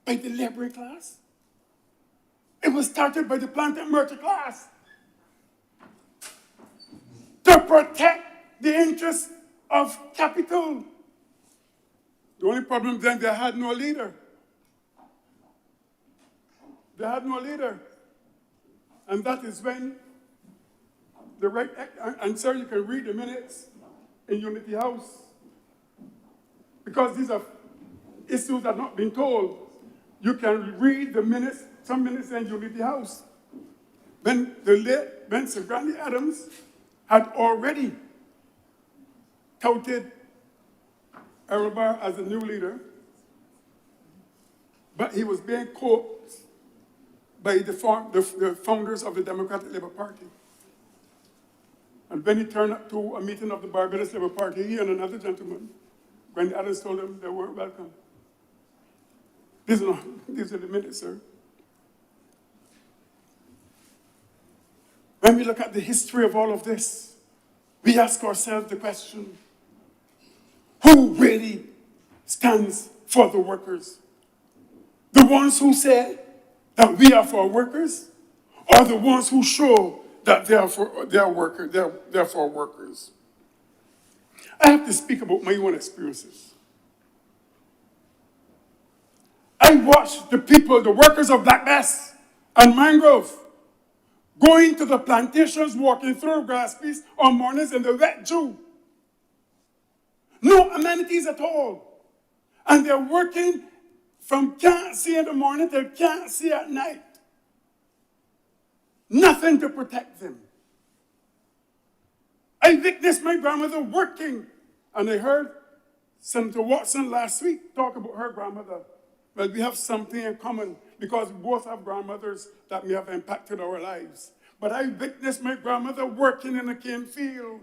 by the laboring class. It was started by the planter and merchant class to protect the interests of capital. The only problem then, they had no leader. They had no leader. And that is when the right, and sir, you can read the minutes in Unity House, because these are issues that have not been told. You can read the minutes, some minutes in Unity House. When the late Sir Grantley Adams had already touted Errol Barr as a new leader, but he was being coaxed by the founders of the Democratic Labour Party. And when he turned up to a meeting of the Barbados Labour Party, he and another gentleman, Grantley Adams told them they weren't welcome. These are the minutes, sir. When we look at the history of all of this, we ask ourselves the question, who really stands for the workers? The ones who say that we are for workers, or the ones who show that they are for workers? I have to speak about my own experiences. I watched the people, the workers of Black Bass and Mangrove, going to the plantations, walking through grass fields on mornings in the wet dew. No amenities at all. And they're working from can't see in the morning till can't see at night. Nothing to protect them. I witnessed my grandmother working, and I heard Senator Watson last week talk about her grandmother. Well, we have something in common, because we both have grandmothers that may have impacted our lives. But I witnessed my grandmother working in a cane field,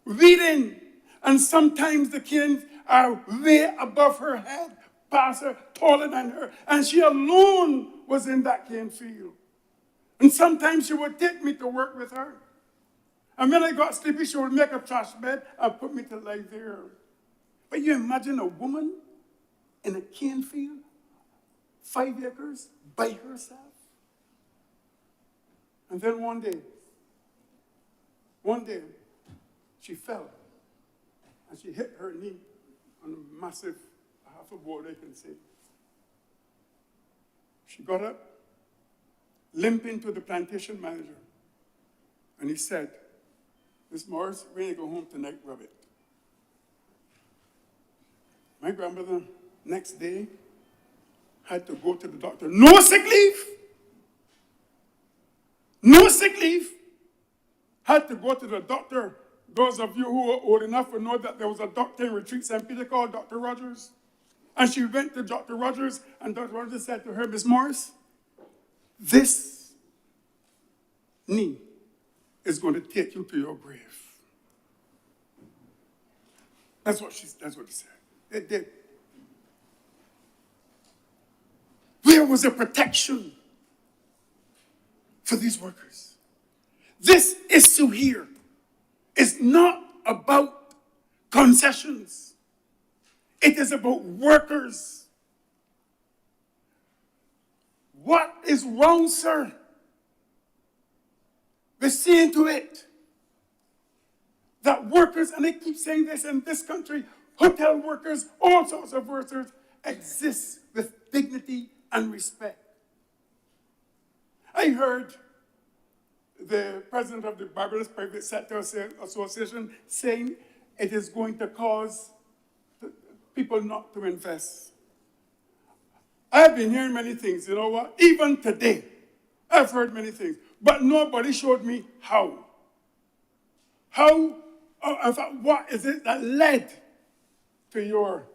weeding, and sometimes the canes are way above her head, past her, taller than her, and she alone was in that cane field. And sometimes she would take me to work with her. And when I got sleepy, she would make a trash bed and put me to lie there. But you imagine a woman in a cane field, 5 acres, by herself? And then one day, she fell, and she hit her knee on a massive, half a board, I can say. She got up, limping to the plantation manager, and he said, "Miss Morris, we're going to go home tonight, rub it." My grandmother, next day, had to go to the doctor. No sick leave. No sick leave. Had to go to the doctor. Those of you who are old enough will know that there was a doctor in Retreat St. Peter called Dr. Rogers. And she went to Dr. Rogers, and Dr. Rogers said to her, "Miss Morris, this knee is going to take you to your grave." That's what he said. It did. Where was the protection for these workers? This issue here is not about concessions. It is about workers. What is wrong, sir? We're seeing to it that workers, and I keep saying this in this country, hotel workers, all sorts of workers, exist with dignity and respect. I heard the president of the Barbados Private Sector Association saying it is going to cause people not to invest. I've been hearing many things, you know what? Even today, I've heard many things, but nobody showed me how. In fact, what is it that led to your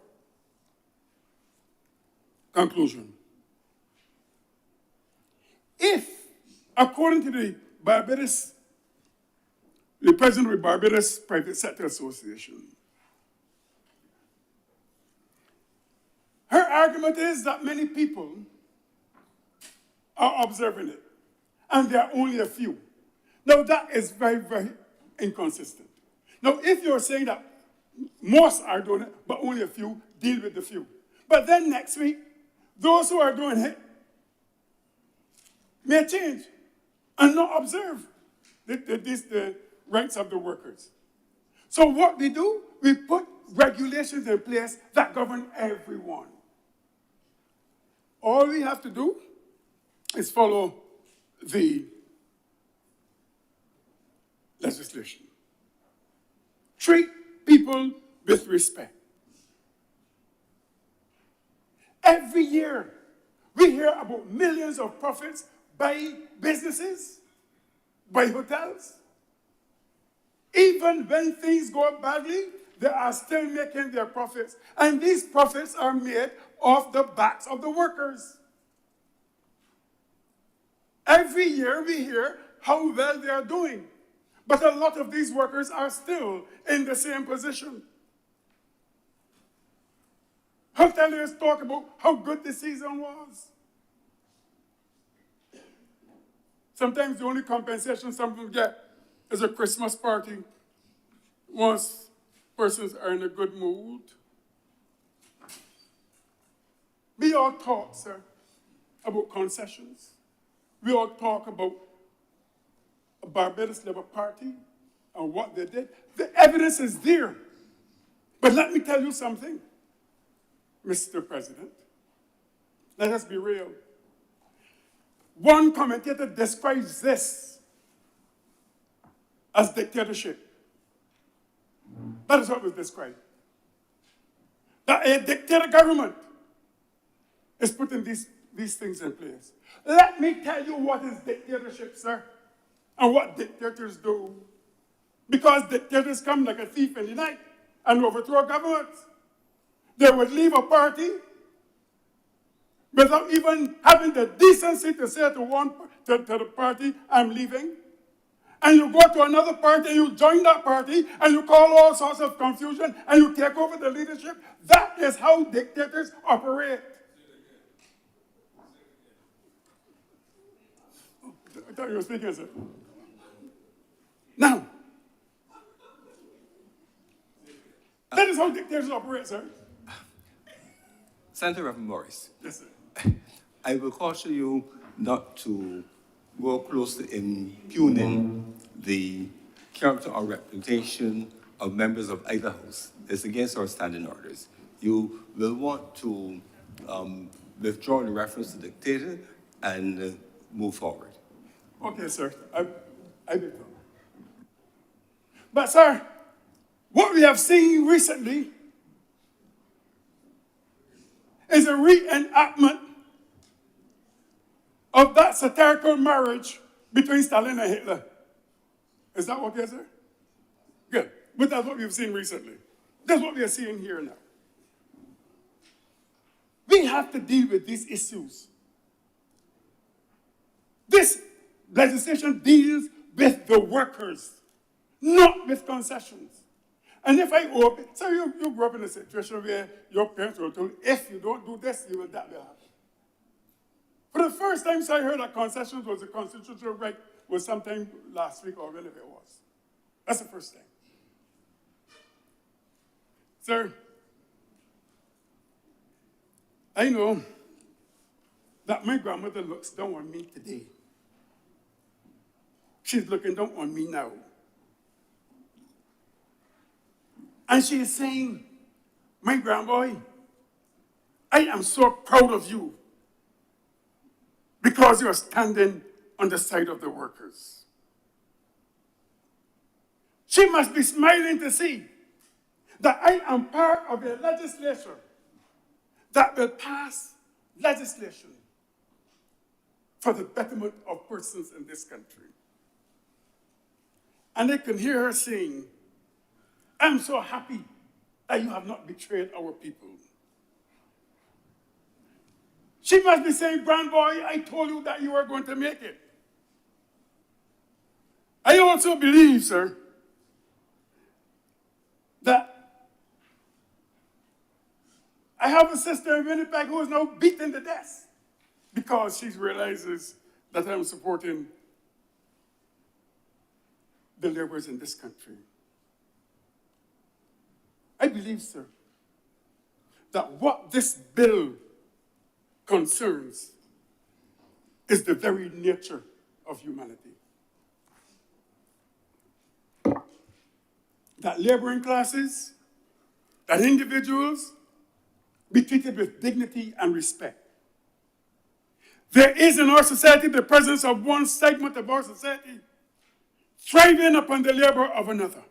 conclusion? If, according to the Barbados, the president of the Barbados Private Sector Association. Her argument is that many people are observing it, and there are only a few. Now, that is very, very inconsistent. Now, if you're saying that most are doing it, but only a few, deal with the few. But then next week, those who are doing it may change and not observe the rights of the workers. So what we do, we put regulations in place that govern everyone. All we have to do is follow the legislation. Treat people with respect. Every year, we hear about millions of profits by businesses, by hotels. Even when things go badly, they are still making their profits. And these profits are made off the backs of the workers. Every year we hear how well they are doing. But a lot of these workers are still in the same position. Hoteliers talk about how good the season was. Sometimes the only compensation some of them get is a Christmas party once persons are in a good mood. We all talk, sir, about concessions. We all talk about a Barbados Labour Party and what they did. The evidence is there. But let me tell you something, Mr. President. Let us be real. One commentator describes this as dictatorship. That is what was described. That a dictator government is putting these things in place. Let me tell you what is dictatorship, sir, and what dictators do. Because dictators come like a thief in the night and overthrow governments. They would leave a party without even having the decency to say to the party, I'm leaving. And you go to another party, and you join that party, and you cause all sorts of confusion, and you take over the leadership. That is how dictators operate. I thought you were speaking, sir. Now, that is how dictators operate, sir. Senator Reverend Morris, Yes, sir. I will caution you not to go close to impugning the character or reputation of members of either house. It's against our standing orders. You will want to withdraw the reference to dictator and move forward. Okay, sir. I will. But, sir, what we have seen recently is a reenactment of that satirical marriage between Stalin and Hitler. Is that what it is, sir? Good. But that's what we've seen recently. That's what we are seeing here now. We have to deal with these issues. This legislation deals with the workers, not with concessions. And if I open, so you grew up in a situation where your parents were told, if you don't do this, that will happen. For the first time, so I heard that concessions was a constitutional right was sometime last week or whenever it was. That's the first thing. Sir, I know that my grandmother looks down on me today. She's looking down on me now. And she is saying, my grandboy, I am so proud of you because you're standing on the side of the workers. She must be smiling to see that I am part of a legislature that will pass legislation for the betterment of persons in this country. And I can hear her saying, I'm so happy that you have not betrayed our people. She must be saying, grandboy, I told you that you were going to make it. also believe, sir, that I have a sister in Winnipeg who is now beaten to death because she realizes that I'm supporting the laborers in this country. I believe, sir, that what this bill concerns is the very nature of humanity. That laboring classes, that individuals be treated with dignity and respect. There is in our society the presence of one segment of our society thriving upon the labor of another.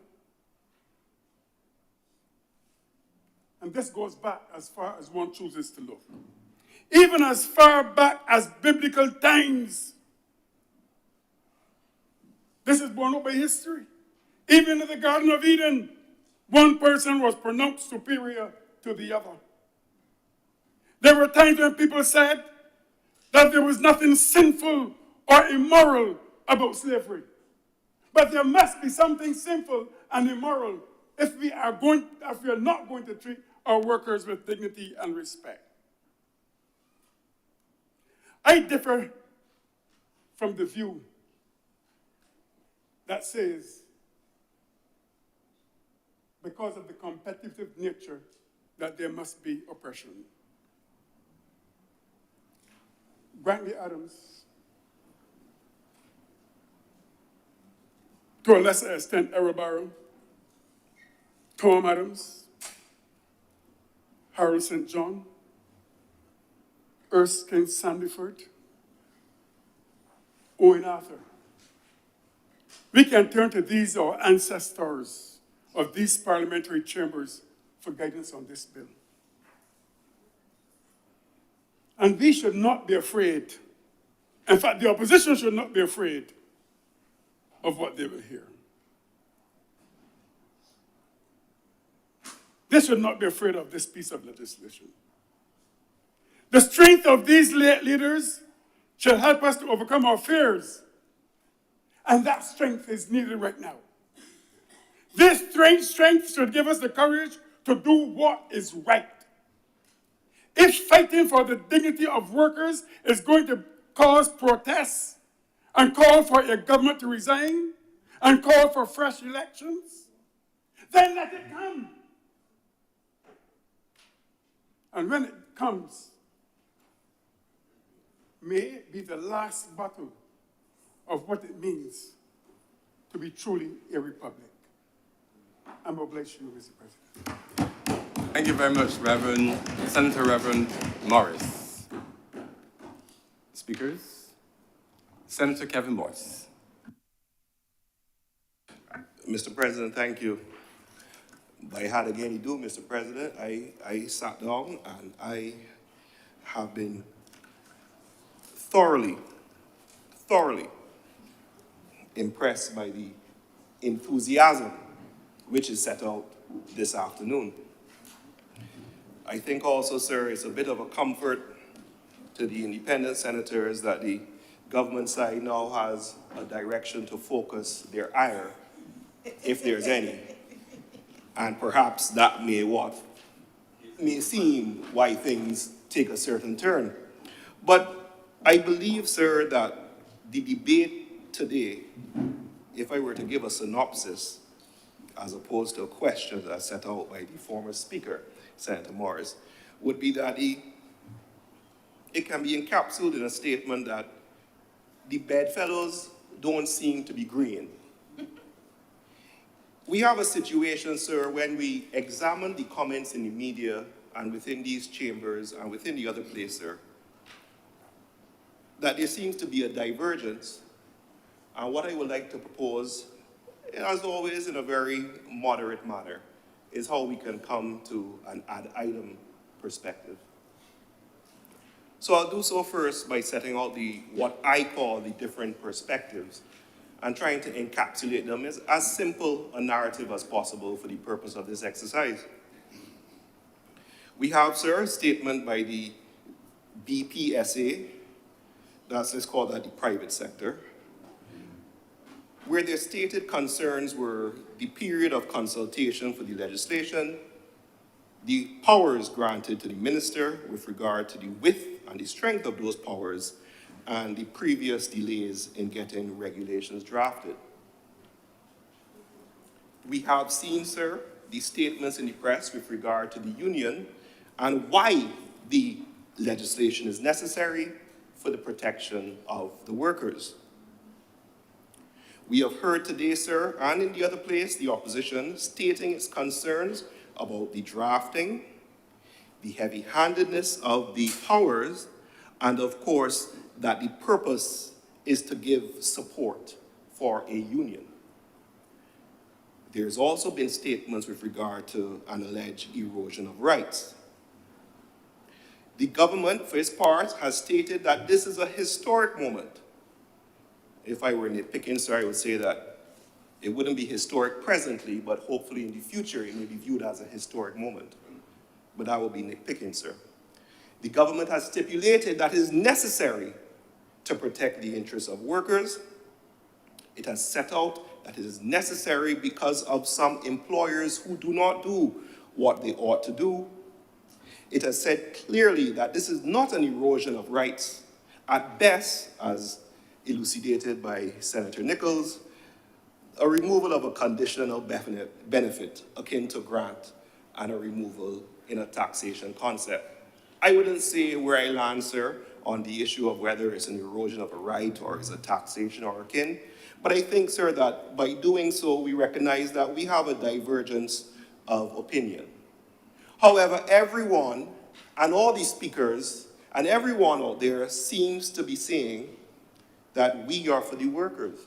And this goes back as far as one chooses to look. Even as far back as biblical times. This is borne out by history. Even in the Garden of Eden, one person was pronounced superior to the other. There were times when people said that there was nothing sinful or immoral about slavery. But there must be something sinful and immoral if we are not going to treat our workers with dignity and respect. I differ from the view that says because of the competitive nature that there must be oppression. Grantley Adams, to a lesser extent, Errol Barrow, Tom Adams, Harold St. John, Erskine Sandiford, Owen Arthur. We can turn to these, our ancestors of these parliamentary chambers, for guidance on this bill. And we should not be afraid. In fact, the opposition should not be afraid of what they will hear. They should not be afraid of this piece of legislation. The strength of these leaders shall help us to overcome our fears. And that strength is needed right now. This strength should give us the courage to do what is right. If fighting for the dignity of workers is going to cause protests and call for a government to resign and call for fresh elections, then let it come. And when it comes, may it be the last battle of what it means to be truly a republic. I'm obliged to you, Mr. President. Thank you very much, Senator Reverend Morris. Speakers, Senator Kevin Boyce. Mr. President, thank you. I had again to do, Mr. President. I sat down and I have been thoroughly impressed by the enthusiasm which is set out this afternoon. I think also, sir, it's a bit of a comfort to the independent senators that the government side now has a direction to focus their ire, if there's any. And perhaps that may seem why things take a certain turn. But I believe, sir, that the debate today, if I were to give a synopsis, as opposed to a question that set out by the former speaker, Senator Morris, would be that it can be encapsulated in a statement that the bedfellows don't seem to be green. We have a situation, sir, when we examine the comments in the media and within these chambers and within the other place, sir, that there seems to be a divergence. And what I would like to propose, as always in a very moderate manner, is how we can come to an ad item perspective. So I'll do so first by setting out what I call the different perspectives and trying to encapsulate them as simple a narrative as possible for the purpose of this exercise. We have, sir, a statement by the BPSA, let's call that the private sector, where their stated concerns were the period of consultation for the legislation, the powers granted to the minister with regard to the width and the strength of those powers, and the previous delays in getting regulations drafted. We have seen, sir, the statements in the press with regard to the union and why the legislation is necessary for the protection of the workers. We have heard today, sir, and in the other place, the opposition stating its concerns about the drafting, the heavy-handedness of the powers, and of course, that the purpose is to give support for a union. There's also been statements with regard to an alleged erosion of rights. The government, for its part, has stated that this is a historic moment. If I were nitpicking, sir, I would say that it wouldn't be historic presently, but hopefully in the future it may be viewed as a historic moment. But that will be nitpicking, sir. The government has stipulated that it is necessary to protect the interests of workers. It has set out that it is necessary because of some employers who do not do what they ought to do. It has said clearly that this is not an erosion of rights. At best, as elucidated by Senator Nichols, a removal of a conditional benefit akin to grant and a removal in a taxation concept. I wouldn't say where I land, sir, on the issue of whether it's an erosion of a right or is a taxation or akin, but I think, sir, that by doing so, we recognize that we have a divergence of opinion. However, everyone and all these speakers and everyone out there seems to be saying that we are for the workers.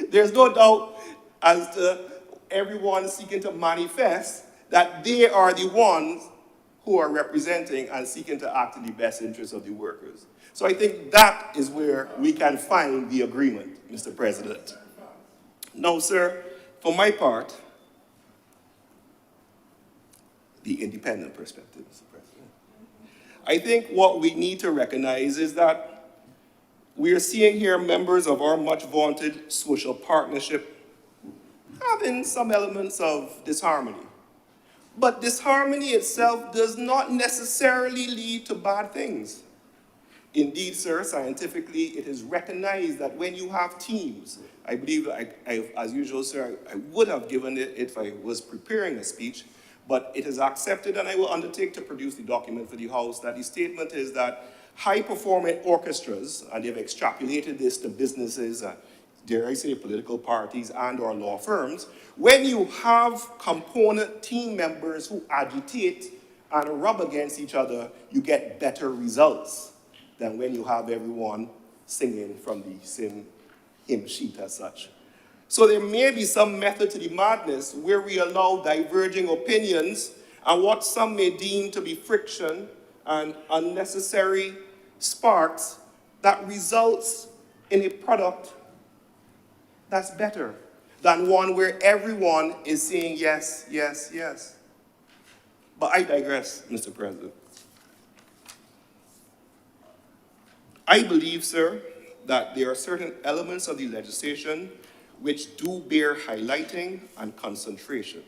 There's no doubt as to everyone seeking to manifest that they are the ones who are representing and seeking to act in the best interest of the workers. So I think that is where we can find the agreement, Mr. President. Now, sir, for my part, the independent perspective, Mr. President, I think what we need to recognize is that we are seeing here members of our much vaunted social partnership having some elements of disharmony. But disharmony itself does not necessarily lead to bad things. Indeed, sir, scientifically, it is recognized that when you have teams, I believe, as usual, sir, I would have given it if I was preparing a speech, but it is accepted, and I will undertake to produce the document for the House, that the statement is that high-performing orchestras, and they've extrapolated this to businesses, dare I say political parties and or law firms, when you have component team members who agitate and rub against each other, you get better results than when you have everyone singing from the same hymn sheet as such. So there may be some method to the madness where we allow diverging opinions and what some may deem to be friction and unnecessary sparks that results in a product that's better than one where everyone is saying yes, yes, yes. But I digress, Mr. President. I believe, sir, that there are certain elements of the legislation which do bear highlighting and concentration.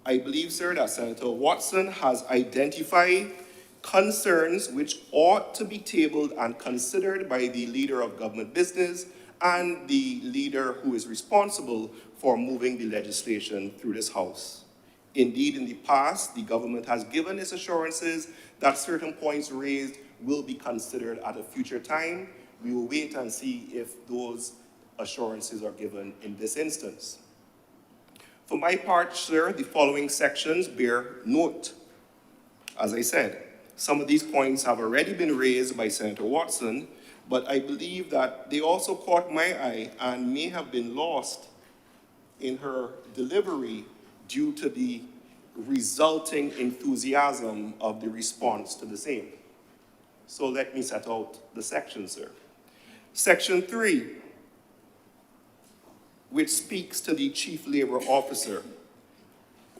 I believe, sir, that Senator Watson has identified concerns which ought to be tabled and considered by the leader of government business and the leader who is responsible for moving the legislation through this House. Indeed, in the past, the government has given its assurances that certain points raised will be considered at a future time. We will wait and see if those assurances are given in this instance. For my part, sir, the following sections bear note. As I said, some of these points have already been raised by Senator Watson, but I believe that they also caught my eye and may have been lost in her delivery due to the resulting enthusiasm of the response to the same. So let me set out the section, sir. Section 3, which speaks to the Chief Labor Officer,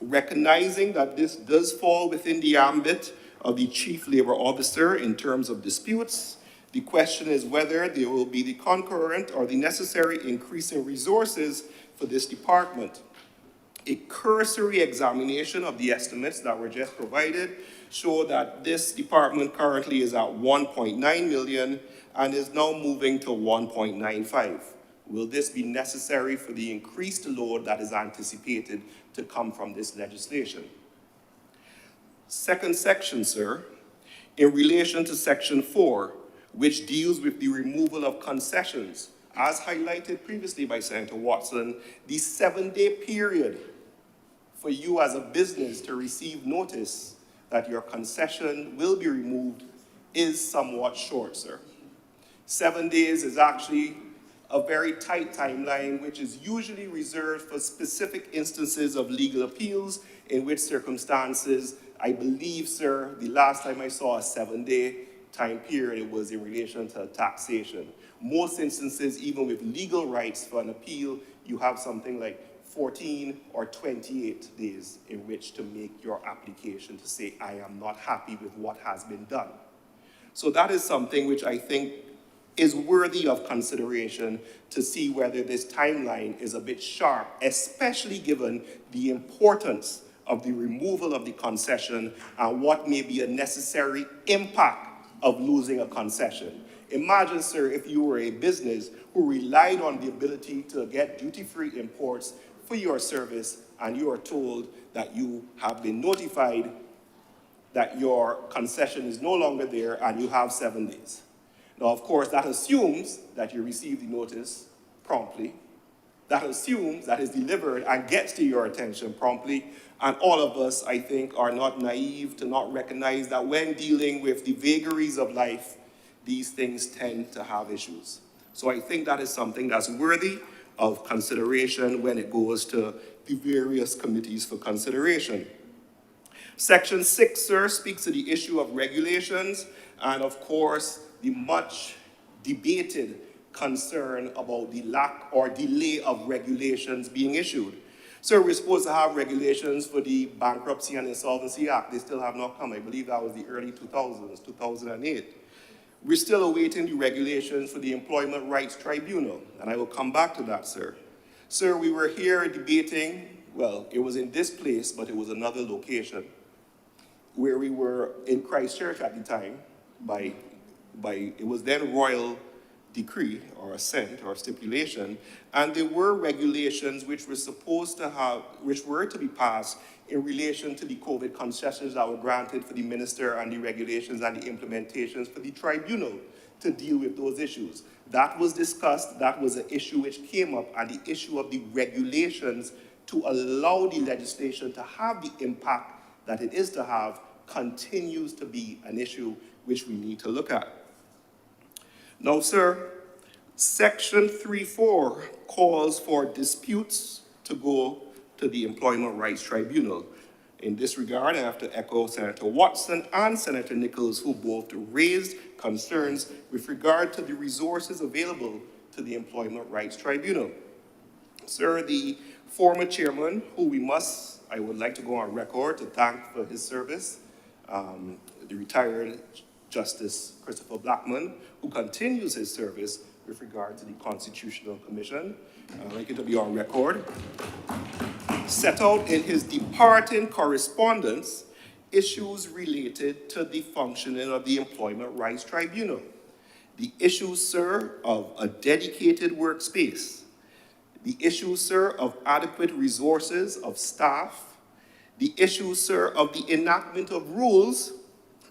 recognizing that this does fall within the ambit of the Chief Labor Officer in terms of disputes The question is whether there will be the concurrent or the necessary increase in resources for this department. A cursory examination of the estimates that were just provided show that this department currently is at 1.9 million and is now moving to 1.95. Will this be necessary for the increased load that is anticipated to come from this legislation? Second section, sir, in relation to section 4, which deals with the removal of concessions. As highlighted previously by Senator Watson, the 7-day period for you as a business to receive notice that your concession will be removed is somewhat short, sir. 7 days is actually a very tight timeline, which is usually reserved for specific instances of legal appeals, in which circumstances, I believe, sir, the last time I saw a 7-day time period, it was in relation to taxation. Most instances, even with legal rights for an appeal, you have something like 14 or 28 days in which to make your application to say, I am not happy with what has been done. So that is something which I think is worthy of consideration to see whether this timeline is a bit sharp, especially given the importance of the removal of the concession and what may be a necessary impact of losing a concession. Imagine, sir, if you were a business who relied on the ability to get duty-free imports for your service, and you are told that you have been notified that your concession is no longer there and you have 7 days. Now, of course, that assumes that you receive the notice promptly. That assumes that it's delivered and gets to your attention promptly. And all of us, I think, are not naive to not recognize that when dealing with the vagaries of life, these things tend to have issues. So I think that is something that's worthy of consideration when it goes to the various committees for consideration. Section 6, sir, speaks to the issue of regulations and, of course, the much debated concern about the lack or delay of regulations being issued. Sir, we're supposed to have regulations for the Bankruptcy and Insolvency Act. They still have not come. I believe that was the early 2000s, 2008. We're still awaiting the regulations for the Employment Rights Tribunal, and I will come back to that, sir. Sir, we were here debating, well, it was in this place, but it was another location, where we were in Christchurch at the time, it was then royal decree or assent or stipulation, and there were regulations which were to be passed in relation to the COVID concessions that were granted for the minister and the regulations and the implementations for the tribunal to deal with those issues. That was discussed, that was an issue which came up, and the issue of the regulations to allow the legislation to have the impact that it is to have continues to be an issue which we need to look at. Now, sir, Section 3.4 calls for disputes to go to the Employment Rights Tribunal. In this regard, I have to echo Senator Watson and Senator Nichols, who both raised concerns with regard to the resources available to the Employment Rights Tribunal. Sir, the former chairman, who I would like to go on record to thank for his service, the retired Justice Christopher Blackman, who continues his service with regard to the Constitutional Commission. I'd like it to be on record. Set out in his departing correspondence issues related to the functioning of the Employment Rights Tribunal. The issues, sir, of a dedicated workspace. The issues, sir, of adequate resources of staff. The issues, sir, of the enactment of rules,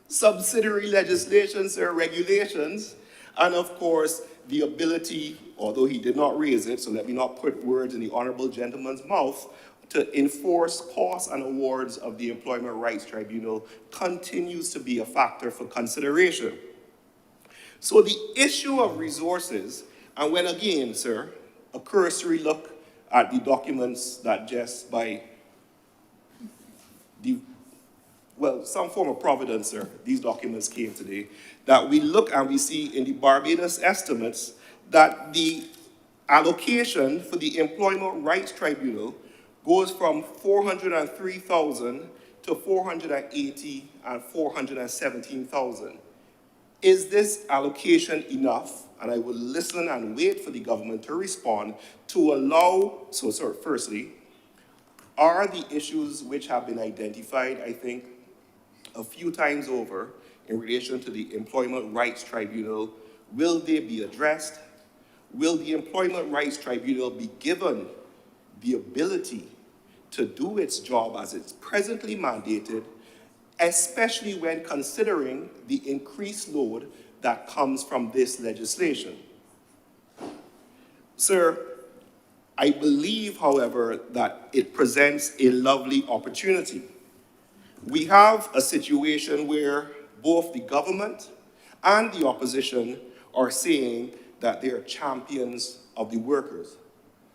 subsidiary legislation, sir, regulations, and of course, the ability, although he did not raise it, so let me not put words in the honorable gentleman's mouth, to enforce costs and awards of the Employment Rights Tribunal continues to be a factor for consideration. So the issue of resources, and when again, sir, a cursory look at the documents that just by some form of providence, sir, these documents came today, that we look and we see in the Barbados estimates that the allocation for the Employment Rights Tribunal goes from 403,000 to 480 and 417,000. Is this allocation enough? And I will listen and wait for the government to respond to allow, firstly, are the issues which have been identified, I think, a few times over in relation to the Employment Rights Tribunal, will they be addressed? Will the Employment Rights Tribunal be given the ability to do its job as it's presently mandated, especially when considering the increased load that comes from this legislation? Sir, I believe, however, that it presents a lovely opportunity. We have a situation where both the government and the opposition are saying that they are champions of the workers.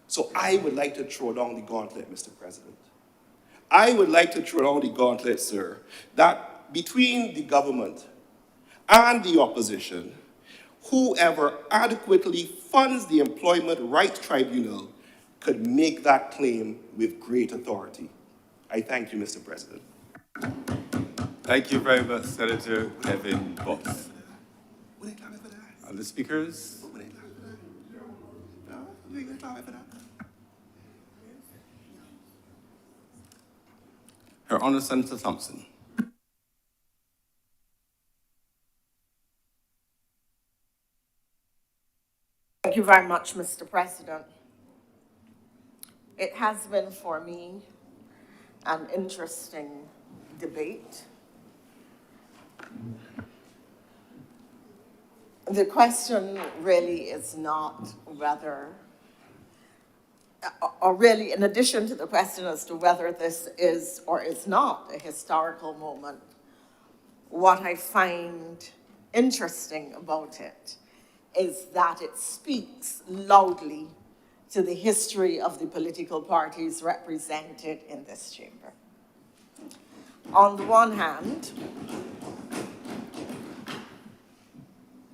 So I would like to throw down the gauntlet, Mr. President. I would like to throw down the gauntlet, sir, that between the government and the opposition, whoever adequately funds the Employment Rights Tribunal could make that claim with great authority. I thank you, Mr. President. Thank you very much, Senator Kevin Boss. Other speakers? Her Honor, Senator Thompson. Thank you very much, Mr. President. It has been for me an interesting debate. The question really is not whether, or really in addition to the question as to whether this is or is not a historical moment, what I find interesting about it is that it speaks loudly to the history of the political parties represented in this chamber. On the one hand,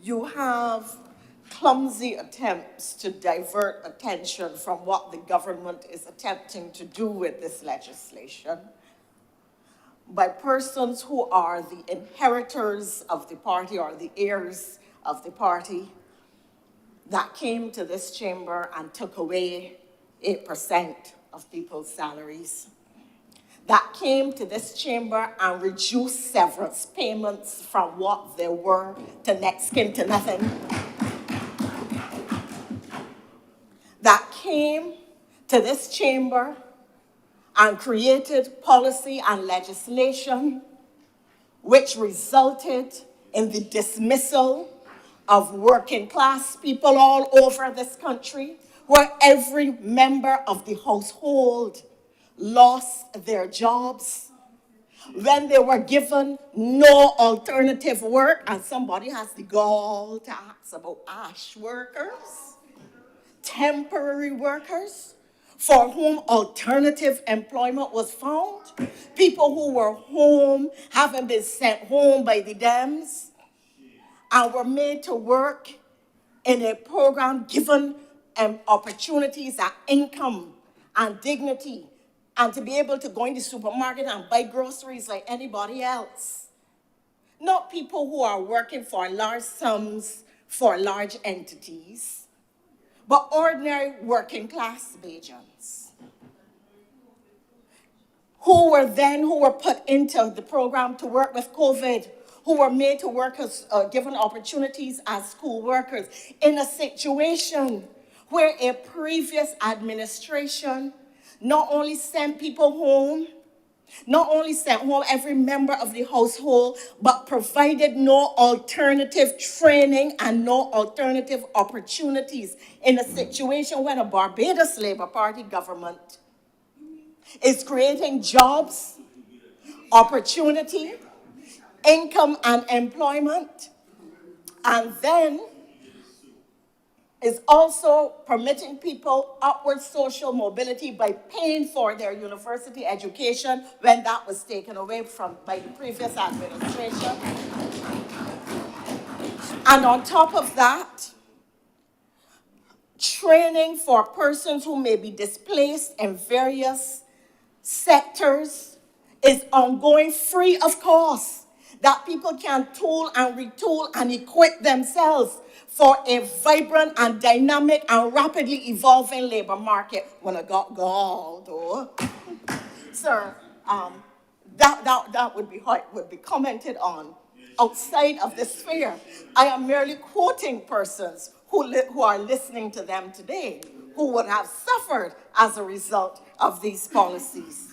you have clumsy attempts to divert attention from what the government is attempting to do with this legislation by persons who are the inheritors of the party or the heirs of the party that came to this chamber and took away 8% of people's salaries, that came to this chamber and reduced severance payments from what they were to next kin to nothing, that came to this chamber and created policy and legislation which resulted in the dismissal of working class people all over this country, where every member of the household lost their jobs, when they were given no alternative work, and somebody has the gall to ask about ash workers, temporary workers, for whom alternative employment was found, people who were home, haven't been sent home by the Dems, and were made to work in a program given opportunities and income and dignity, and to be able to go in the supermarket and buy groceries like anybody else. Not people who are working for large sums for large entities, but ordinary working class Bajans who were put into the program to work with COVID, who were made to work as, given opportunities as school workers in a situation where a previous administration not only sent people home, not only sent home every member of the household, but provided no alternative training and no alternative opportunities in a situation when a Barbados Labour Party government is creating jobs, opportunity, income and employment, and then is also permitting people upward social mobility by paying for their university education when that was taken away by the previous administration. And on top of that, training for persons who may be displaced in various sectors is ongoing free of cost. that people can tool and retool and equip themselves for a vibrant and dynamic and rapidly evolving labor market. When I got galled, though, sir, that would be how it would be commented on outside of the sphere. I am merely quoting persons who are listening to them today, who would have suffered as a result of these policies.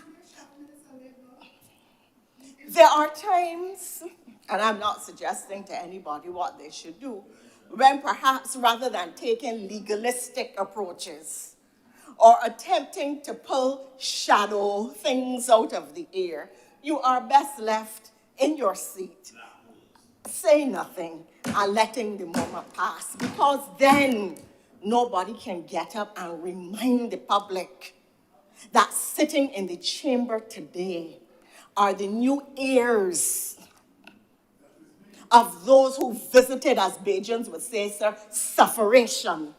There are times, and I'm not suggesting to anybody what they should do, when perhaps rather than taking legalistic approaches or attempting to pull shadow things out of the air, you are best left in your seat, saying nothing and letting the moment pass, because then nobody can get up and remind the public that sitting in the chamber today are the new heirs of those who visited, as Bajans would say, sir, sufferation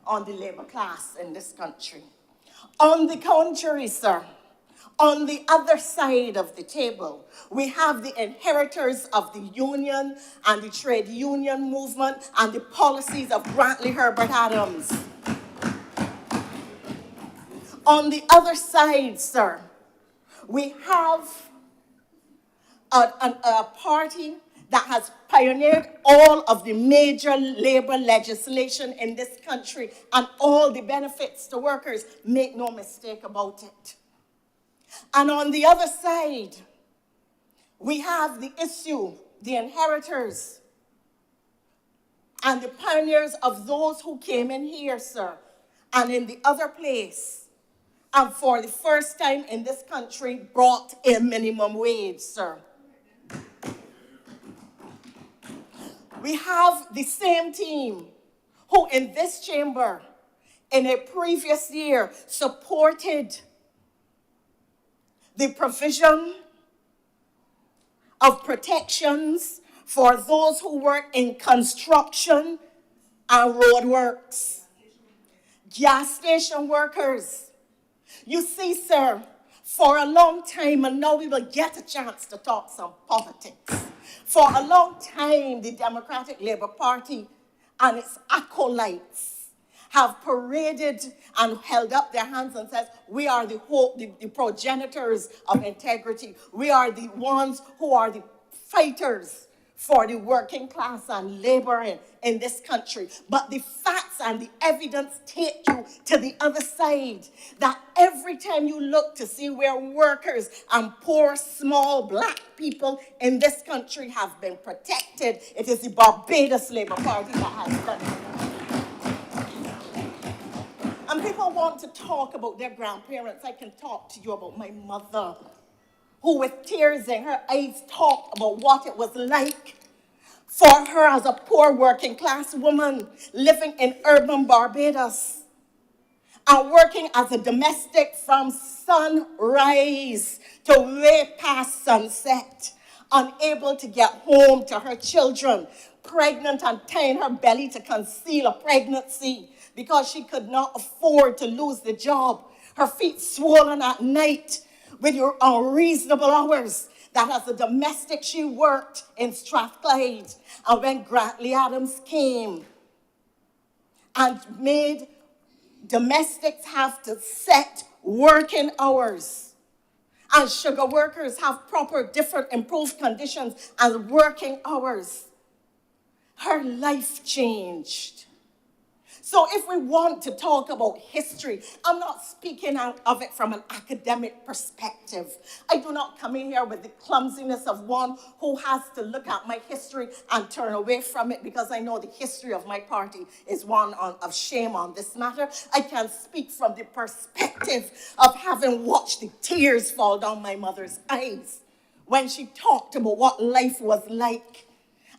on the labor class in this country. On the contrary, sir, on the other side of the table, we have the inheritors of the union and the trade union movement and the policies of Grantley Herbert Adams. On the other side, sir, we have a party that has pioneered all of the major labor legislation in this country and all the benefits to workers. Make no mistake about it. And on the other side, we have the issue, the inheritors, and the pioneers of those who came in here, sir, and in the other place, and for the first time in this country, brought a minimum wage, sir. We have the same team who in this chamber in a previous year supported the provision of protections for those who work in construction and roadworks, gas station workers. You see, sir, for a long time, and now we will get a chance to talk some politics. For a long time, the Democratic Labour Party and its acolytes have paraded and held up their hands and said, we are the progenitors of integrity. We are the ones who are the fighters for the working class and labor in this country. But the facts and the evidence take you to the other side, that every time you look to see where workers and poor, small black people in this country have been protected, it is the Barbados Labour Party that has done it. And people want to talk about their grandparents. I can talk to you about my mother, who with tears in her eyes talked about what it was like for her as a poor working class woman living in urban Barbados and working as a domestic from sunrise to way past sunset, unable to get home to her children, pregnant and tying her belly to conceal a pregnancy because she could not afford to lose the job, her feet swollen at night with your unreasonable hours, that as a domestic she worked in Strathclyde. And when Grantley Adams came and made domestics have to set working hours, and sugar workers have proper, different, improved conditions and working hours, her life changed. So if we want to talk about history, I'm not speaking of it from an academic perspective. I do not come in here with the clumsiness of one who has to look at my history and turn away from it, because I know the history of my party is one of shame on this matter. I can speak from the perspective of having watched the tears fall down my mother's eyes when she talked about what life was like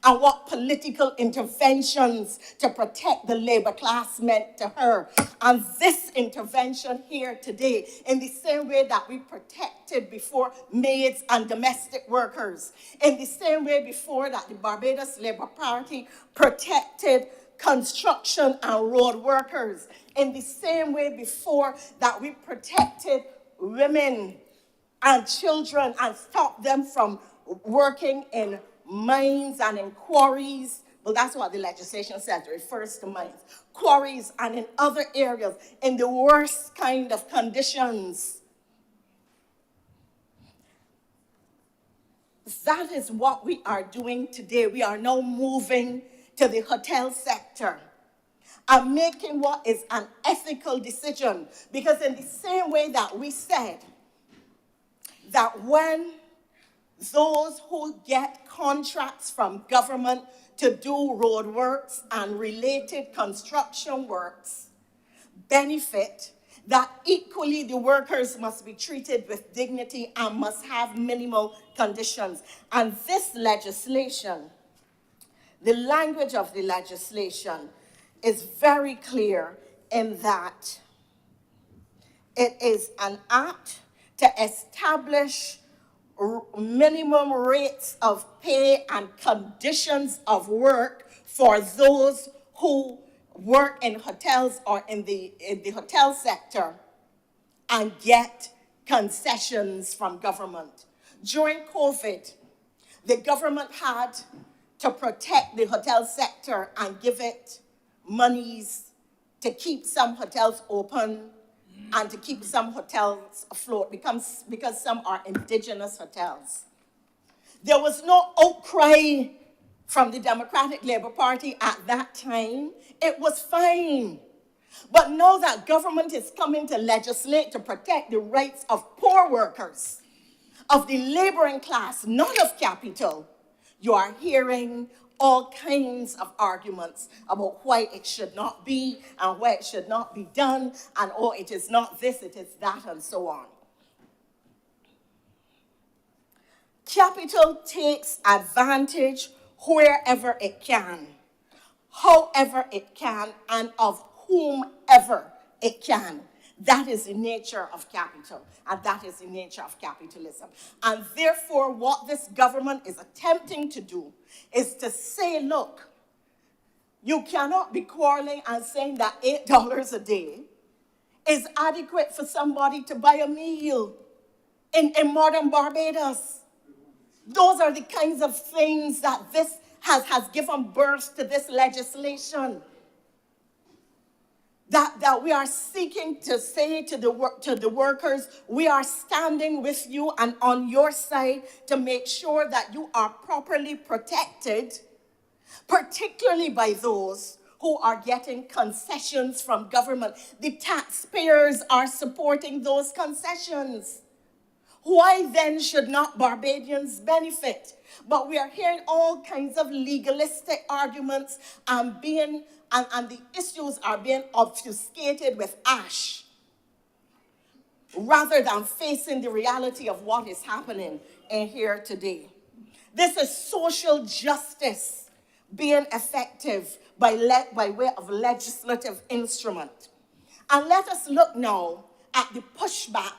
and what political interventions to protect the labor class meant to her. And this intervention here today, in the same way that we protected before maids and domestic workers, in the same way before that the Barbados Labour Party protected construction and road workers, in the same way before that we protected women and children and stopped them from working in mines and in quarries. Well, that's what the legislation says, it refers to mines, quarries, and in other areas, in the worst kind of conditions. That is what we are doing today. We are now moving to the hotel sector and making what is an ethical decision. Because in the same way that we said that when those who get contracts from government to do road works and related construction works benefit, that equally the workers must be treated with dignity and must have minimal conditions. And this legislation, the language of the legislation is very clear in that it is an act to establish minimum rates of pay and conditions of work for those who work in hotels or in the hotel sector and get concessions from government. During COVID, the government had to protect the hotel sector and give it monies to keep some hotels open and to keep some hotels afloat because some are indigenous hotels. There was no outcry from the Democratic Labour Party at that time. It was fine. But now that government is coming to legislate to protect the rights of poor workers, of the laboring class, not of capital, you are hearing all kinds of arguments about why it should not be and why it should not be done, and oh, it is not this, it is that, and so on. Capital takes advantage wherever it can, however it can, and of whomever it can. That is the nature of capital, and that is the nature of capitalism. And therefore, what this government is attempting to do is to say, look, you cannot be quarreling and saying that $8 a day is adequate for somebody to buy a meal in modern Barbados. Those are the kinds of things that this has given birth to this legislation. That we are seeking to say to the workers, we are standing with you and on your side to make sure that you are properly protected, particularly by those who are getting concessions from government. The taxpayers are supporting those concessions. Why then should not Barbadians benefit? But we are hearing all kinds of legalistic arguments and the issues are being obfuscated with ash rather than facing the reality of what is happening in here today. This is social justice being effective by way of legislative instrument. And let us look now at the pushback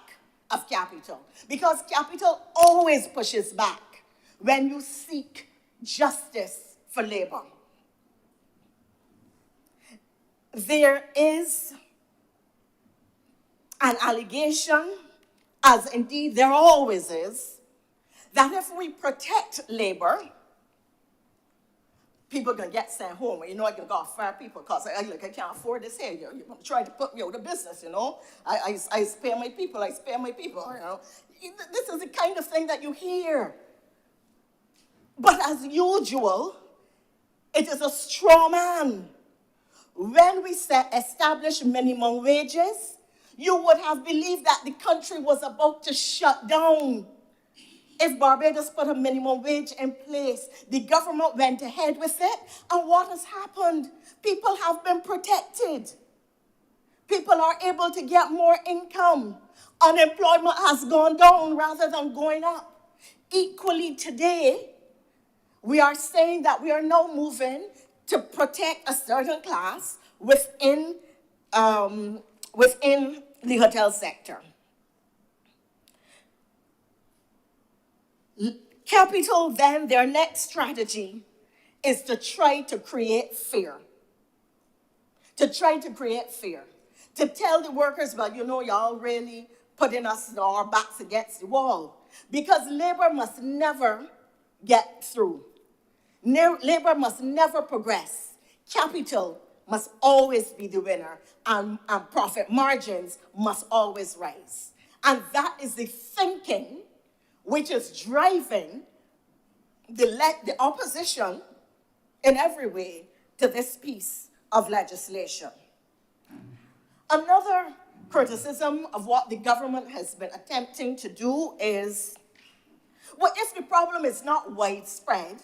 of capital, because capital always pushes back when you seek justice for labor. There is an allegation, as indeed there always is, that if we protect labor, people are going to get sent home. You know, I can go fire people because I can't afford this here. You're trying to put me out of business, you know. I spare my people, you know. This is the kind of thing that you hear. But as usual, it is a straw man. When we establish minimum wages, you would have believed that the country was about to shut down. If Barbados put a minimum wage in place, the government went ahead with it, and what has happened? People have been protected. People are able to get more income. Unemployment has gone down rather than going up. Equally today, we are saying that we are now moving to protect a certain class within the hotel sector. Capital, then, their next strategy is to try to create fear. To try to create fear. To tell the workers, well, you know, y'all really putting our backs against the wall. Because labor must never get through. Labor must never progress. Capital must always be the winner, and profit margins must always rise. And that is the thinking which is driving the opposition in every way to this piece of legislation. Another criticism of what the government has been attempting to do is, well, if the problem is not widespread,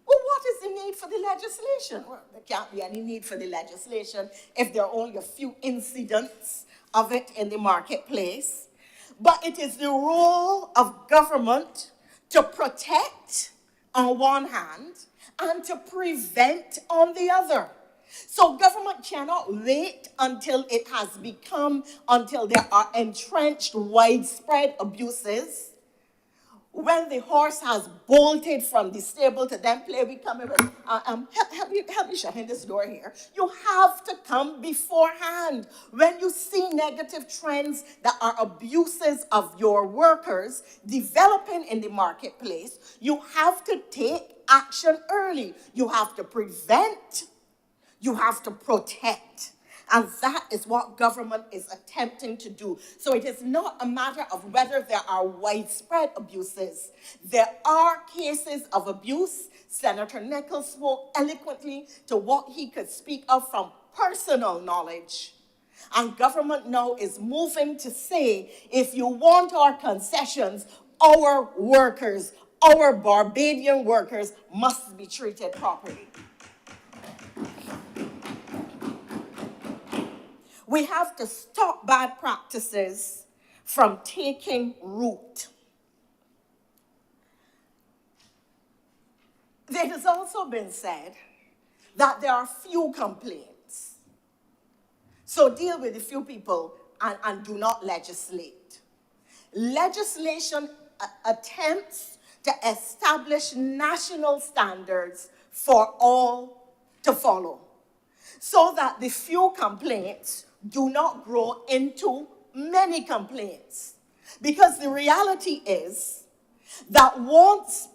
well, what is the need for the legislation? Well, there can't be any need for the legislation if there are only a few incidents of it in the marketplace. But it is the role of government to protect on one hand and to prevent on the other. So government cannot wait until until there are entrenched widespread abuses. When the horse has bolted from the stable to then play, we come in with, help me shut in this door here. You have to come beforehand. When you see negative trends that are abuses of your workers developing in the marketplace, you have to take action early. You have to prevent, you have to protect. And that is what government is attempting to do. So it is not a matter of whether there are widespread abuses. There are cases of abuse. Senator Nichols spoke eloquently to what he could speak of from personal knowledge. And government now is moving to say, if you want our concessions, our workers, our Barbadian workers must be treated properly. We have to stop bad practices from taking root. It has also been said that there are few complaints. So deal with the few people and do not legislate. Legislation attempts to establish national standards for all to follow, so that the few complaints do not grow into many complaints. Because the reality is that once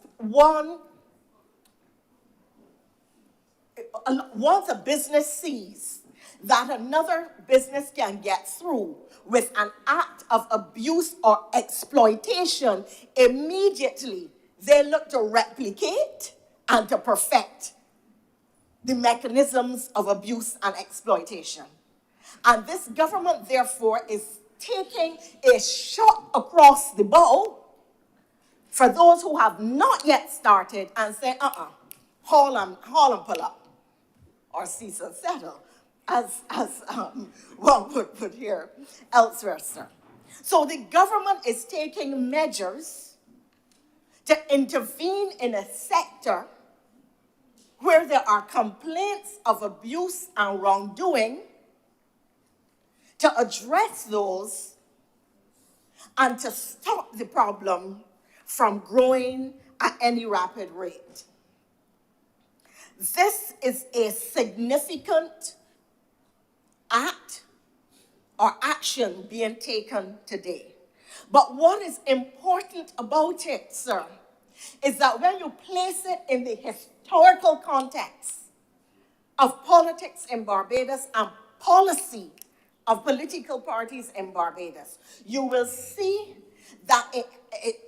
a business sees that another business can get through with an act of abuse or exploitation, immediately they look to replicate and to perfect the mechanisms of abuse and exploitation. And this government, therefore, is taking a shot across the bow for those who have not yet started and say, haul and pull up, or cease and settle, as one would put here elsewhere, sir. So the government is taking measures to intervene in a sector where there are complaints of abuse and wrongdoing, to address those and to stop the problem from growing at any rapid rate. This is a significant act or action being taken today. But what is important about it, sir, is that when you place it in the historical context of politics in Barbados and policy of political parties in Barbados, you will see that it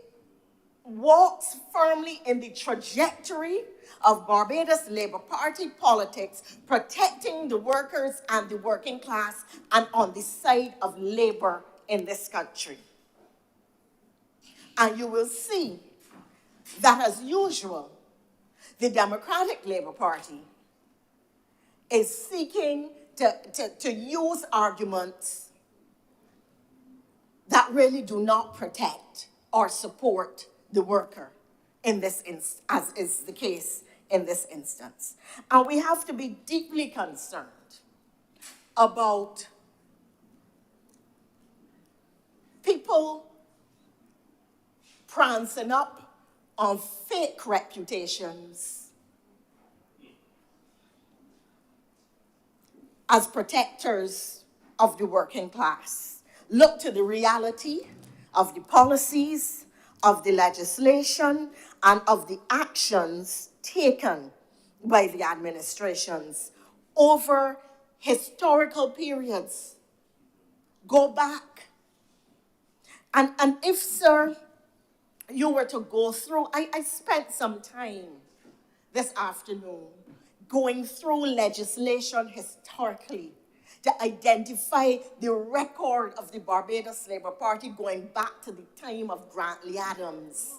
walks firmly in the trajectory of Barbados Labour Party politics, protecting the workers and the working class, and on the side of labor in this country. And you will see that, as usual, the Democratic Labour Party is seeking to use arguments that really do not protect or support the worker in this as is the case in this instance. And we have to be deeply concerned about people prancing up on fake reputations as protectors of the working class. Look to the reality of the policies, of the legislation, and of the actions taken by the administrations over historical periods. Go back. And if, sir, you were to go through, I spent some time this afternoon going through legislation historically to identify the record of the Barbados Labour Party going back to the time of Grant Lee Adams,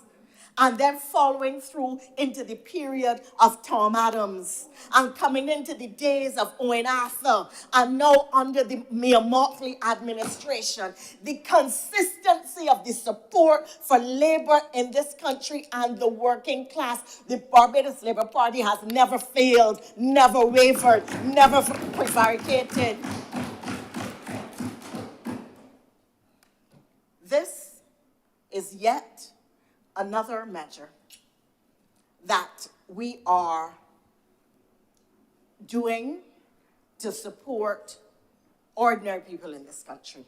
and then following through into the period of Tom Adams, and coming into the days of Owen Arthur, and now under the Mayor Mottley administration. The consistency of the support for labor in this country and the working class, the Barbados Labour Party has never failed, never wavered, never prevaricated. This is yet another measure that we are doing to support ordinary people in this country,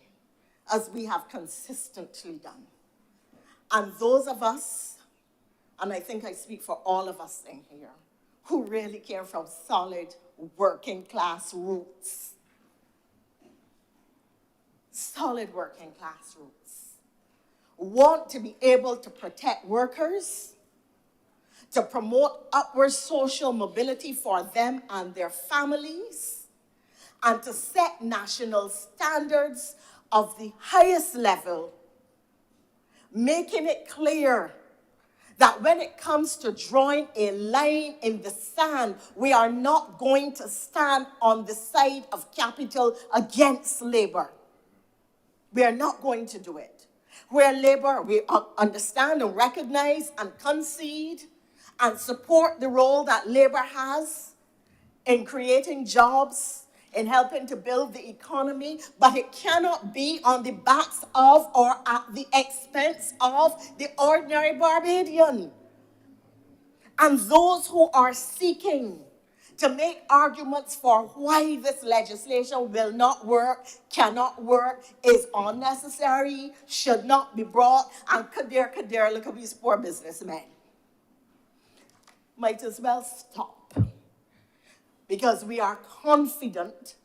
as we have consistently done. And those of us, and I think I speak for all of us in here, who really came from solid working class roots, want to be able to protect workers, to promote upward social mobility for them and their families, and to set national standards of the highest level, making it clear that when it comes to drawing a line in the sand, we are not going to stand on the side of capital against labor. We are not going to do it. Where labor, we understand and recognize and concede and support the role that labor has in creating jobs, in helping to build the economy, but it cannot be on the backs of or at the expense of the ordinary Barbadian. And those who are seeking to make arguments for why this legislation will not work, cannot work, is unnecessary, should not be brought, and kadir, look at these poor businessmen. Might as well stop. Because we are confident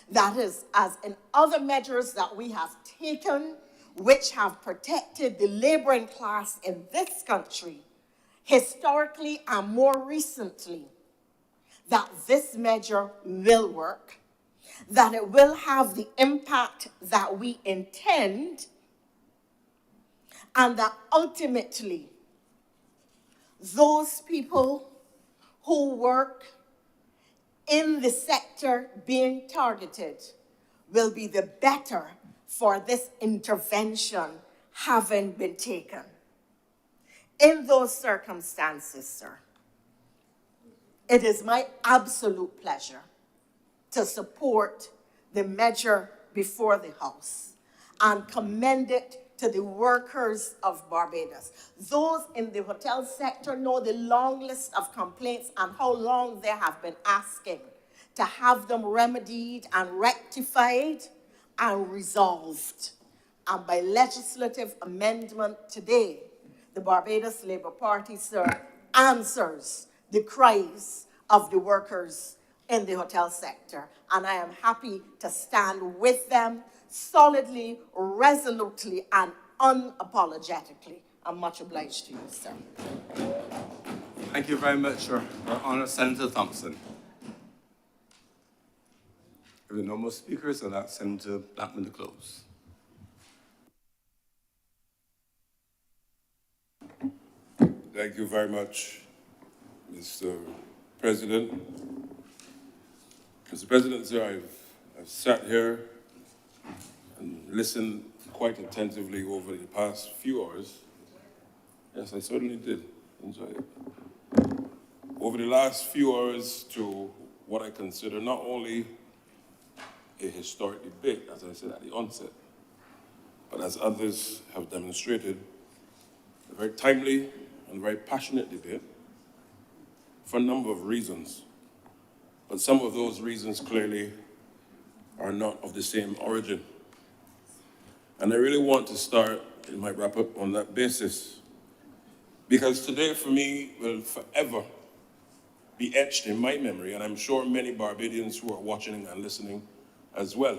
that is, as in other measures that we have taken, which have protected the laboring class in this country, historically and more recently, that this measure will work, that it will have the impact that we intend, and that ultimately those people who work in the sector being targeted will be the better for this intervention having been taken. In those circumstances, sir, it is my absolute pleasure to support the measure before the House and commend it to the workers of Barbados. Those in the hotel sector know the long list of complaints and how long they have been asking to have them remedied and rectified and resolved. And by legislative amendment today, the Barbados Labour Party, sir, answers the cries of the workers in the hotel sector. And I am happy to stand with them solidly, resolutely, and unapologetic. I'm much obliged to you, sir. Thank you very much, Your Honor, Senator Thompson. If there are no more speakers, I'll ask Senator Blackman to close. Thank you very much, Mr. President. Mr. President, sir, I've sat here and listened quite attentively over the past few hours. Yes, I certainly did enjoy it. Over the last few hours to what I consider not only a historic debate, as I said at the onset, but as others have demonstrated, a very timely and very passionate debate for a number of reasons. But some of those reasons clearly are not of the same origin. And I really want to start, in my wrap up, on that basis. because today for me will forever be etched in my memory, and I'm sure many Barbadians who are watching and listening as well,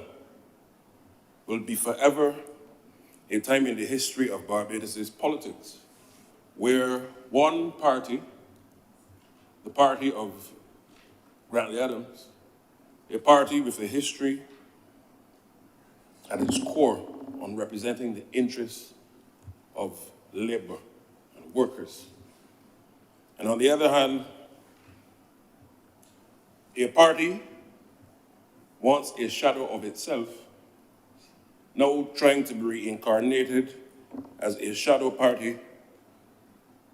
will be forever a time in the history of Barbados' politics where one party, the party of Grantley Adams, a party with a history at its core on representing the interests of labor and workers. And on the other hand, a party, once a shadow of itself, now trying to be reincarnated as a shadow party,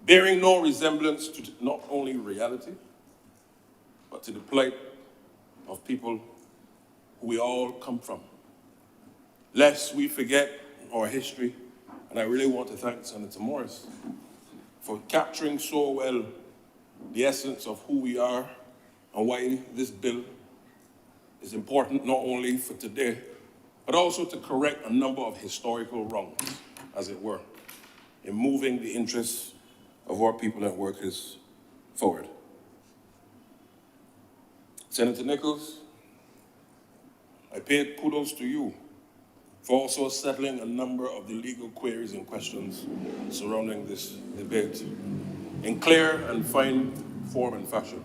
bearing no resemblance to not only reality, but to the plight of people who we all come from. Lest we forget our history, and I really want to thank Senator Morris for capturing so well the essence of who we are and why this bill is important not only for today, but also to correct a number of historical wrongs, as it were, in moving the interests of our people and workers forward. Senator Nichols, I pay kudos to you for also settling a number of the legal queries and questions surrounding this debate in clear and fine form and fashion,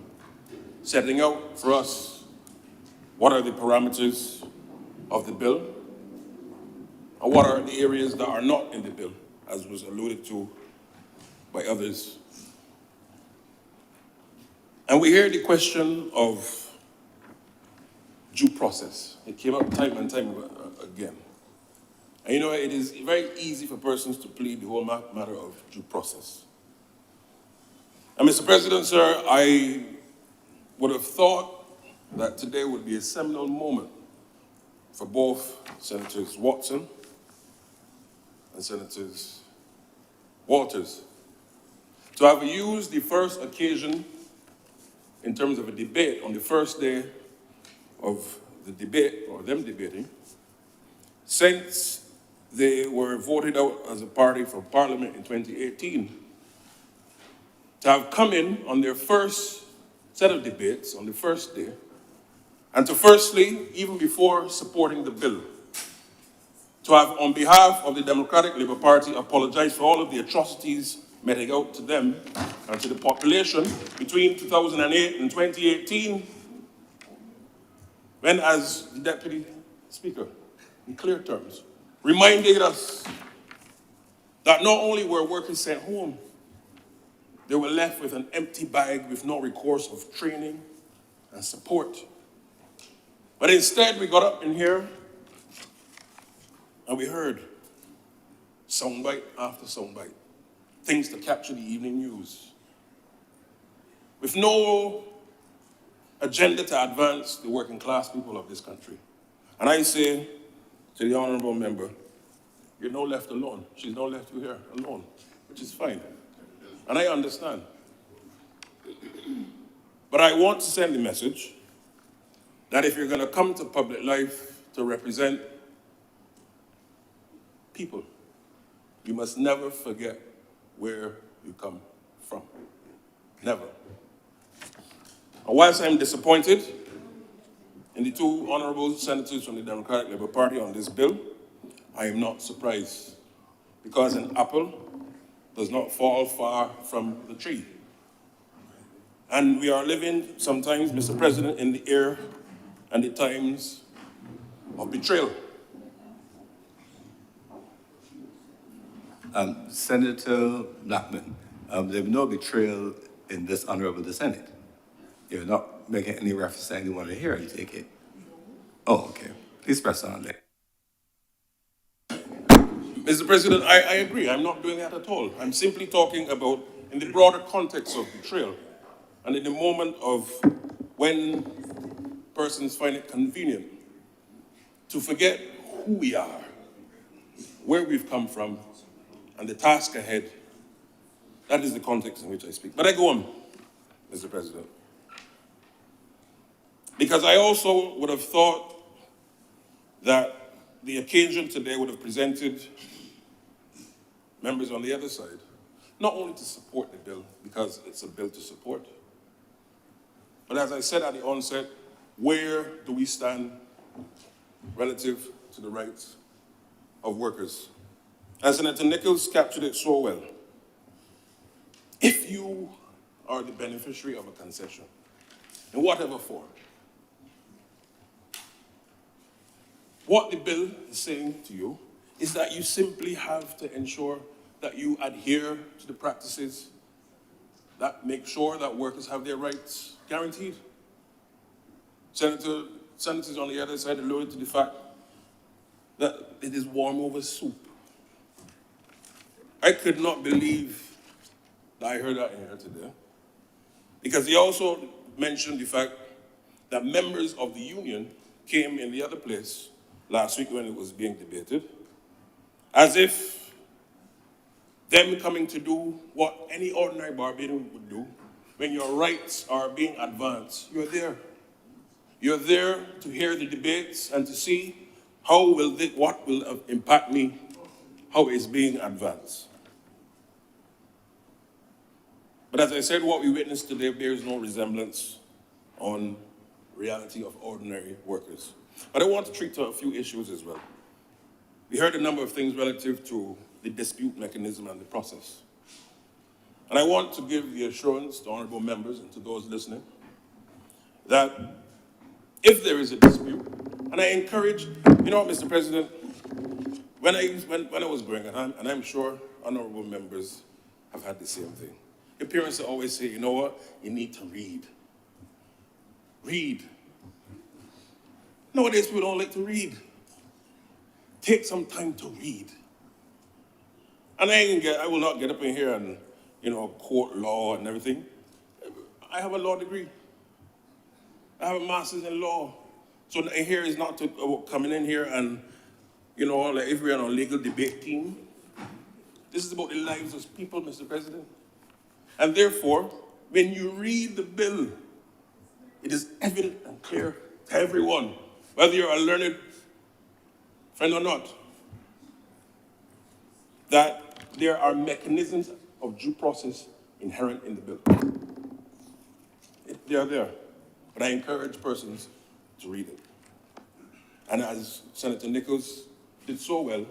setting out for us what are the parameters of the bill and what are the areas that are not in the bill, as was alluded to by others. And we hear the question of due process. It came up time and time again. And you know, it is very easy for persons to plead the whole matter of due process. And Mr. President, sir, I would have thought that today would be a seminal moment for both Senators Watson and Senators Walters to have used the first occasion in terms of a debate on the first day of the debate, or them debating, since they were voted out as a party for Parliament in 2018, to have come in on their first set of debates on the first day, and to firstly, even before supporting the bill, to have, on behalf of the Democratic Labour Party, apologized for all of the atrocities meted out to them and to the population between 2008 and 2018, when, as the Deputy Speaker, in clear terms, reminded us that not only were workers sent home, they were left with an empty bag with no recourse of training and support. But instead, we got up in here and we heard soundbite after soundbite, things to capture the evening news, with no agenda to advance the working class people of this country. And I say to the honorable member, you're now left alone. She's now left you here alone, which is fine. And I understand. But I want to send the message that if you're going to come to public life to represent people, you must never forget where you come from. Never. And whilst I'm disappointed in the two honorable senators from the Democratic Labour Party on this bill, I am not surprised, because an apple does not fall far from the tree. And we are living sometimes, Mr. President, in the era and the times of betrayal. Senator Blackman, there was no betrayal in this honorable the Senate. You're not making any reference to anyone here, I take it. Oh, okay. Please press on there. Mr. President, I agree. I'm not doing that at all. I'm simply talking about in the broader context of betrayal and in the moment of when persons find it convenient to forget who we are, where we've come from, and the task ahead. That is the context in which I speak. But I go on, Mr. President. Because I also would have thought that the occasion today would have presented members on the other side not only to support the bill, because it's a bill to support, but as I said at the onset, where do we stand relative to the rights of workers? And Senator Nichols captured it so well. If you are the beneficiary of a concession, in whatever form, what the bill is saying to you is that you simply have to ensure that you adhere to the practices that make sure that workers have their rights guaranteed. Senators on the other side alluded to the fact that it is warm over soup. I could not believe that I heard that in here today, because he also mentioned the fact that members of the union came in the other place last week when it was being debated, as if them coming to do what any ordinary Barbadian would do when your rights are being advanced. You're there. You're there to hear the debates and to see what will impact me, how it's being advanced. But as I said, what we witnessed today bears no resemblance on reality of ordinary workers. But I want to treat a few issues as well. We heard a number of things relative to the dispute mechanism and the process. And I want to give the assurance to honorable members and to those listening that if there is a dispute, and I encourage, you know, Mr. President, when I was growing up, and I'm sure honorable members have had the same thing, your parents always say, you know what, you need to read. Read. Nowadays, people don't like to read. Take some time to read. And I will not get up in here and, quote law and everything. I have a law degree. I have a master's in law. So here is not to coming in here and, like if we're on a legal debate team. This is about the lives of people, Mr. President. And therefore, when you read the bill, it is evident and clear to everyone, whether you're a learned friend or not, that there are mechanisms of due process inherent in the bill. They are there. But I encourage persons to read it. And as Senator Nichols did so well,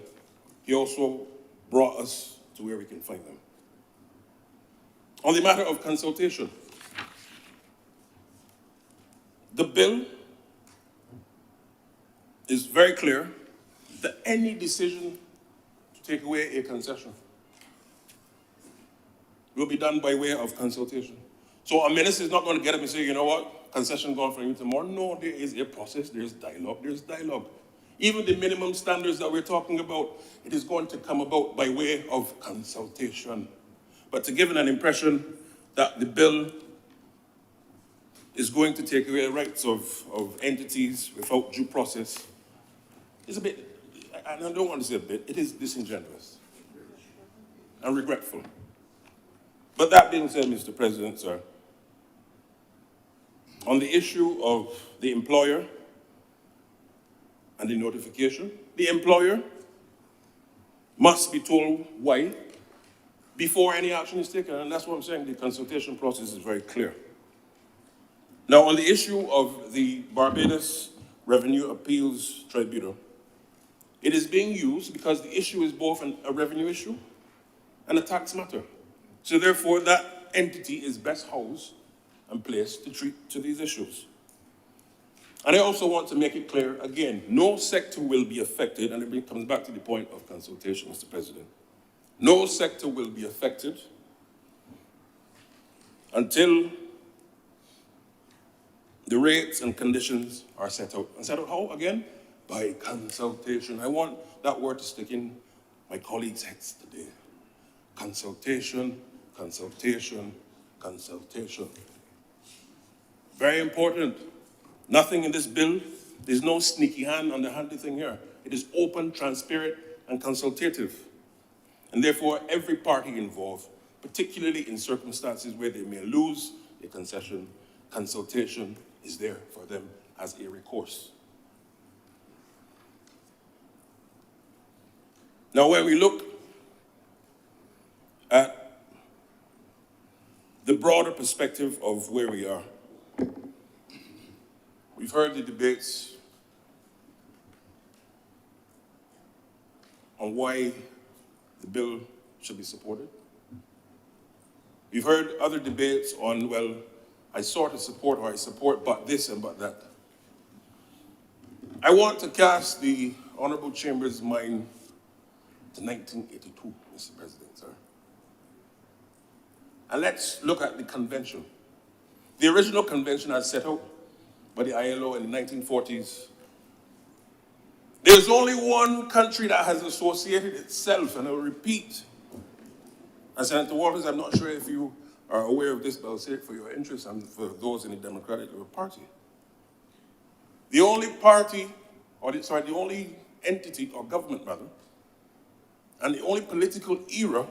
he also brought us to where we can find them. On the matter of consultation, the bill is very clear that any decision to take away a concession will be done by way of consultation. So a minister is not going to get up and say, you know what, concession gone from you tomorrow. No, there is a process, there's dialogue. Even the minimum standards that we're talking about, it is going to come about by way of consultation. But to give an impression that the bill is going to take away the rights of entities without due process is a bit, and I don't want to say a bit, it is disingenuous and regretful. But that being said, Mr. President, sir, on the issue of the employer and the notification, the employer must be told why before any action is taken, and that's what I'm saying, the consultation process is very clear. Now, on the issue of the Barbados Revenue Appeals Tribunal, it is being used because the issue is both a revenue issue and a tax matter. So therefore, that entity is best housed and placed to treat to these issues. And I also want to make it clear, again, no sector will be affected, and it comes back to the point of consultation, Mr. President. No sector will be affected until the rates and conditions are set out. And set out how, again? By consultation. I want that word to stick in my colleagues' heads today. Consultation, consultation, consultation. Very important. Nothing in this bill, there's no sneaky hand on the handy thing here. It is open, transparent, and consultative. And therefore, every party involved, particularly in circumstances where they may lose a concession, consultation is there for them as a recourse. Now, when we look at the broader perspective of where we are. We've heard the debates on why the bill should be supported. We've heard other debates on, well, I sort of support or I support but this and but that. I want to cast the Honorable Chamber's mind to 1982, Mr. President, sir. And let's look at the convention. The original convention as set out by the ILO in the 1940s. There's only one country that has associated itself, and I will repeat, and Senator Walters, I'm not sure if you are aware of this, but I'll say it for your interest and for those in the Democratic Labour Party. The only party, the only entity or government rather, and the only political era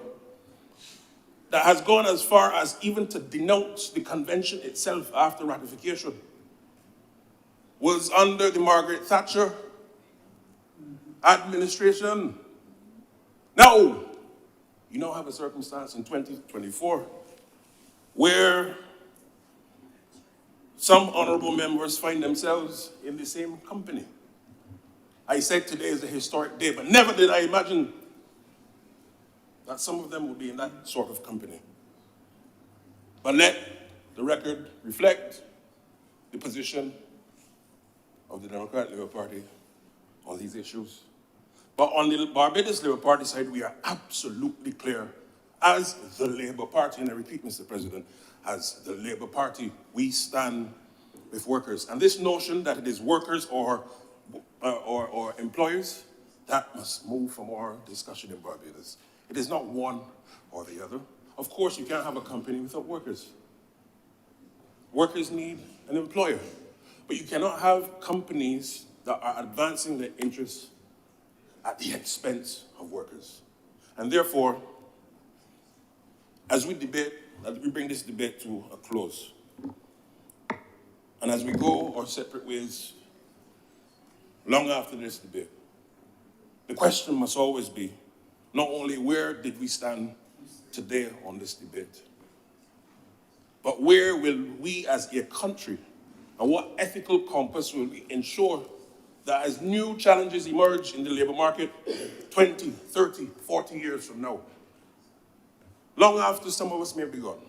that has gone as far as even to denounce the convention itself after ratification was under the Margaret Thatcher administration. Now, you now have a circumstance in 2024 where some honorable members find themselves in the same company. I said today is a historic day, but never did I imagine that some of them would be in that sort of company. But let the record reflect the position of the Democratic Labour Party on these issues. But on the Barbados Labour Party side, we are absolutely clear as the Labour Party, and I repeat, Mr. President, as the Labour Party, we stand with workers. And this notion that it is workers or employers, that must move from our discussion in Barbados. It is not one or the other. Of course, you can't have a company without workers. Workers need an employer. But you cannot have companies that are advancing their interests at the expense of workers. And therefore, as we bring this debate to a close, and as we go our separate ways long after this debate, the question must always be, not only where did we stand today on this debate, but where will we as a country, and what ethical compass will we ensure that as new challenges emerge in the labor market 20, 30, 40 years from now, long after some of us may be gone,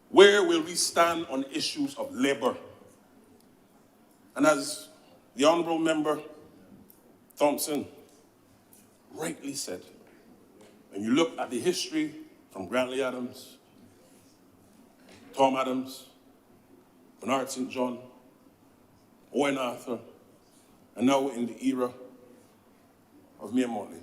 where will we stand on issues of labor? And as the Honourable Member Thompson rightly said, when you look at the history from Grantley Adams, Tom Adams, Bernard St. John, Owen Arthur, and now in the era of Mia Motley,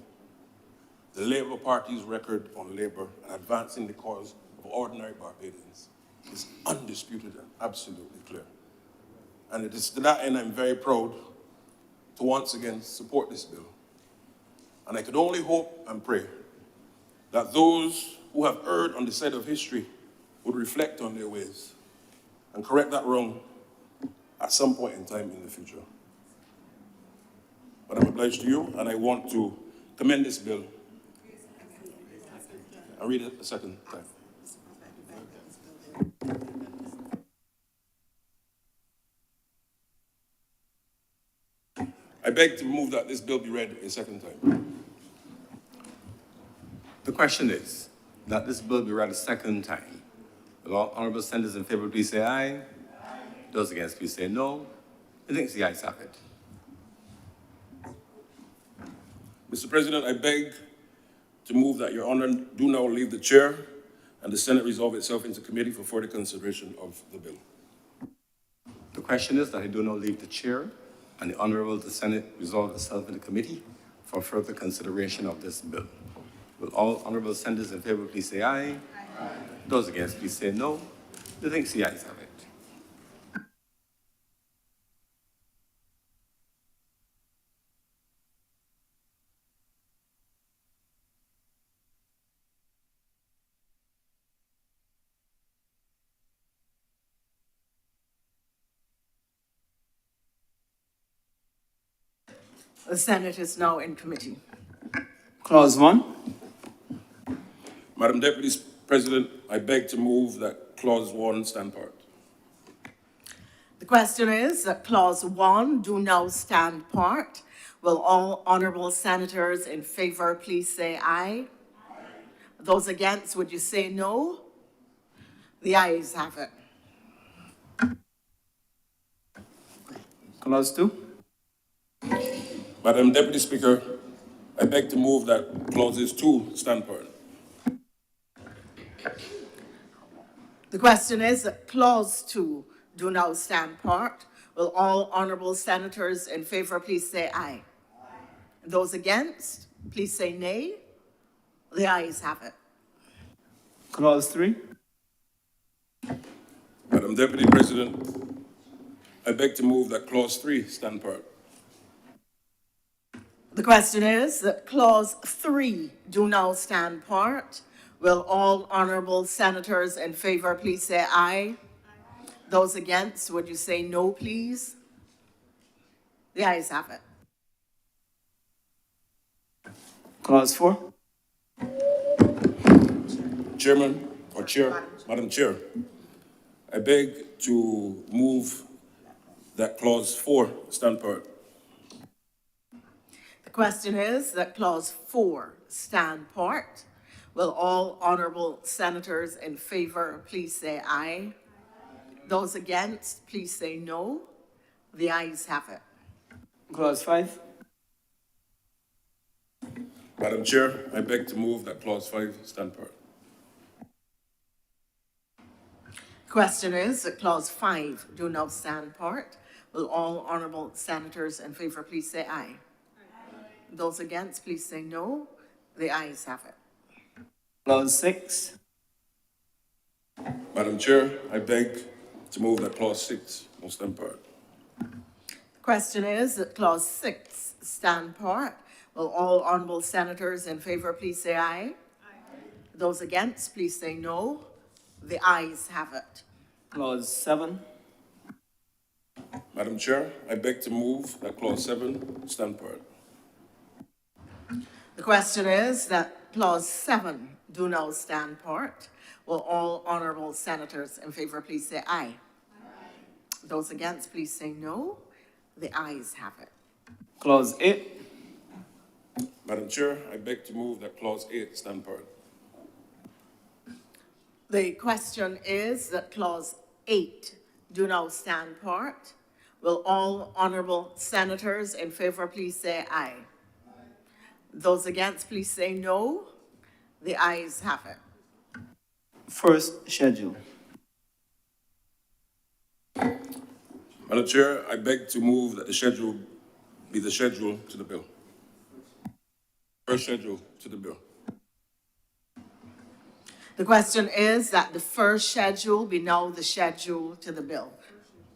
the Labour Party's record on labor and advancing the cause of ordinary Barbadians is undisputed and absolutely clear. And it is to that end I'm very proud to once again support this bill. And I could only hope and pray that those who have erred on the side of history would reflect on their ways and correct that wrong at some point in time in the future. But I'm obliged to you, and I want to commend this bill and read it a second time. I beg to move that this bill be read a second time. The question is that this bill be read a second time. Will all honorable senators in favor, please say aye. Those against, please say no. I think the ayes have it. Mr. President, I beg to move that Your Honor do now leave the chair and the Senate resolve itself into committee for further consideration of the bill. The question is that I do not leave the chair and the Honorable the Senate resolve itself into committee for further consideration of this bill. Will all honorable senators in favor please say aye? Aye. Those against please say no. I think the ayes have it. The Senate is now in committee. Clause 1. Madam Deputy President, I beg to move that Clause 1 stand part. The question is that Clause 1 do now stand part. Will all honourable senators in favour please say aye? Those against, would you say no? The ayes have it. Clause 2. Madam Deputy Speaker, I beg to move that Clauses 2 stand part. The question is that Clause 2 do now stand part. Will all honourable senators in favour please say aye? Those against, please say nay. The ayes have it. Clause 3. Madam Deputy President, I beg to move that Clause 3 stand part. The question is that Clause 3 do now stand part. Will all honourable senators in favour please say aye? Those against, would you say no, please? The ayes have it. Clause 4. Chairman, or Chair, Madam Chair, I beg to move that Clause 4 stand part. The question is that Clause 4 stand part. Will all honourable senators in favour please say aye? Those against, please say no. The ayes have it. Clause 5. Madam Chair, I beg to move that Clause 5 stand part. Question is that Clause 5 do now stand part. Will all honourable senators in favour please say aye? Those against, please say no. The ayes have it. Clause 6. Madam Chair, I beg to move that Clause 6 will stand part. Question is that Clause 6 stand part. Will all honourable senators in favour please say aye? Those against, please say no. The ayes have it. Clause 7. Madam Chair, I beg to move that Clause 7 stand part. The question is that Clause 7 do now stand part. Will all honourable senators in favour please say aye? Those against, please say no. The ayes have it. Clause 8. Madam Chair, I beg to move that Clause 8 stand part. The question is that Clause 8 do now stand part. Will all honourable senators in favour please say aye? Those against, please say no. The ayes have it. First schedule. Madam Chair, I beg to move that the schedule be the schedule to the bill. First schedule to the bill. The question is that the first schedule be now the schedule to the bill.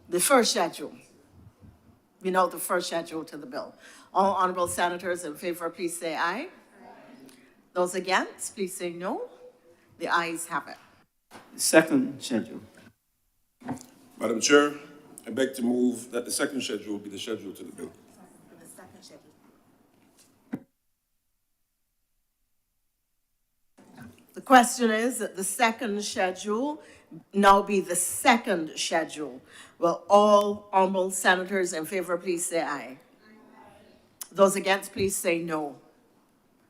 The first schedule be now the first schedule to the bill. All honourable senators in favour, please say aye. Those against, please say no. The ayes have it. Second schedule. Madam Chair, I beg to move that the second schedule be the schedule to the bill. The question is that the second schedule now be the second schedule. Will all honourable senators in favour please say aye? Those against, please say no.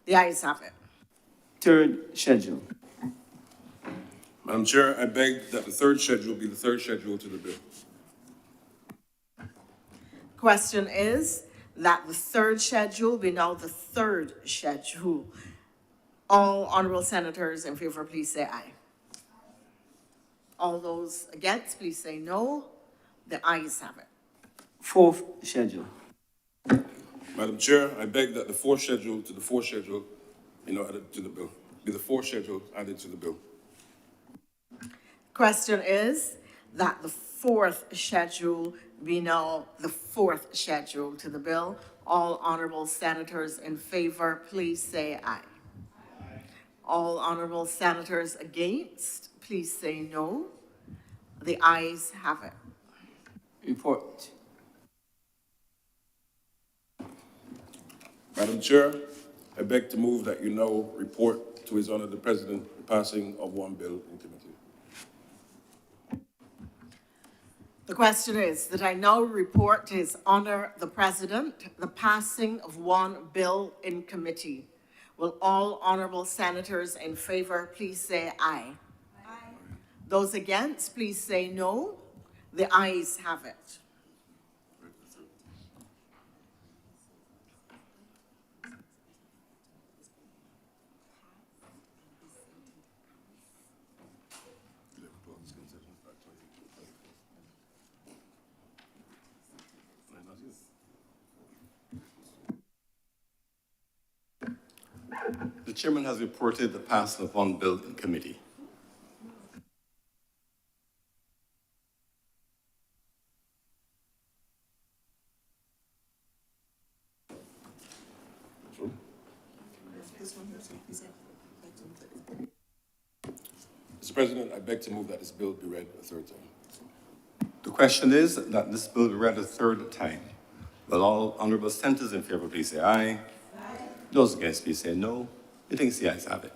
The ayes have it. Third schedule. Madam Chair, I beg that the third schedule be the third schedule to the bill. Question is that the third schedule be now the third schedule. All honourable senators in favour, please say aye. All those against, please say no. The ayes have it. Fourth schedule. Madam Chair, I beg that the fourth schedule to the fourth schedule be now added to the bill. Be the fourth schedule added to the bill. Question is that the fourth schedule be now the fourth schedule to the bill. All honourable senators in favour, please say aye. All honourable senators against, please say no. The ayes have it. Report. Madam Chair, I beg to move that you now report to His Honor the President the passing of one bill in committee. The question is that I now report to His Honor the President the passing of one bill in committee. Will all honorable senators in favor please say aye? Aye. Those against, please say no. The ayes have it. The chairman has reported the passing of one bill in committee. Mr. President, I beg to move that this bill be read a third time. The question is that this bill be read a third time. Will all honorable senators in favor please say aye? Aye. Those against please say no. I think the ayes have it.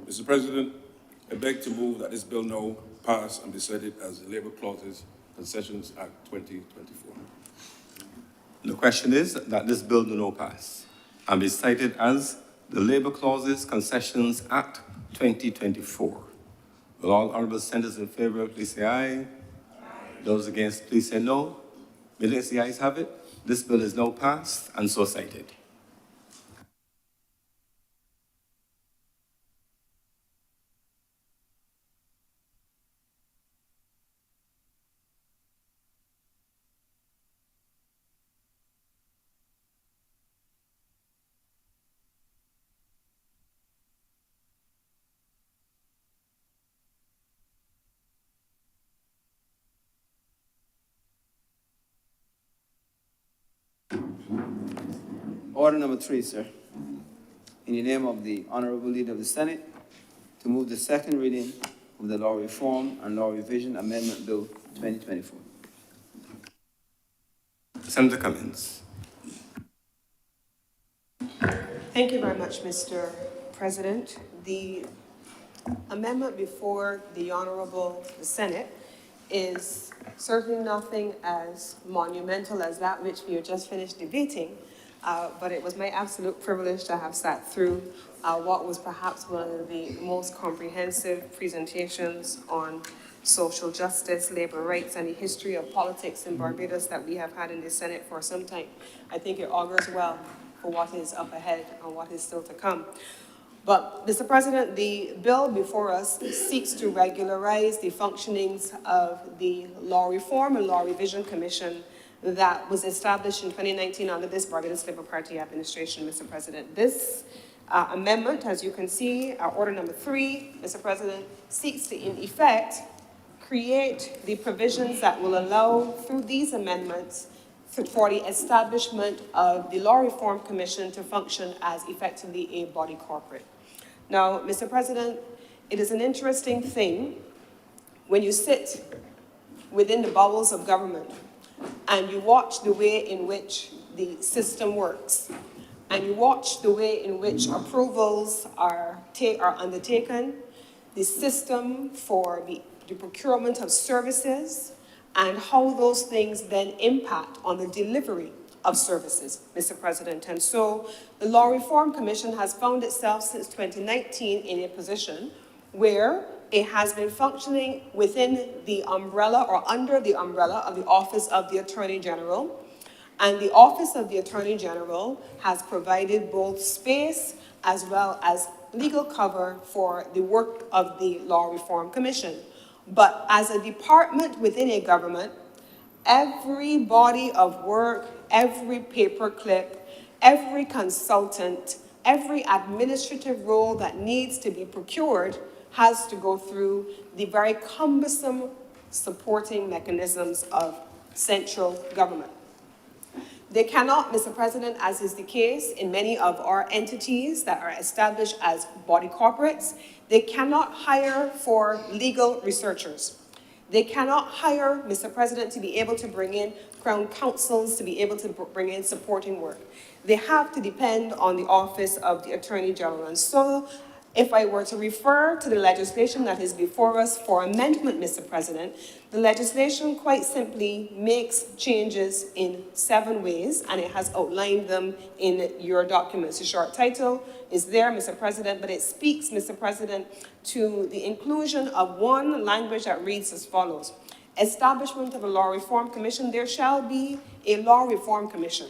Mr. President, I beg to move that this bill now pass and be cited as the Labour Clauses Concessions Act 2024. The question is that this bill do not pass and be cited as the Labour Clauses Concessions Act 2024. Will all honorable senators in favor please say aye? Aye. Those against please say no. I think the ayes have it. This bill is now passed and so cited. Order number 3, sir. In the name of the Honorable Leader of the Senate, to move the second reading of the Law Reform and Law Revision Amendment Bill 2024. Senator Cummins. Thank you very much, Mr. President. The amendment before the Honorable Senate is certainly nothing as monumental as that which we have just finished debating, but it was my absolute privilege to have sat through what was perhaps one of the most comprehensive presentations on social justice, labor rights, and the history of politics in Barbados that we have had in the Senate for some time. I think it augurs well for what is up ahead and what is still to come. But, Mr. President, the bill before us seeks to regularize the functionings of the Law Reform and Law Revision Commission that was established in 2019 under this Barbados Labour Party administration, Mr. President. This amendment, as you can see, order number 3, Mr. President, seeks to, in effect, create the provisions that will allow, through these amendments, for the establishment of the Law Reform Commission to function as effectively a body corporate. Now, Mr. President, it is an interesting thing when you sit within the bowels of government and you watch the way in which the system works, and you watch the way in which approvals are undertaken, the system for the procurement of services, and how those things then impact on the delivery of services, Mr. President. And so the Law Reform Commission has found itself since 2019 in a position where it has been functioning within the umbrella or under the umbrella of the Office of the Attorney General. And the Office of the Attorney General has provided both space as well as legal cover for the work of the Law Reform Commission. But as a department within a government, every body of work, every paperclip, every consultant, every administrative role that needs to be procured has to go through the very cumbersome supporting mechanisms of central government. They cannot, Mr. President, as is the case in many of our entities that are established as body corporates, they cannot hire for legal researchers. They cannot hire, Mr. President, to be able to bring in crown counsels, to be able to bring in supporting work. They have to depend on the office of the Attorney General. And so, if I were to refer to the legislation that is before us for amendment, Mr. President, the legislation quite simply makes changes in 7 ways, and it has outlined them in your documents. The short title is there, Mr. President, but it speaks, Mr. President, to the inclusion of one language that reads as follows. Establishment of a Law Reform Commission. There shall be a Law Reform Commission.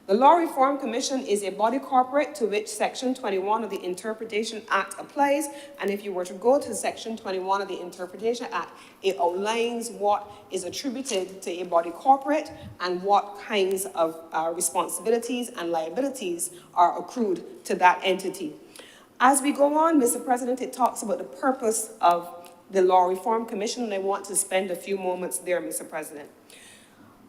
The Law Reform Commission is a body corporate to which Section 21 of the Interpretation Act applies, and if you were to go to Section 21 of the Interpretation Act, it outlines what is attributed to a body corporate and what kinds of responsibilities and liabilities are accrued to that entity. As we go on, Mr. President, it talks about the purpose of the Law Reform Commission, and I want to spend a few moments there, Mr. President.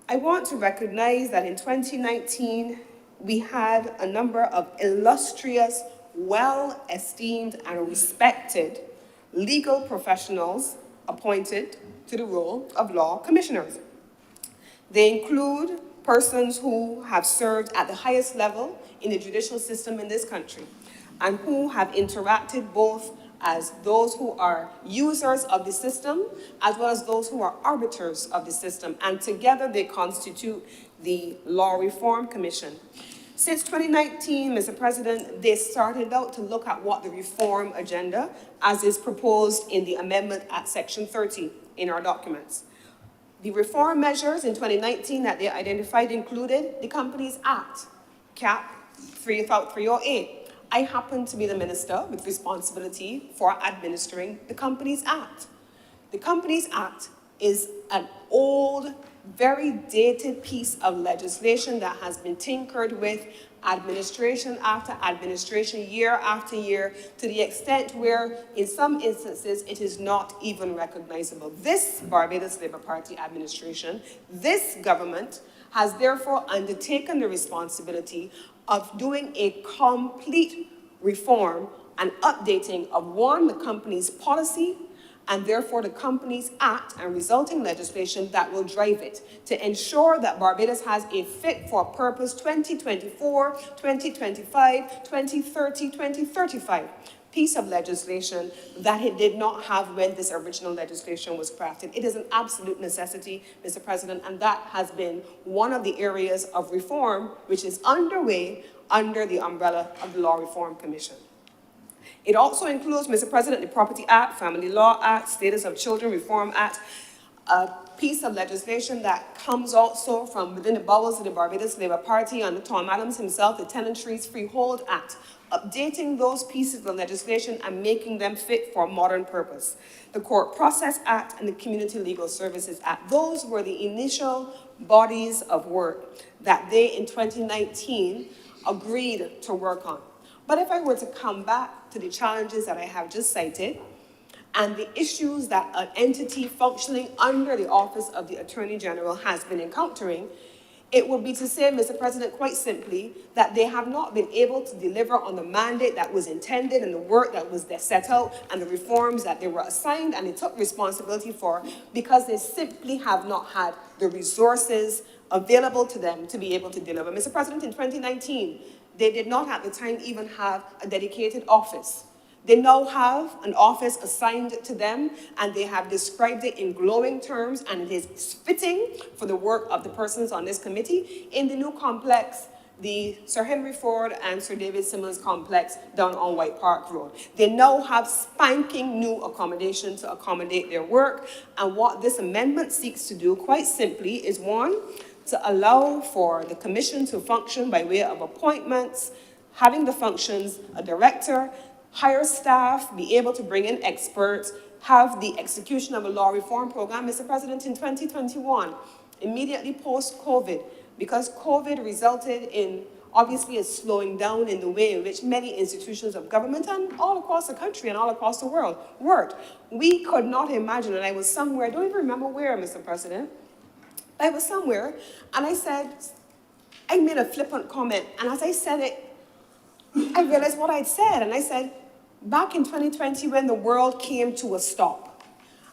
I want to recognize that in 2019, we had a number of illustrious, well-esteemed and respected legal professionals appointed to the role of law commissioners. They include persons who have served at the highest level in the judicial system in this country and who have interacted both as those who are users of the system, as well as those who are arbiters of the system, and together they constitute the Law Reform Commission. Since 2019, Mr. President, they started out to look at what the reform agenda, as is proposed in the amendment at Section 30 in our documents. The reform measures in 2019 that they identified included the Companies Act, CAP 308. I happen to be the minister with responsibility for administering the Companies Act. The Companies Act is an old, very dated piece of legislation that has been tinkered with administration after administration, year after year, to the extent where, in some instances, it is not even recognizable. This Barbados Labour Party administration, this government, has therefore undertaken the responsibility of doing a complete reform and updating of, one, the company's policy, and therefore the Companies Act and resulting legislation that will drive it, to ensure that Barbados has a fit-for-purpose 2024, 2025, 2030, 2035 piece of legislation that it did not have when this original legislation was crafted. It is an absolute necessity, Mr. President, and that has been one of the areas of reform which is underway under the umbrella of the Law Reform Commission. It also includes, Mr. President, the Property Act, Family Law Act, Status of Children Reform Act, a piece of legislation that comes also from within the bowels of the Barbados Labour Party under Tom Adams himself, the Tenantries Freehold Act, updating those pieces of legislation and making them fit for modern purpose. The Court Process Act and the Community Legal Services Act. Those were the initial bodies of work that they, in 2019, agreed to work on. But if I were to come back to the challenges that I have just cited, and the issues that an entity functioning under the Office of the Attorney General has been encountering, it would be to say, Mr. President, quite simply, that they have not been able to deliver on the mandate that was intended and the work that was set out and the reforms that they were assigned and they took responsibility for, because they simply have not had the resources available to them to be able to deliver. Mr. President, in 2019, they did not at the time even have a dedicated office. They now have an office assigned to them, and they have described it in glowing terms, and it is fitting for the work of the persons on this committee in the new complex, the Sir Henry Ford and Sir David Simmons complex down on White Park Road. They now have spanking new accommodation to accommodate their work, and what this amendment seeks to do, quite simply, is one, to allow for the commission to function by way of appointments, having the functions, a director, hire staff, be able to bring in experts, have the execution of a law reform program, Mr. President, in 2021, immediately post-COVID, because COVID resulted in, obviously, a slowing down in the way in which many institutions of government and all across the country and all across the world worked. We could not imagine, and I was somewhere, I don't even remember where, Mr. President, I was somewhere, and I said, I made a flippant comment, and as I said it, I realized what I'd said, and I said, back in 2020 when the world came to a stop,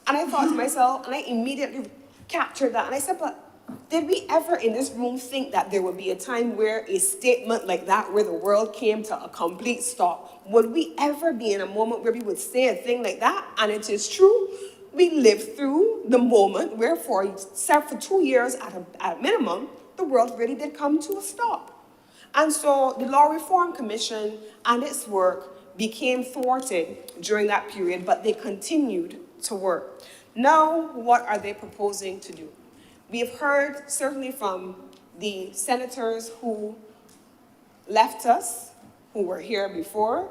And I thought to myself, and I immediately captured that, and I said, but did we ever in this room think that there would be a time where a statement like that, where the world came to a complete stop, would we ever be in a moment where we would say a thing like that? And it is true. We lived through the moment where for 2 years at a minimum, the world really did come to a stop. And so the Law Reform Commission and its work became thwarted during that period, but they continued to work. Now, what are they proposing to do? We have heard, certainly from the senators who left us, who were here before,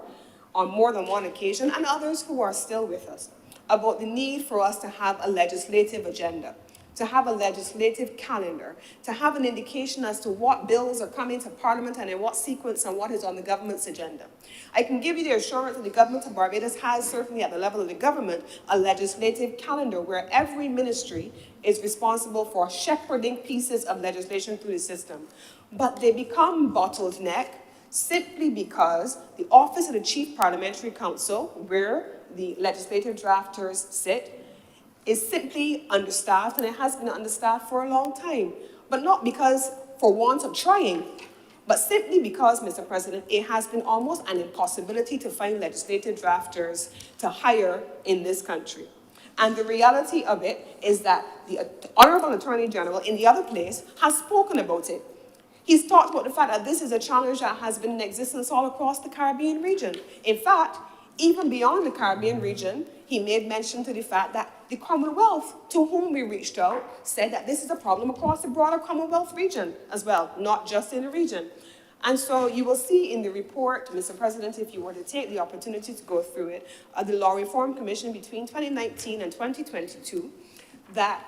on more than one occasion, and others who are still with us, about the need for us to have a legislative agenda, to have a legislative calendar, to have an indication as to what bills are coming to Parliament and in what sequence and what is on the government's agenda. I can give you the assurance that the government of Barbados has, certainly at the level of the government, a legislative calendar where every ministry is responsible for shepherding pieces of legislation through the system. But they become bottleneck simply because the Office of the Chief Parliamentary Counsel, where the legislative drafters sit, is simply understaffed, and it has been understaffed for a long time. But not because for want of trying, but simply because, Mr. President, it has been almost an impossibility to find legislative drafters to hire in this country. And the reality of it is that the Honorable Attorney General in the other place has spoken about it. He's talked about the fact that this is a challenge that has been in existence all across the Caribbean region. In fact, even beyond the Caribbean region, he made mention to the fact that the Commonwealth, to whom we reached out, said that this is a problem across the broader Commonwealth region as well, not just in the region. And so you will see in the report, Mr. President, if you were to take the opportunity to go through it, the Law Reform Commission between 2019 and 2022, that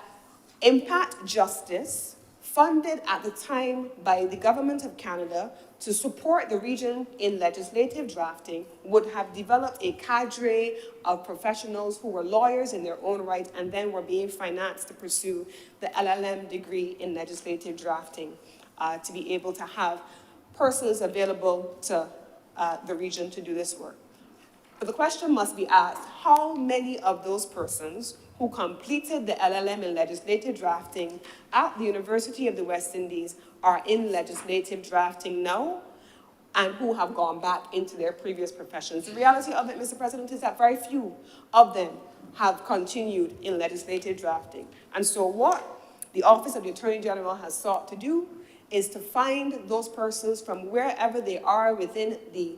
impact justice, funded at the time by the Government of Canada to support the region in legislative drafting, would have developed a cadre of professionals who were lawyers in their own right and then were being financed to pursue the LLM degree in legislative drafting, to be able to have persons available to the region to do this work. But the question must be asked, how many of those persons who completed the LLM in legislative drafting at the University of the West Indies are in legislative drafting now and who have gone back into their previous professions? The reality of it, Mr. President, is that very few of them have continued in legislative drafting. And so what the Office of the Attorney General has sought to do is to find those persons from wherever they are within the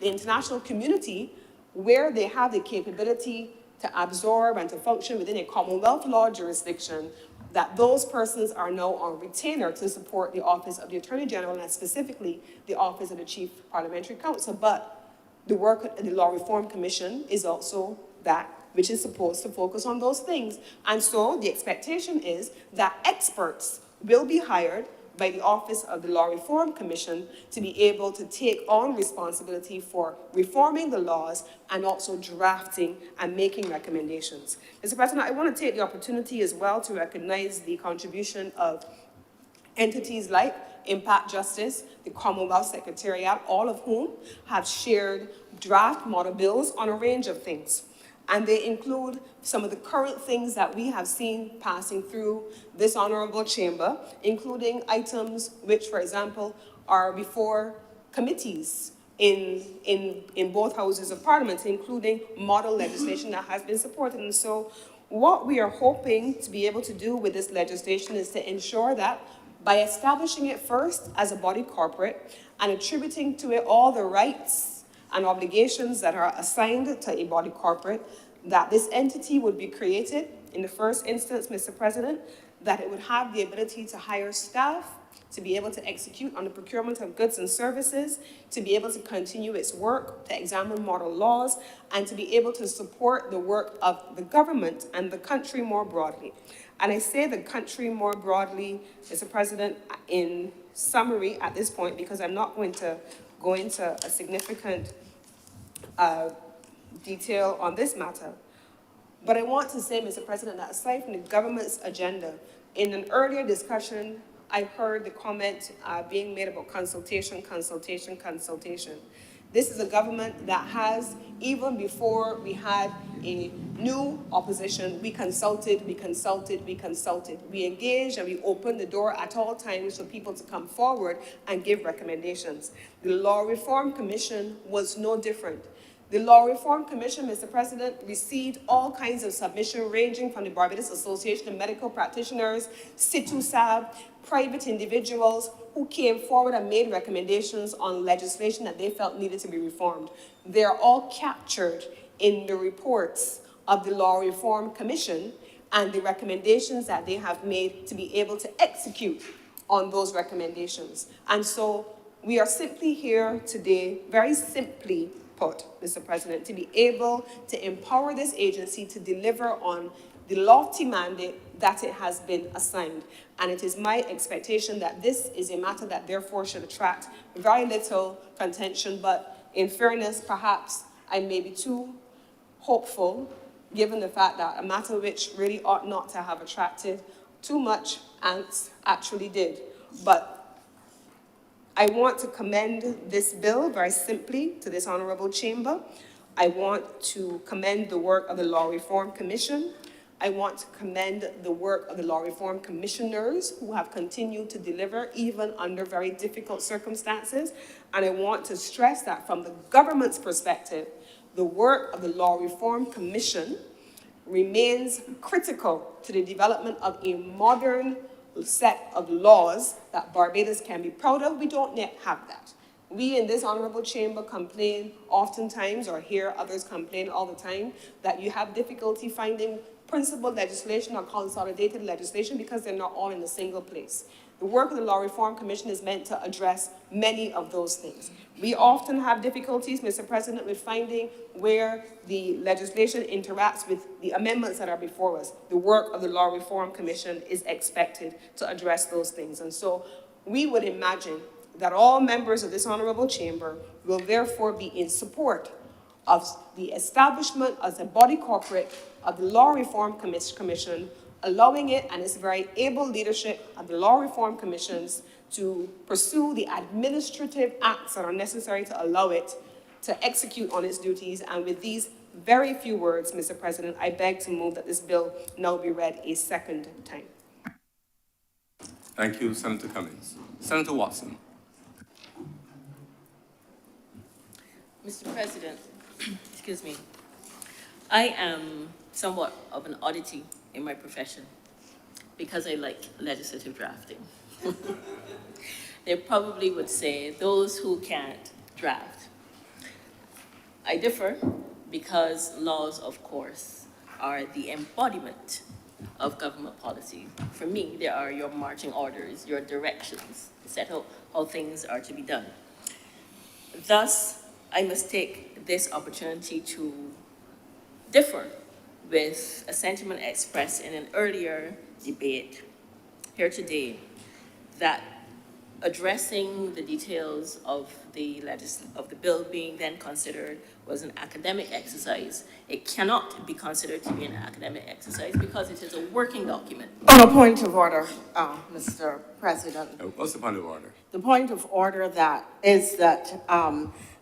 international community where they have the capability to absorb and to function within a Commonwealth law jurisdiction, that those persons are now on retainer to support the Office of the Attorney General and specifically the Office of the Chief Parliamentary Counsel. But the work of the Law Reform Commission is also that which is supposed to focus on those things. And so the expectation is that experts will be hired by the Office of the Law Reform Commission to be able to take on responsibility for reforming the laws and also drafting and making recommendations. Mr. President, I want to take the opportunity as well to recognize the contribution of entities like Impact Justice, the Commonwealth Secretariat, all of whom have shared draft model bills on a range of things. And they include some of the current things that we have seen passing through this honorable chamber, including items which, for example, are before committees in both houses of parliament, including model legislation that has been supported. And so what we are hoping to be able to do with this legislation is to ensure that by establishing it first as a body corporate and attributing to it all the rights and obligations that are assigned to a body corporate, that this entity would be created in the first instance, Mr. President, that it would have the ability to hire staff, to be able to execute on the procurement of goods and services, to be able to continue its work, to examine model laws, and to be able to support the work of the government and the country more broadly. And I say the country more broadly, Mr. President, in summary at this point, because I'm not going to go into a significant detail on this matter. But I want to say, Mr. President, that aside from the government's agenda, in an earlier discussion, I heard the comment being made about consultation. This is a government that has, even before we had a new opposition, we consulted, we consulted, we consulted. We engaged and we opened the door at all times for people to come forward and give recommendations. The Law Reform Commission was no different. The Law Reform Commission, Mr. President, received all kinds of submissions ranging from the Barbados Association of Medical Practitioners, CITUSAB, private individuals who came forward and made recommendations on legislation that they felt needed to be reformed. They are all captured in the reports of the Law Reform Commission and the recommendations that they have made to be able to execute on those recommendations. And so we are simply here today, very simply put, Mr. President, to be able to empower this agency to deliver on the lofty mandate that it has been assigned. And it is my expectation that this is a matter that therefore should attract very little contention, but in fairness, perhaps I may be too hopeful, given the fact that a matter which really ought not to have attracted too much angst actually did. But I want to commend this bill very simply to this honorable chamber. I want to commend the work of the Law Reform Commission. I want to commend the work of the Law Reform Commissioners who have continued to deliver even under very difficult circumstances. And I want to stress that from the government's perspective, the work of the Law Reform Commission remains critical to the development of a modern set of laws that Barbados can be proud of. We don't yet have that. We in this honorable chamber complain oftentimes, or hear others complain all the time, that you have difficulty finding principled legislation or consolidated legislation because they're not all in a single place. The work of the Law Reform Commission is meant to address many of those things. We often have difficulties, Mr. President, with finding where the legislation interacts with the amendments that are before us. The work of the Law Reform Commission is expected to address those things. And so we would imagine that all members of this honorable chamber will therefore be in support of the establishment as a body corporate of the Law Reform Commission, allowing it and its very able leadership of the Law Reform Commissions to pursue the administrative acts that are necessary to allow it to execute on its duties. And with these very few words, Mr. President, I beg to move that this bill now be read a second time. Thank you, Senator Cummings. Senator Watson. Mr. President, excuse me, I am somewhat of an oddity in my profession because I like legislative drafting. They probably would say those who can't draft. I differ because laws, of course, are the embodiment of government policy. For me, they are your marching orders, your directions, set out how things are to be done. Thus, I must take this opportunity to differ with a sentiment expressed in an earlier debate here today that addressing the details of the bill being then considered was an academic exercise. It cannot be considered to be an academic exercise because it is a working document. On a point of order, Mr. President. What's the point of order? The point of order that is that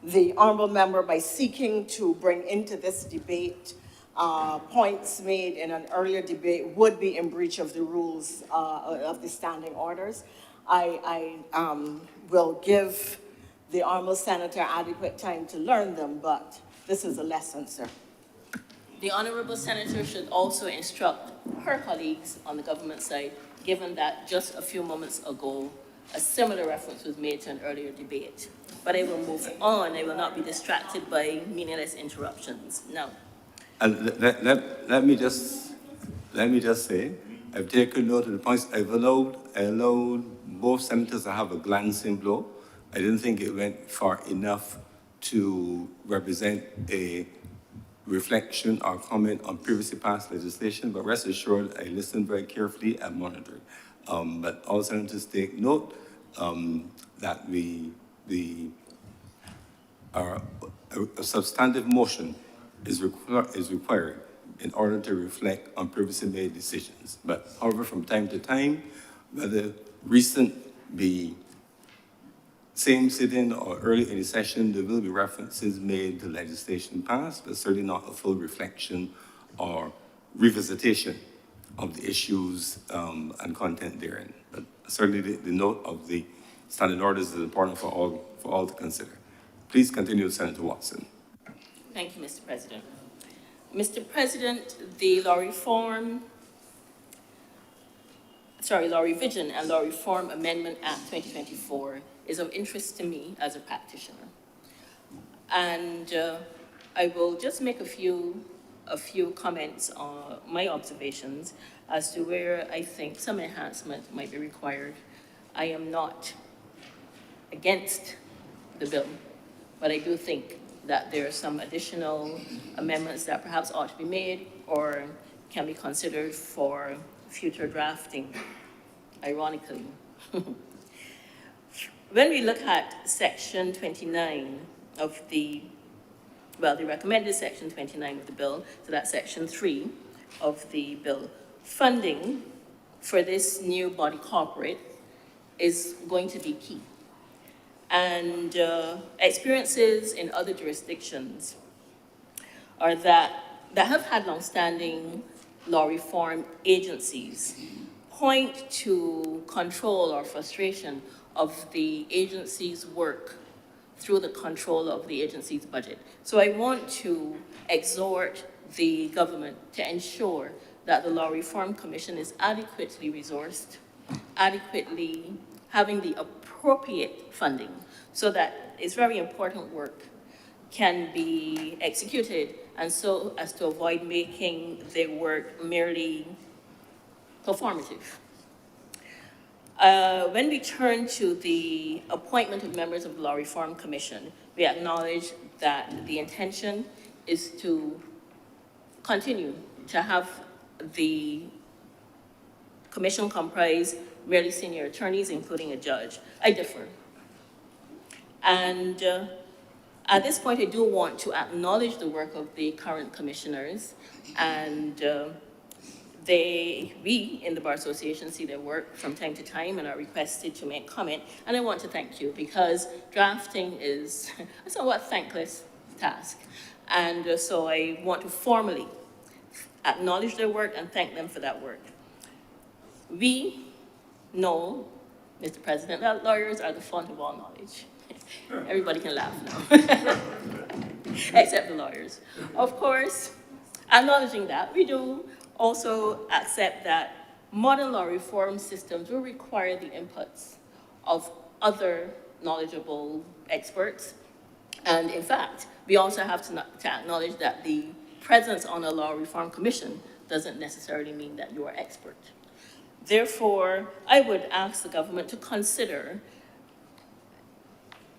the honorable member, by seeking to bring into this debate points made in an earlier debate, would be in breach of the rules of the standing orders. I will give the honorable senator adequate time to learn them, but this is a lesson, sir. The honorable senator should also instruct her colleagues on the government side, given that just a few moments ago, a similar reference was made to an earlier debate. But I will move on. I will not be distracted by meaningless interruptions. No. Let me just say, I've taken note of the points. I allowed both senators to have a glancing blow. I didn't think it went far enough to represent a reflection or comment on previously passed legislation, but rest assured, I listened very carefully and monitored. But all senators take note that a substantive motion is required in order to reflect on previously made decisions. But however, from time to time, whether recent be same sitting or early in the session, there will be references made to legislation passed, but certainly not a full reflection or revisitation of the issues and content therein. But certainly the note of the standing orders is important for all to consider. Please continue, Senator Watson. Thank you, Mr. President. Mr. President, the Law Revision and Law Reform Amendment Act 2024 is of interest to me as a practitioner. And I will just make a few comments on my observations as to where I think some enhancement might be required. I am not against the bill, but I do think that there are some additional amendments that perhaps ought to be made or can be considered for future drafting, ironically. When we look at section 29 of the recommended section 29 of the bill, so that's section 3 of the bill, funding for this new body corporate is going to be key. And experiences in other jurisdictions are that have had longstanding law reform agencies point to control or frustration of the agency's work through the control of the agency's budget. So I want to exhort the government to ensure that the Law Reform Commission is adequately resourced, adequately having the appropriate funding, so that its very important work can be executed, and so as to avoid making their work merely performative. When we turn to the appointment of members of the Law Reform Commission, we acknowledge that the intention is to continue to have the commission comprise merely senior attorneys, including a judge. I differ. And at this point, I do want to acknowledge the work of the current commissioners, and we in the Bar Association see their work from time to time and are requested to make comment. And I want to thank you, because drafting is a somewhat thankless task. And so I want to formally acknowledge their work and thank them for that work. We know, Mr. President, that lawyers are the font of all knowledge. Everybody can laugh now, except the lawyers. Of course, acknowledging that, we do also accept that modern law reform systems will require the inputs of other knowledgeable experts. And in fact, we also have to acknowledge that the presence on a law reform commission doesn't necessarily mean that you are expert. Therefore, I would ask the government to consider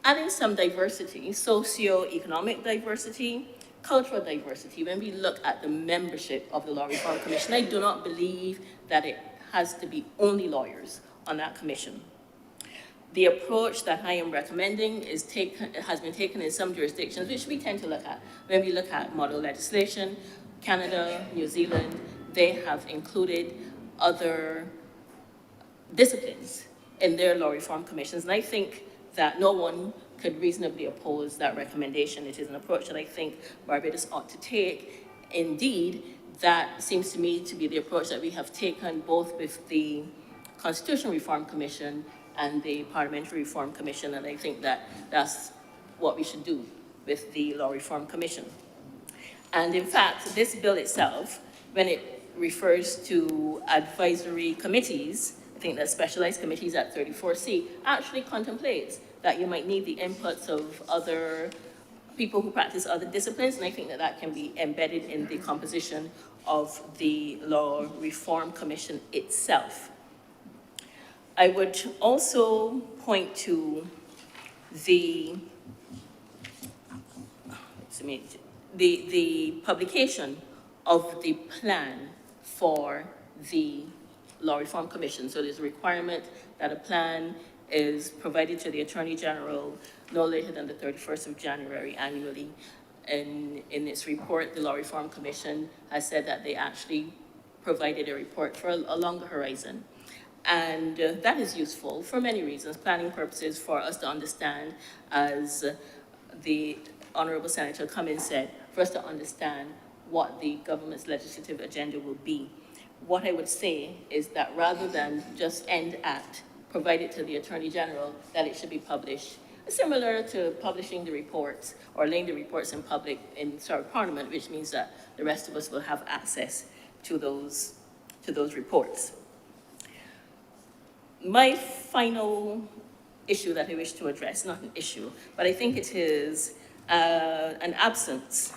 adding some diversity, socio-economic diversity, cultural diversity, when we look at the membership of the Law Reform Commission. I do not believe that it has to be only lawyers on that commission. The approach that I am recommending has been taken in some jurisdictions, which we tend to look at. When we look at model legislation, Canada, New Zealand, they have included other disciplines in their law reform commissions. And I think that no one could reasonably oppose that recommendation. It is an approach that I think Barbados ought to take. Indeed, that seems to me to be the approach that we have taken both with the Constitutional Reform Commission and the Parliamentary Reform Commission, and I think that that's what we should do with the Law Reform Commission. And in fact, this bill itself, when it refers to advisory committees, I think that specialized committees at 34C actually contemplates that you might need the inputs of other people who practice other disciplines, and I think that that can be embedded in the composition of the Law Reform Commission itself. I would also point to the publication of the plan for the Law Reform Commission. So there's a requirement that a plan is provided to the Attorney General no later than the 31st of January annually. And in its report, the Law Reform Commission has said that they actually provided a report for a longer horizon. And that is useful for many reasons, planning purposes, for us to understand, as the Honorable Senator Cummins said, for us to understand what the government's legislative agenda will be. What I would say is that rather than just end at provide it to the Attorney General, that it should be published, similar to publishing the reports or laying the reports in public in Parliament, which means that the rest of us will have access to those reports. My final issue that I wish to address, not an issue, but I think it is an absence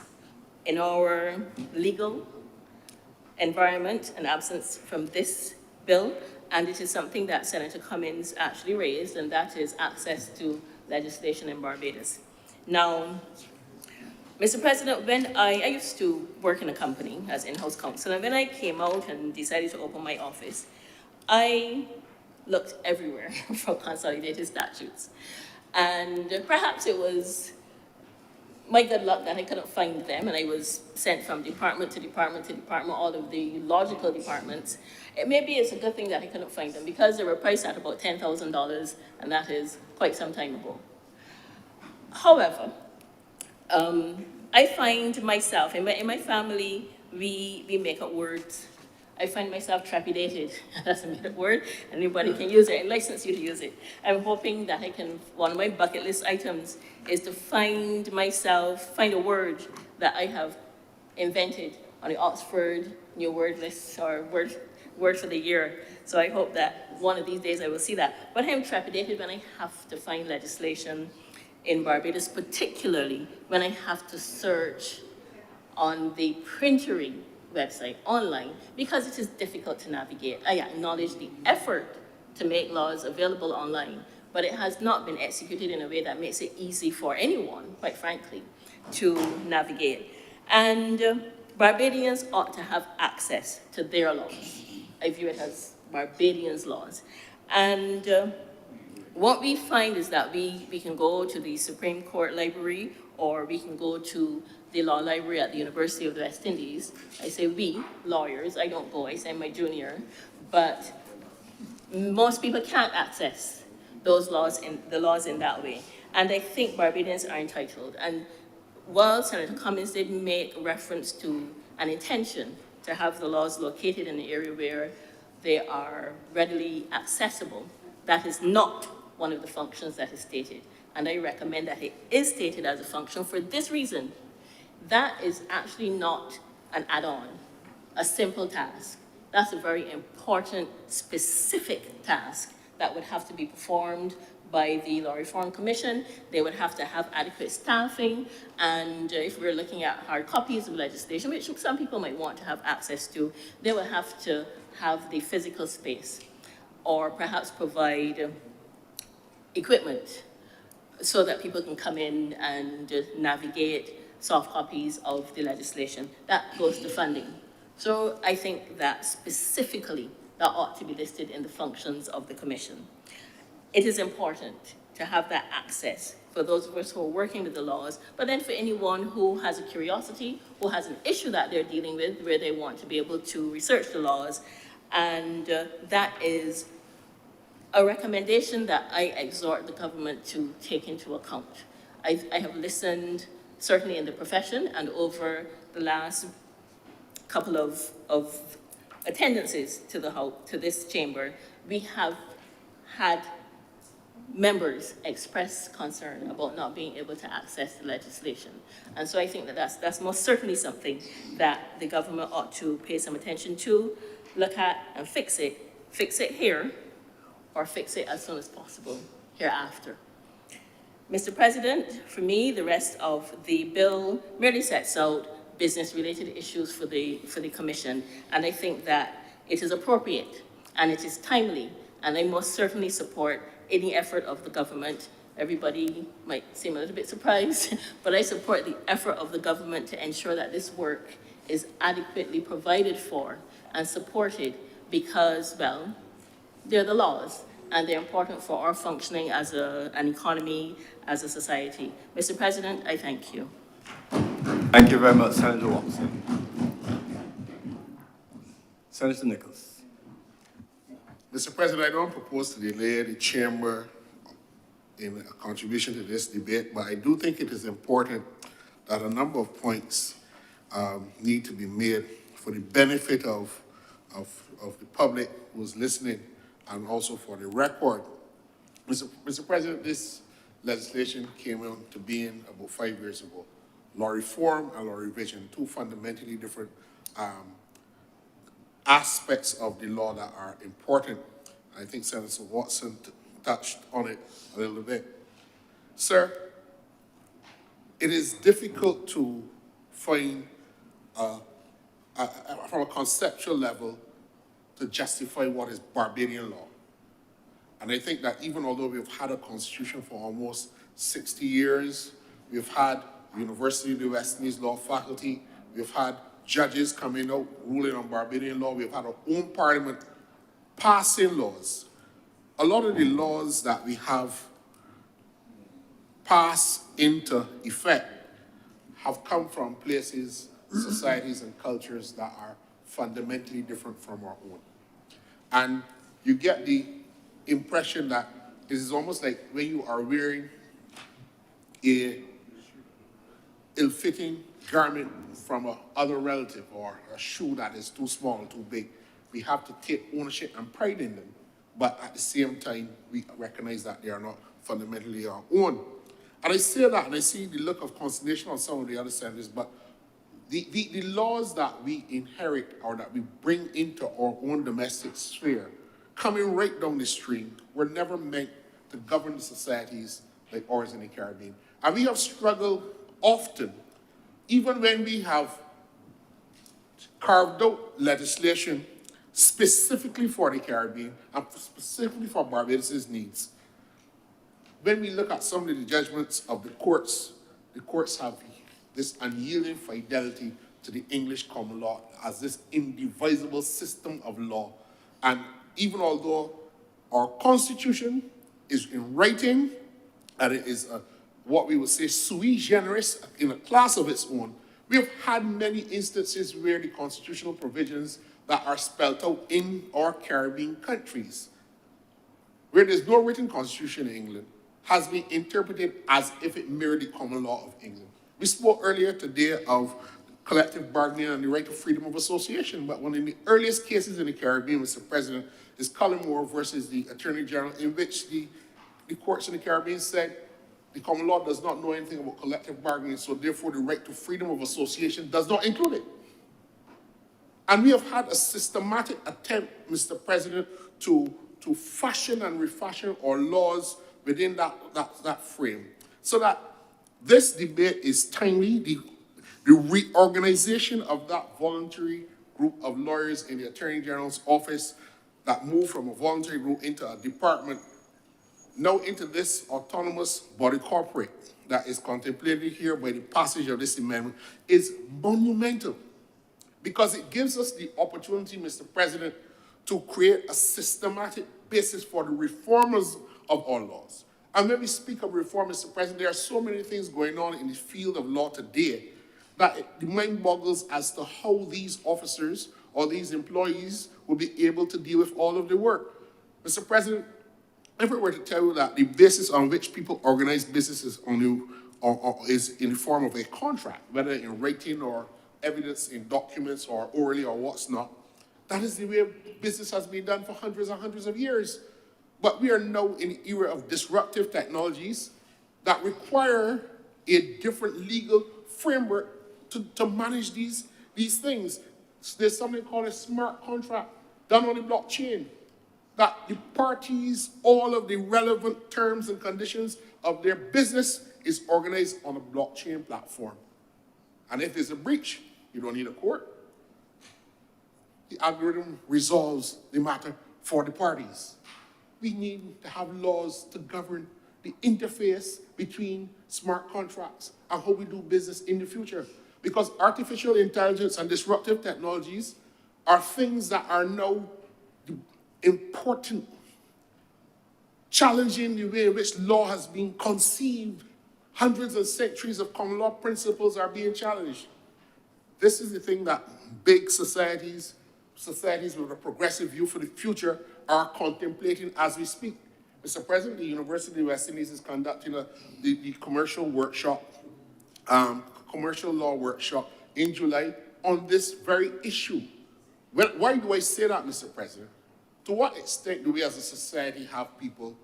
in our legal environment, an absence from this bill, and it is something that Senator Cummins actually raised, and that is access to legislation in Barbados. Now, Mr. President, when I used to work in a company as in-house counsel, and when I came out and decided to open my office, I looked everywhere for consolidated statutes. And perhaps it was my good luck that I couldn't find them, and I was sent from department to department to department, all of the logical departments. Maybe it's a good thing that I couldn't find them, because they were priced at about $10,000, and that is quite some time ago. However, I find myself, in my family, we make up words. I find myself trepidated. That's a made-up word. Anybody can use it. I license you to use it. I'm hoping that I can, one of my bucket list items is to find a word that I have invented on the Oxford New Word List or word for the year. So I hope that one of these days I will see that. But I am trepidated when I have to find legislation in Barbados, particularly when I have to search on the printery website online, because it is difficult to navigate. I acknowledge the effort to make laws available online, but it has not been executed in a way that makes it easy for anyone, quite frankly, to navigate. And Barbadians ought to have access to their laws. I view it as Barbadians' laws. And what we find is that we can go to the Supreme Court Library, or we can go to the law library at the University of the West Indies. I say we, lawyers, I don't go, I send my junior, but most people can't access those laws, the laws in that way. And I think Barbadians are entitled. And while Senator Cummins did make reference to an intention to have the laws located in the area where they are readily accessible, that is not one of the functions that is stated. And I recommend that it is stated as a function for this reason. That is actually not an add-on, a simple task. That's a very important, specific task that would have to be performed by the Law Reform Commission. They would have to have adequate staffing, and if we're looking at hard copies of legislation, which some people might want to have access to, they will have to have the physical space, or perhaps provide equipment so that people can come in and navigate soft copies of the legislation. That goes to funding. So I think that specifically that ought to be listed in the functions of the commission. It is important to have that access for those of us who are working with the laws, but then for anyone who has a curiosity, who has an issue that they're dealing with, where they want to be able to research the laws. And that is a recommendation that I exhort the government to take into account. I have listened, certainly in the profession, and over the last couple of attendances to this chamber, we have had members express concern about not being able to access the legislation. And so I think that that's most certainly something that the government ought to pay some attention to, look at and fix it here, or fix it as soon as possible hereafter. Mr. President, for me, the rest of the bill merely sets out business-related issues for the Commission, and I think that it is appropriate and it is timely, and I most certainly support any effort of the government. Everybody might seem a little bit surprised, but I support the effort of the government to ensure that this work is adequately provided for and supported, because, well, they're the laws, and they're important for our functioning as an economy, as a society. Mr. President, I thank you. Thank you very much, Senator Watson. Senator Nichols. Mr. President, I don't propose to delay the chamber in a contribution to this debate, but I do think it is important that a number of points need to be made for the benefit of the public who is listening and also for the record. Mr. President, this legislation came into being about 5 years ago. Law reform and law revision, two fundamentally different aspects of the law that are important. I think Senator Watson touched on it a little bit. Sir, it is difficult to find, from a conceptual level, to justify what is Barbadian law. And I think that even although we've had a constitution for almost 60 years, we've had University of the West Indies Law Faculty, we've had judges coming out ruling on Barbadian law, we've had our own parliament passing laws. A lot of the laws that we have passed into effect have come from places, societies, and cultures that are fundamentally different from our own. And you get the impression that it is almost like when you are wearing a ill-fitting garment from a other relative or a shoe that is too small or too big. We have to take ownership and pride in them, but at the same time, we recognize that they are not fundamentally our own. And I say that, and I see the look of consternation on some of the other senators, but the laws that we inherit or that we bring into our own domestic sphere, coming right down the stream, were never meant to govern the societies like ours in the Caribbean. And we have struggled often, even when we have carved out legislation specifically for the Caribbean and specifically for Barbados' needs. When we look at some of the judgments of the courts have this unyielding fidelity to the English common law as this indivisible system of law. And even although our Constitution is in writing, and it is what we would say sui generis in a class of its own, we have had many instances where the constitutional provisions that are spelled out in our Caribbean countries, where there's no written constitution in England, has been interpreted as if it mirrored the common law of England. We spoke earlier today of collective bargaining and the right to freedom of association, but one of the earliest cases in the Caribbean, Mr. President, is Cullimore versus the Attorney General, in which the courts in the Caribbean said the common law does not know anything about collective bargaining, so therefore the right to freedom of association does not include it. And we have had a systematic attempt, Mr. President, to fashion and refashion our laws within that frame, so that this debate is timely. The reorganization of that voluntary group of lawyers in the Attorney General's office that moved from a voluntary group into a department, now into this autonomous body corporate that is contemplated here by the passage of this amendment, is monumental, because it gives us the opportunity, Mr. President, to create a systematic basis for the reformers of our laws. And when we speak of reform, Mr. President, there are so many things going on in the field of law today that the mind boggles as to how these officers or these employees will be able to deal with all of the work. Mr. President, if we were to tell you that the basis on which people organize businesses is in the form of a contract, whether in writing or evidence in documents or orally or what's not, that is the way business has been done for hundreds and hundreds of years. But we are now in the era of disruptive technologies that require a different legal framework to manage these things. There's something called a smart contract done on the blockchain, that the parties, all of the relevant terms and conditions of their business is organized on a blockchain platform. And if there's a breach, you don't need a court. The algorithm resolves the matter for the parties. We need to have laws to govern the interface between smart contracts and how we do business in the future. Because artificial intelligence and disruptive technologies are things that are now important, challenging the way in which law has been conceived. Hundreds of centuries of common law principles are being challenged. This is the thing that big societies with a progressive view for the future are contemplating as we speak. Mr. President, the University of West Indies is conducting the commercial workshop, commercial law workshop in July on this very issue. Well, why do I say that, Mr. President? To what extent do we as a society have people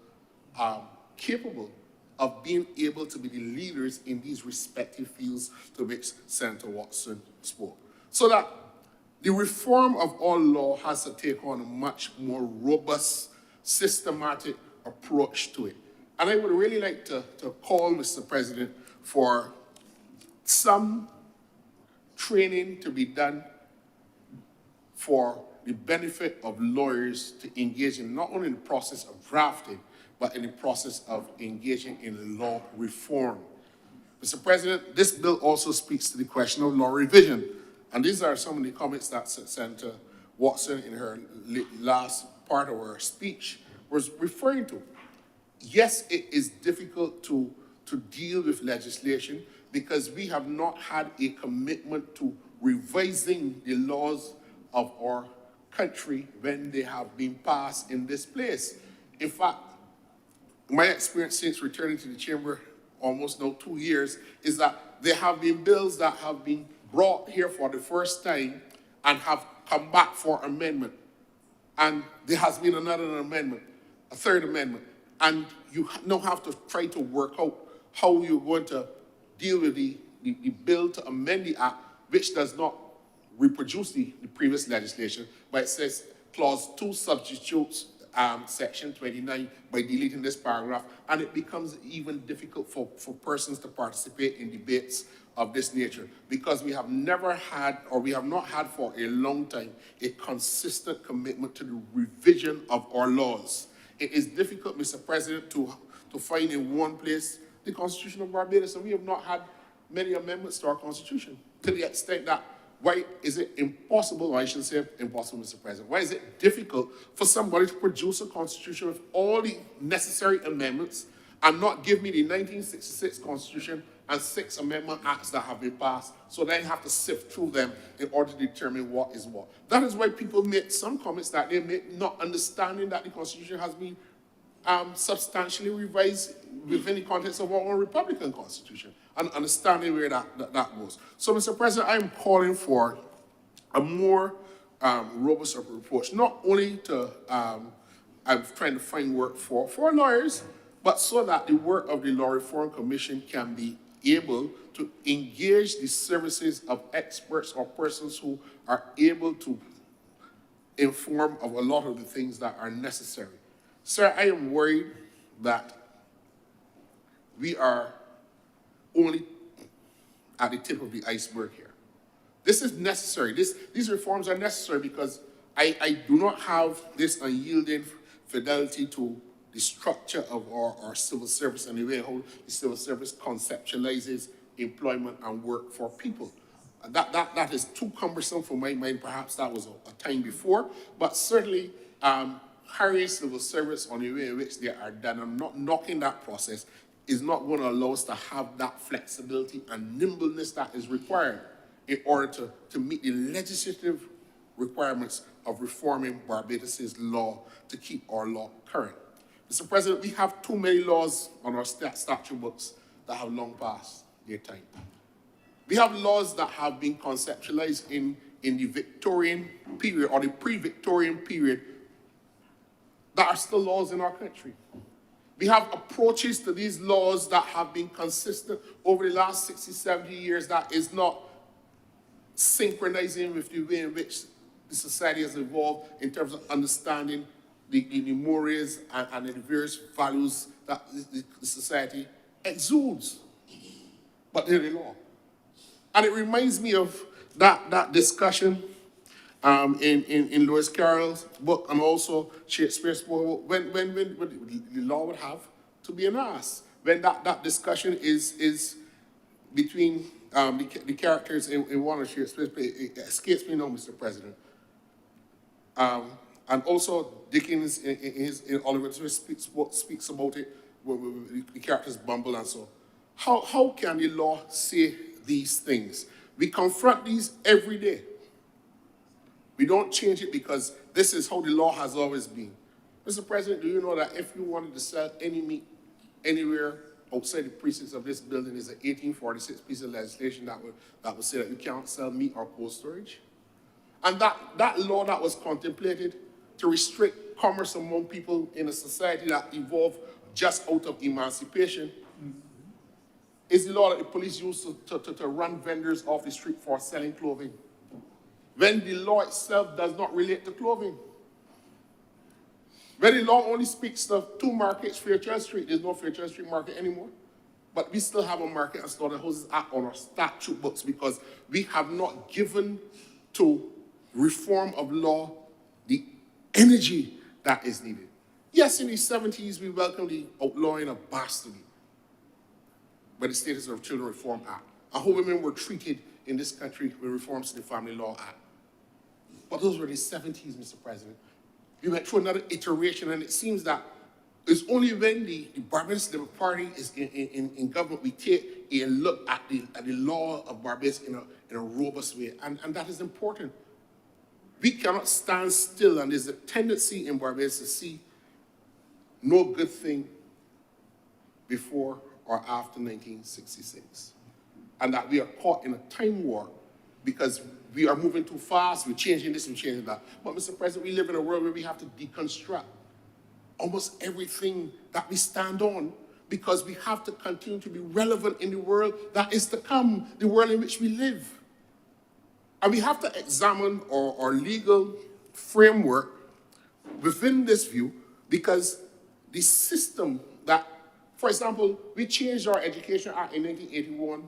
capable of being able to be the leaders in these respective fields to which Senator Watson spoke? So that the reform of all law has to take on a much more robust, systematic approach to it. And I would really like to call, Mr. President, for some training to be done for the benefit of lawyers to engage in not only the process of drafting, but in the process of engaging in law reform. Mr. President, this bill also speaks to the question of law revision. And these are some of the comments that Senator Watson in her last part of her speech was referring to. Yes, it is difficult to deal with legislation because we have not had a commitment to revising the laws of our country when they have been passed in this place. In fact, my experience since returning to the chamber almost now 2 years is that there have been bills that have been brought here for the first time and have come back for amendment. And there has been another amendment, a third amendment. And you now have to try to work out how you're going to deal with the bill to amend the act, which does not reproduce the previous legislation, but it says clause 2 substitutes section 29 by deleting this paragraph, and it becomes even difficult for persons to participate in debates of this nature because we have never had, or we have not had for a long time, a consistent commitment to the revision of our laws. It is difficult, Mr. President, to find in one place the Constitution of Barbados, and we have not had many amendments to our Constitution to the extent that why is it impossible, or I should say impossible, Mr. President, why is it difficult for somebody to produce a Constitution with all the necessary amendments and not give me the 1966 Constitution and 6 amendment acts that have been passed, so then you have to sift through them in order to determine what is what. That is why people make some comments that they make not understanding that the Constitution has been substantially revised within the context of our own Republican Constitution and understanding where that goes. So, Mr. President, I'm calling for a more robust approach, not only to I'm trying to find work for lawyers, but so that the work of the Law Reform Commission can be able to engage the services of experts or persons who are able to inform of a lot of the things that are necessary. Sir, I am worried that we are only at the tip of the iceberg here. This is necessary. These reforms are necessary because I do not have this unyielding fidelity to the structure of our civil service and the way how the civil service conceptualizes employment and work for people. That is too cumbersome for my mind. Perhaps that was a time before, but certainly hiring civil service on the way in which they are done and not knocking that process is not going to allow us to have that flexibility and nimbleness that is required in order to meet the legislative requirements of reforming Barbados's law to keep our law current. Mr. President, we have too many laws on our statute books that have long passed their time. We have laws that have been conceptualized in the Victorian period or the pre-Victorian period that are still laws in our country. We have approaches to these laws that have been consistent over the last 60, 70 years that is not synchronizing with the way in which the society has evolved in terms of understanding the mores and the various values that the society exudes. But they're the law. And it reminds me of that discussion in Lewis Carroll's book and also Shakespeare's book when the law would have to be an ass. When that discussion is between the characters in one of Shakespeare's plays, it escapes me now, Mr. President. And also Dickens in Oliver Twist speaks about it, where the characters bumble and so. How can the law say these things? We confront these every day. We don't change it because this is how the law has always been. Mr. President, do you know that if you wanted to sell any meat anywhere outside the precincts of this building, there's an 1846 piece of legislation that would say that you can't sell meat or cold storage? And that law that was contemplated to restrict commerce among people in a society that evolved just out of emancipation is the law that the police used to run vendors off the street for selling clothing, when the law itself does not relate to clothing. When the law only speaks of two markets, Fairchild Street, there's no Fairchild Street market anymore. But we still have a Market and Slaughterhouses Act on our statute books because we have not given to reform of law the energy that is needed. Yes, in the 70s, we welcomed the outlawing of bastardy by the Status of Children Reform Act, and how women were treated in this country with reforms to the Family Law Act. But those were the 70s, Mr. President. We went through another iteration, and it seems that it's only when the Barbados Labour Party is in government we take a look at the law of Barbados in a robust way, and that is important. We cannot stand still, and there's a tendency in Barbados to see no good thing before or after 1966, and that we are caught in a time war because we are moving too fast, we're changing this and changing that. But Mr. President, we live in a world where we have to deconstruct almost everything that we stand on because we have to continue to be relevant in the world that is to come, the world in which we live. And we have to examine our legal framework within this view because the system that, for example, we changed our Education Act in 1981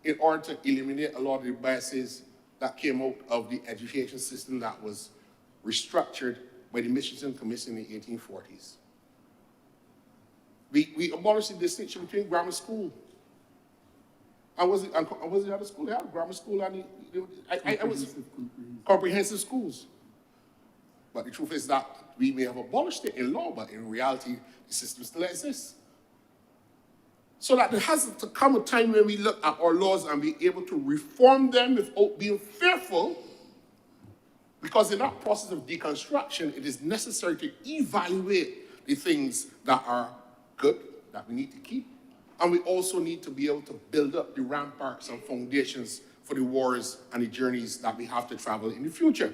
in order to eliminate a lot of the biases that came out of the education system that was restructured by the Michelson Commission in the 1840s. We abolished the distinction between grammar school and was it the other school? They had grammar school and I was comprehensive schools. But the truth is that we may have abolished it in law, but in reality, the system still exists. So that there has to come a time when we look at our laws and be able to reform them without being fearful, because in that process of deconstruction, it is necessary to evaluate the things that are good, that we need to keep, and we also need to be able to build up the ramparts and foundations for the wars and the journeys that we have to travel in the future.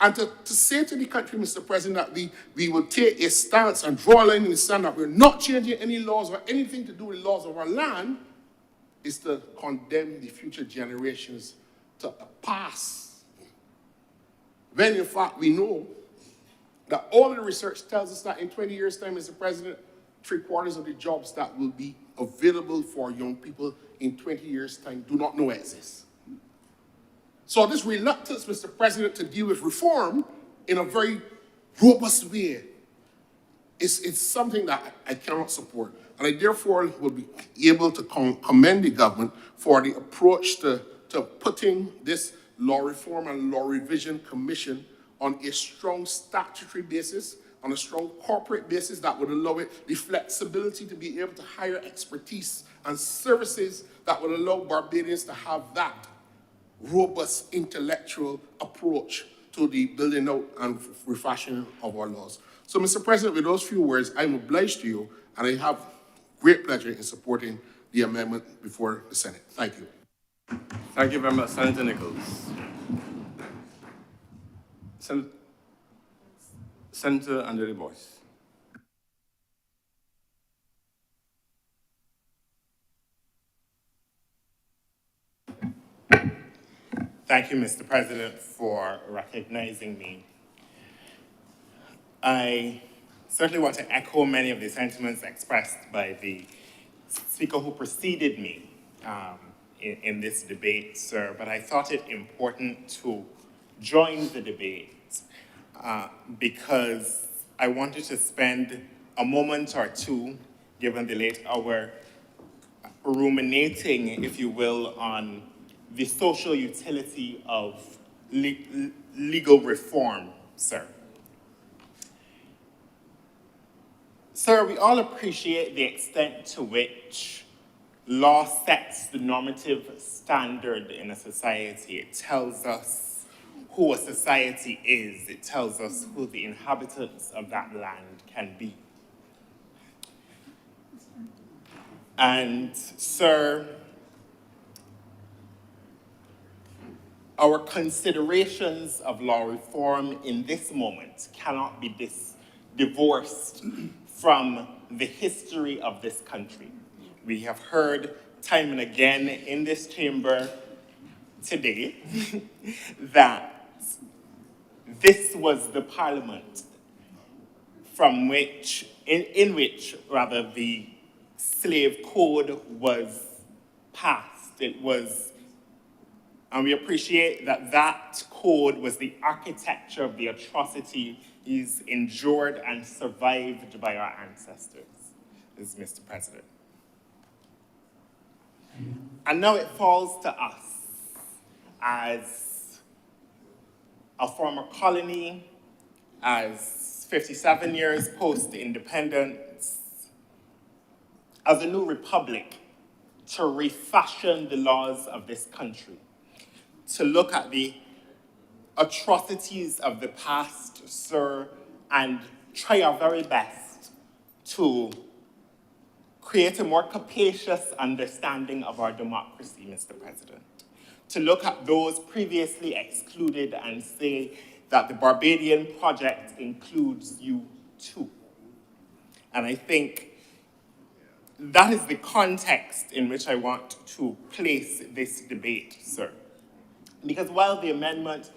And to say to the country, Mr. President, that we will take a stance and draw a line in the sand that we're not changing any laws or anything to do with the laws of our land is to condemn the future generations to a past. When in fact we know that all the research tells us that in 20 years' time, Mr. President, 3/4 of the jobs that will be available for young people in 20 years' time do not know exist. So this reluctance, Mr. President, to deal with reform in a very robust way is something that I cannot support. And I therefore will be able to commend the government for the approach to putting this law reform and law revision commission on a strong statutory basis, on a strong corporate basis that would allow it the flexibility to be able to hire expertise and services that would allow Barbadians to have that robust intellectual approach to the building out and refashioning of our laws. So, Mr. President, with those few words, I'm obliged to you, and I have great pleasure in supporting the amendment before the Senate. Thank you. Thank you very much, Senator Nichols. Senator Andre Boyce. Thank you, Mr. President, for recognizing me. I certainly want to echo many of the sentiments expressed by the speaker who preceded me in this debate, sir, but I thought it important to join the debate because I wanted to spend a moment or two, given the late hour, ruminating, if you will, on the social utility of legal reform, sir. Sir, we all appreciate the extent to which law sets the normative standard in a society. It tells us who a society is. It tells us who the inhabitants of that land can be. And, sir, our considerations of law reform in this moment cannot be divorced from the history of this country. We have heard time and again in this chamber today that this was the parliament from which, in which the slave code was passed. It was, and we appreciate that that code was the architecture of the atrocities endured and survived by our ancestors, Mr. President. And now it falls to us as a former colony, as 57 years post-independence, as a new republic, to refashion the laws of this country, to look at the atrocities of the past, sir, and try our very best to create a more capacious understanding of our democracy, Mr. President. To look at those previously excluded and say that the Barbadian project includes you too. And I think that is the context in which I want to place this debate, sir. Because while the amendment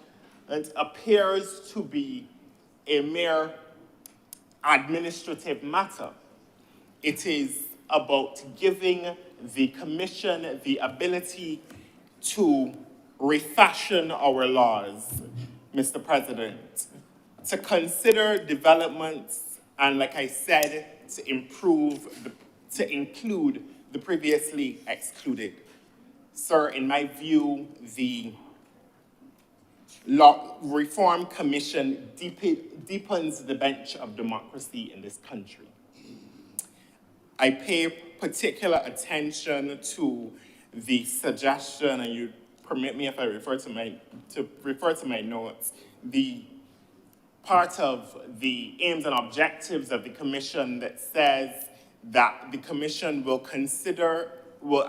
appears to be a mere administrative matter, it is about giving the Commission the ability to refashion our laws, Mr. President, to consider developments, and like I said, to include the previously excluded. Sir, in my view, the Law Reform Commission deepens the bench of democracy in this country. I pay particular attention to the suggestion, and you permit me if I refer to my notes, the part of the aims and objectives of the Commission that says that the Commission will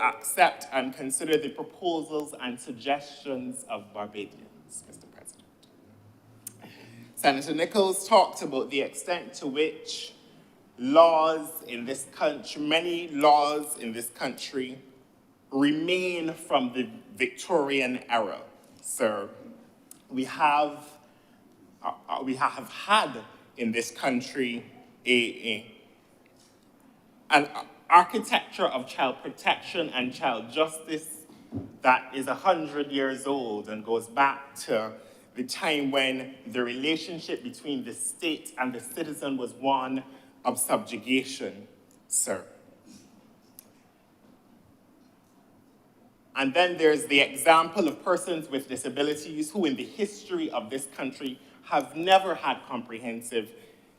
accept and consider the proposals and suggestions of Barbadians, Mr. President. Senator Nichols talked about the extent to which laws in this country, many laws in this country, remain from the Victorian era, sir. We have had in this country an architecture of child protection and child justice that is 100 years old and goes back to the time when the relationship between the state and the citizen was one of subjugation, sir. And then there's the example of persons with disabilities who in the history of this country have never had comprehensive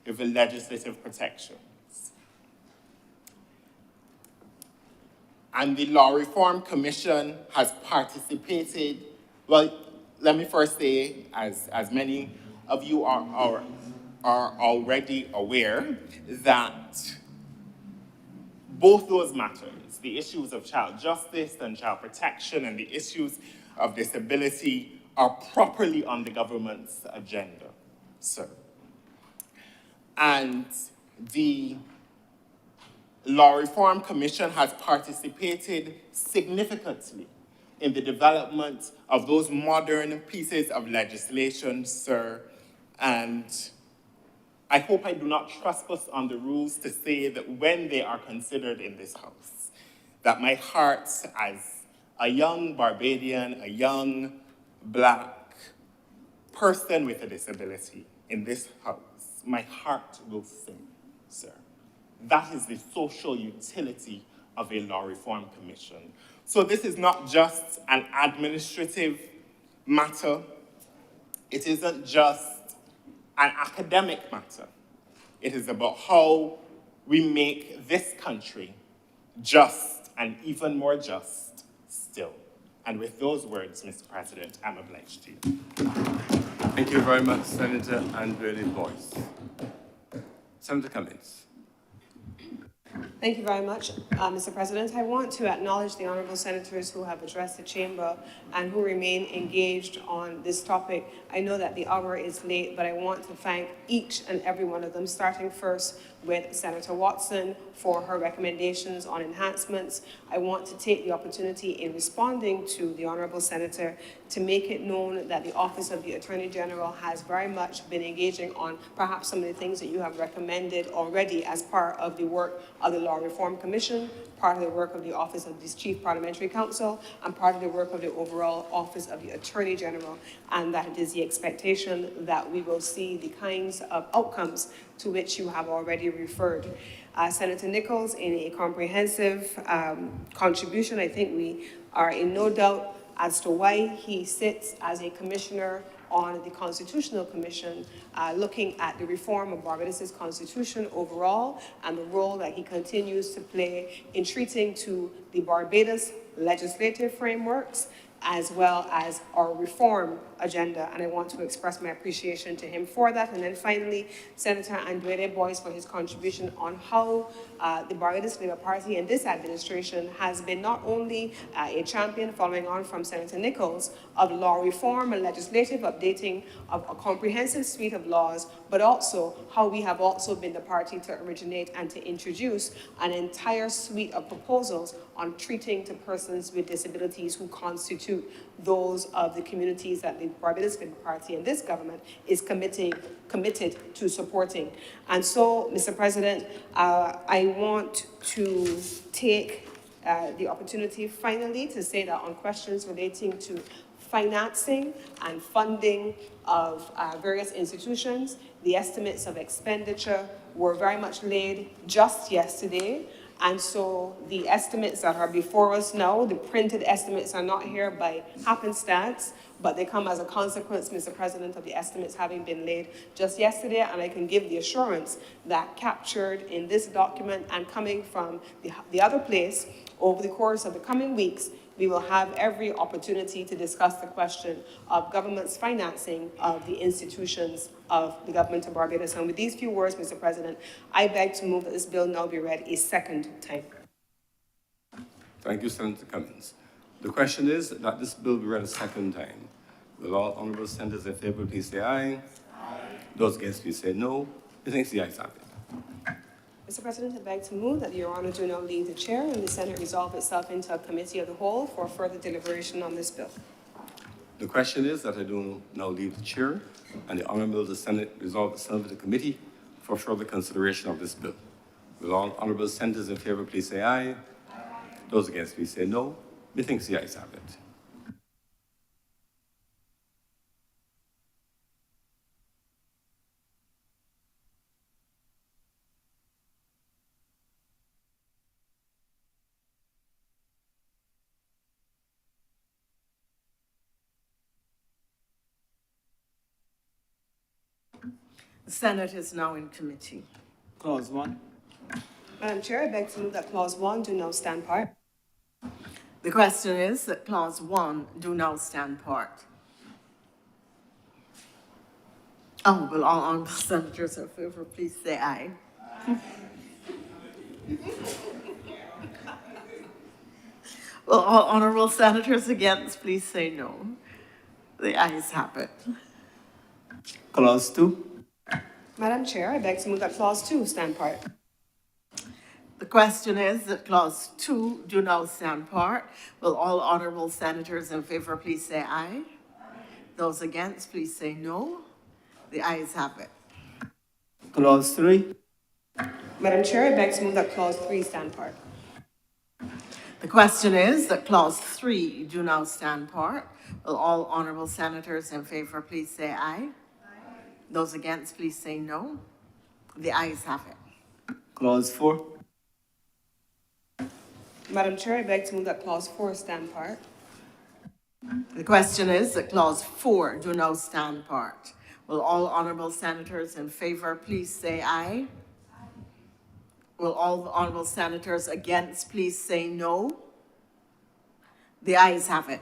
legislative protections. And the Law Reform Commission has participated, well, let me first say, as many of you are already aware, that both those matters, the issues of child justice and child protection and the issues of disability, are properly on the government's agenda, sir. And the Law Reform Commission has participated significantly in the development of those modern pieces of legislation, sir, and I hope I do not trespass on the rules to say that when they are considered in this House, that my heart as a young Barbadian, a young Black person with a disability in this House, my heart will sing, sir. That is the social utility of a Law Reform Commission. So this is not just an administrative matter. It isn't just an academic matter. It is about how we make this country just and even more just still. And with those words, Mr. President, I'm obliged to you. Thank you very much, Senator Andre Boyce. Senator Cummins. Thank you very much, Mr. President. I want to acknowledge the honourable senators who have addressed the chamber and who remain engaged on this topic. I know that the hour is late, but I want to thank each and every one of them, starting first with Senator Watson for her recommendations on enhancements. I want to take the opportunity in responding to the honourable senator to make it known that the Office of the Attorney General has very much been engaging on perhaps some of the things that you have recommended already as part of the work of the Law Reform Commission, part of the work of the Office of the Chief Parliamentary Counsel, and part of the work of the overall Office of the Attorney General, and that it is the expectation that we will see the kinds of outcomes to which you have already referred. Senator Nichols, in a comprehensive contribution, I think we are in no doubt as to why he sits as a commissioner on the Constitutional Commission, looking at the reform of Barbados' constitution overall and the role that he continues to play in treating to the Barbados legislative frameworks as well as our reform agenda, and I want to express my appreciation to him for that. And then finally, Senator Andre Boyce for his contribution on how the Barbados Labour Party and this administration has been not only a champion, following on from Senator Nichols, of law reform and legislative updating of a comprehensive suite of laws, but also how we have also been the party to originate and to introduce an entire suite of proposals on treating to persons with disabilities who constitute those of the communities that the Barbados Labour Party and this government is committed to supporting. And so, Mr. President, I want to take the opportunity finally to say that on questions relating to financing and funding of various institutions, the estimates of expenditure were very much laid just yesterday. And so the estimates that are before us now, the printed estimates are not here by happenstance, but they come as a consequence, Mr. President, of the estimates having been laid just yesterday. And I can give the assurance that captured in this document and coming from the other place over the course of the coming weeks, we will have every opportunity to discuss the question of government's financing of the institutions of the government of Barbados. And with these few words, Mr. President, I beg to move that this bill now be read a second time. Thank you, Senator Cummins. The question is that this bill be read a second time. Will all honourable senators in favour please say aye? Aye. Those against please say no. Methinks the ayes have it. Mr. President, I beg to move that Your Honour do now leave the chair and the Senate resolve itself into a committee of the whole for further deliberation on this bill. The question is that I do now leave the chair and the Honourable the Senate resolve itself into committee for further consideration of this bill. Will all honourable senators in favour please say aye? Aye. Those against please say no. Methinks the ayes have it. The Senate is now in committee. Clause 1. Madam Chair, I beg to move that Clause 1 do now stand part. The question is that Clause 1 do now stand part. Oh, will all honourable senators in favour please say aye? Will all honourable senators against please say no? The ayes have it. Clause 2. Madam Chair, I beg to move that Clause 2 stand part. The question is that Clause 2 do now stand part. Will all honourable senators in favour please say aye? Those against please say no. The ayes have it. Clause 3. Madam Chair, I beg to move that Clause 3 stand part. The question is that Clause 3 do now stand part. Will all honourable senators in favour please say aye? Those against, please say no. The ayes have it. Clause 4. Madam Chair, I beg to move that Clause 4 stand part. The question is that Clause 4 do now stand part. Will all honourable senators in favour please say aye? Will all the honourable senators against please say no? The ayes have it.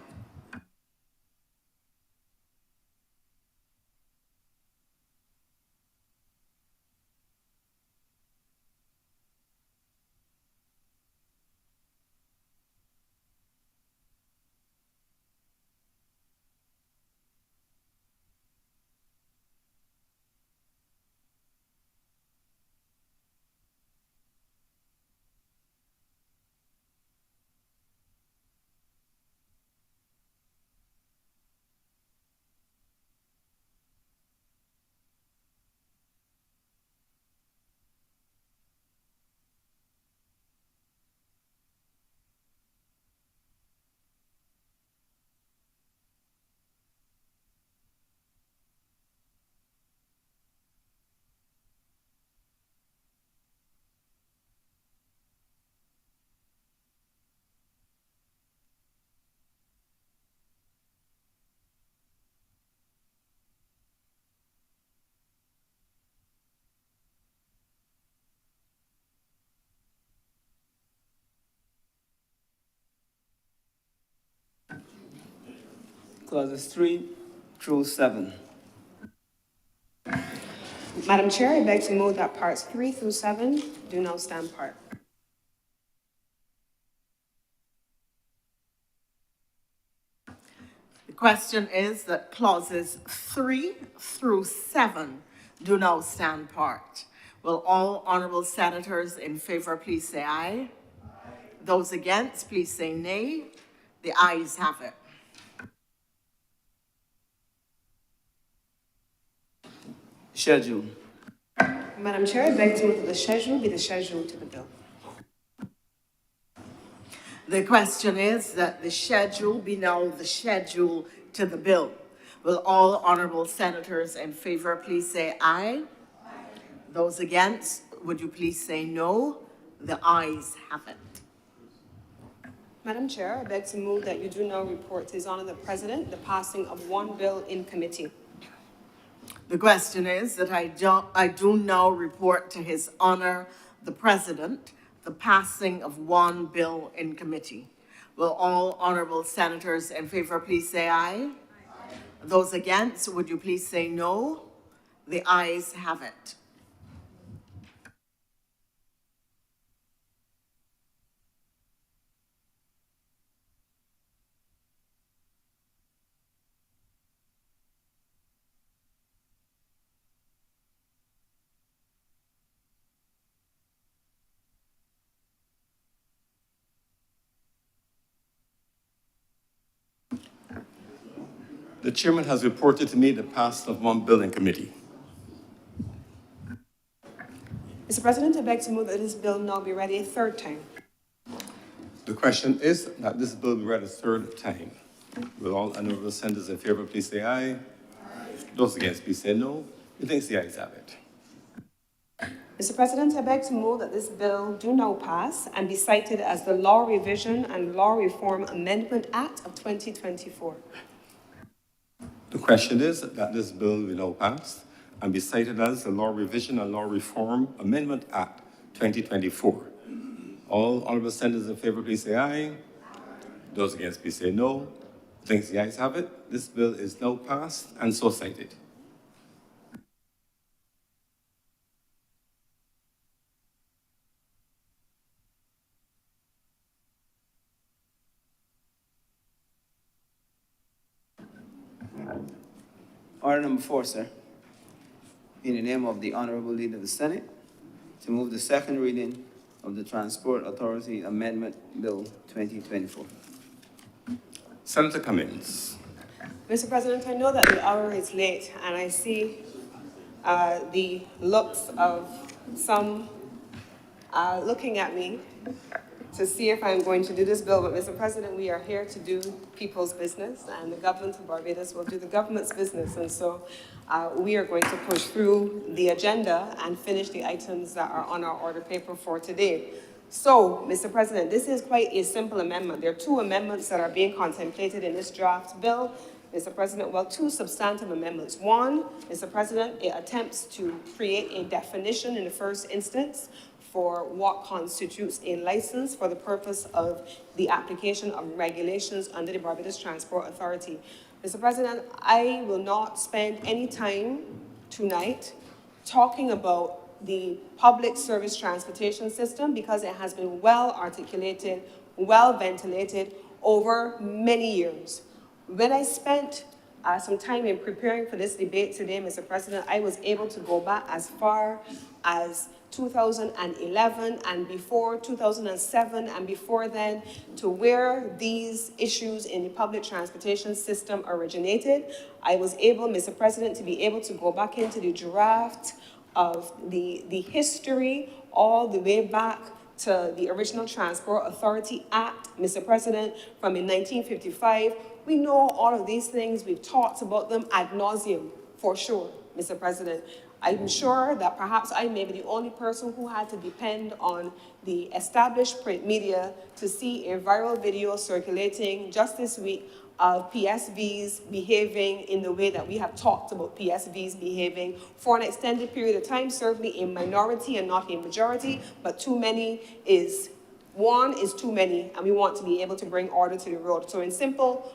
Clauses 3 through 7. Madam Chair, I beg to move that parts 3 through 7 do now stand part. The question is that clauses 3 through 7 do now stand part. Will all honorable senators in favor please say aye? Those against, please say nay. The ayes have it. Schedule. Madam Chair, I beg to move that the schedule be the schedule to the bill. The question is that the schedule be now the schedule to the bill. Will all honorable senators in favor please say aye? Those against, would you please say no? The ayes have it. Madam Chair, I beg to move that you do now report to His Honor the President the passing of one bill in committee. The question is that I do now report to His Honor the President the passing of one bill in committee. Will all honorable senators in favor please say aye? Those against, would you please say no? The ayes have it. The chairman has reported to me the passing of one bill in committee. Mr. President, I beg to move that this bill now be read a third time. The question is that this bill be read a third time. Will all honorable senators in favor please say aye? Those against, please say no. Who thinks the ayes have it? Mr. President, I beg to move that this bill do now pass and be cited as the Law Revision and Law Reform Amendment Act of 2024. The question is that this bill will now pass and be cited as the Law Revision and Law Reform Amendment Act 2024. All honorable senators in favor, please say aye. Those against, please say no. Thinks the ayes have it. This bill is now passed and so cited. Order number 4, sir. In the name of the Honorable Leader of the Senate, to move the second reading of the Transport Authority Amendment Bill 2024. Senator Cummings. Mr. President, I know that the hour is late, and I see the looks of some looking at me to see if I'm going to do this bill. But, Mr. President, we are here to do people's business, and the government of Barbados will do the government's business. And so we are going to push through the agenda and finish the items that are on our order paper for today. So, Mr. President, this is quite a simple amendment. There are two amendments that are being contemplated in this draft bill. Mr. President, well, two substantive amendments. One, Mr. President, it attempts to create a definition in the first instance for what constitutes a license for the purpose of the application of regulations under the Barbados Transport Authority. Mr. President, I will not spend any time tonight talking about the public service transportation system because it has been well articulated, well ventilated over many years. When I spent some time in preparing for this debate today, Mr. President, I was able to go back as far as 2011 and before 2007 and before then to where these issues in the public transportation system originated. I was able, Mr. President, to be able to go back into the draft of the history all the way back to the original Transport Authority Act, Mr. President, from in 1955. We know all of these things. We've talked about them ad nauseum, for sure, Mr. President. I'm sure that perhaps I may be the only person who had to depend on the established print media to see a viral video circulating just this week of PSVs behaving in the way that we have talked about PSVs behaving for an extended period of time, certainly a minority and not a majority, but too many is, one is too many, and we want to be able to bring order to the road. So in simple,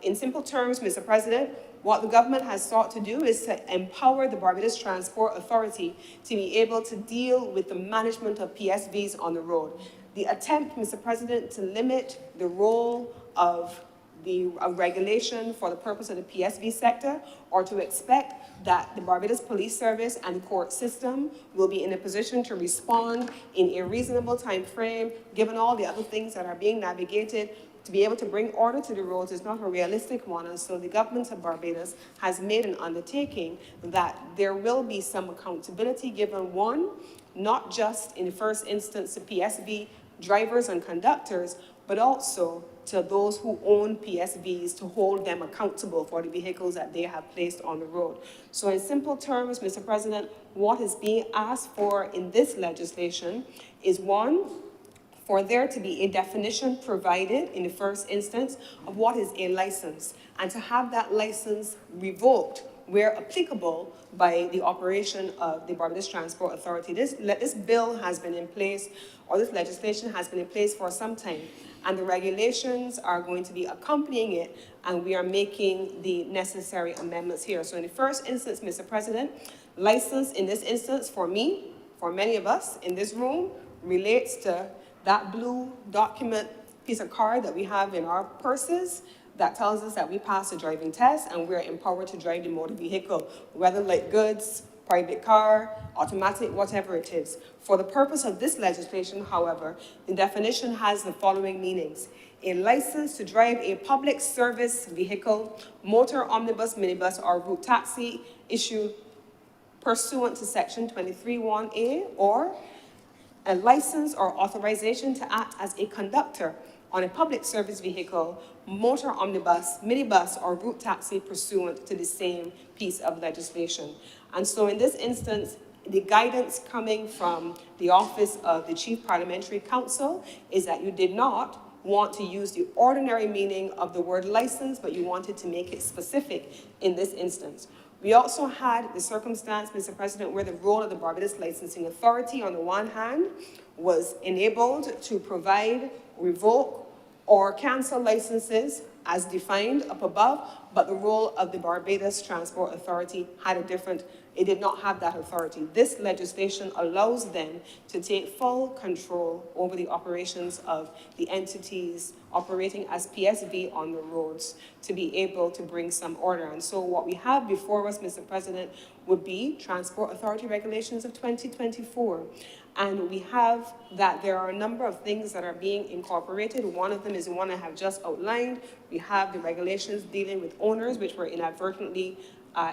In simple terms, Mr. President, what the government has sought to do is to empower the Barbados Transport Authority to be able to deal with the management of PSVs on the road. The attempt, Mr. President, to limit the role of the regulation for the purpose of the PSV sector, or to expect that the Barbados Police Service and court system will be in a position to respond in a reasonable time frame, given all the other things that are being navigated, to be able to bring order to the roads is not a realistic one. And so the government of Barbados has made an undertaking that there will be some accountability given, one, not just in the first instance to PSV drivers and conductors, but also to those who own PSVs to hold them accountable for the vehicles that they have placed on the road. So in simple terms, Mr. President, what is being asked for in this legislation is, one, for there to be a definition provided in the first instance of what is a license, and to have that license revoked where applicable by the operation of the Barbados Transport Authority. This bill has been in place, or this legislation has been in place for some time, and the regulations are going to be accompanying it, and we are making the necessary amendments here. So in the first instance, Mr. President, license in this instance for me, for many of us in this room, relates to that blue document piece of card that we have in our purses that tells us that we passed a driving test and we're empowered to drive the motor vehicle, whether light goods, private car, automatic, whatever it is. For the purpose of this legislation, however, the definition has the following meanings: a license to drive a public service vehicle, motor, omnibus, minibus, or route taxi issued pursuant to section 23(1)(a), or a license or authorization to act as a conductor on a public service vehicle, motor omnibus, minibus, or route taxi pursuant to the same piece of legislation. And so in this instance, the guidance coming from the Office of the Chief Parliamentary Counsel is that you did not want to use the ordinary meaning of the word license, but you wanted to make it specific in this instance. We also had the circumstance, Mr. President, where the role of the Barbados Licensing Authority, on the one hand, was enabled to provide, revoke, or cancel licenses as defined up above, but the role of the Barbados Transport Authority had a different, it did not have that authority. This legislation allows them to take full control over the operations of the entities operating as PSV on the roads to be able to bring some order. And so what we have before us, Mr. President, would be Transport Authority Regulations of 2024. And we have that there are a number of things that are being incorporated. One of them is the one I have just outlined. We have the regulations dealing with owners, which were inadvertently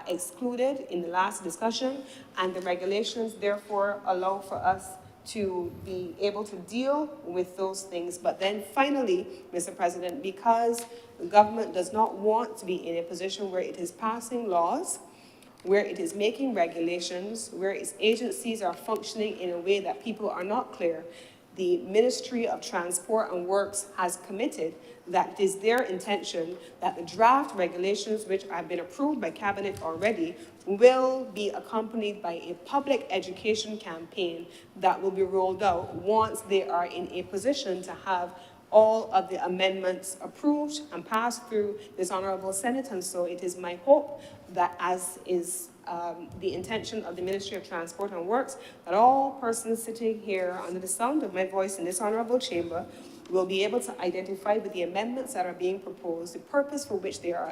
excluded in the last discussion. And the regulations, therefore, allow for us to be able to deal with those things. But then finally, Mr. President, because the government does not want to be in a position where it is passing laws, where it is making regulations, where its agencies are functioning in a way that people are not clear, the Ministry of Transport and Works has committed that it is their intention that the draft regulations, which have been approved by Cabinet already, will be accompanied by a public education campaign that will be rolled out once they are in a position to have all of the amendments approved and passed through this Honorable Senate. And so it is my hope that, as is the intention of the Ministry of Transport and Works, that all persons sitting here under the sound of my voice in this honorable chamber will be able to identify with the amendments that are being proposed, the purpose for which they are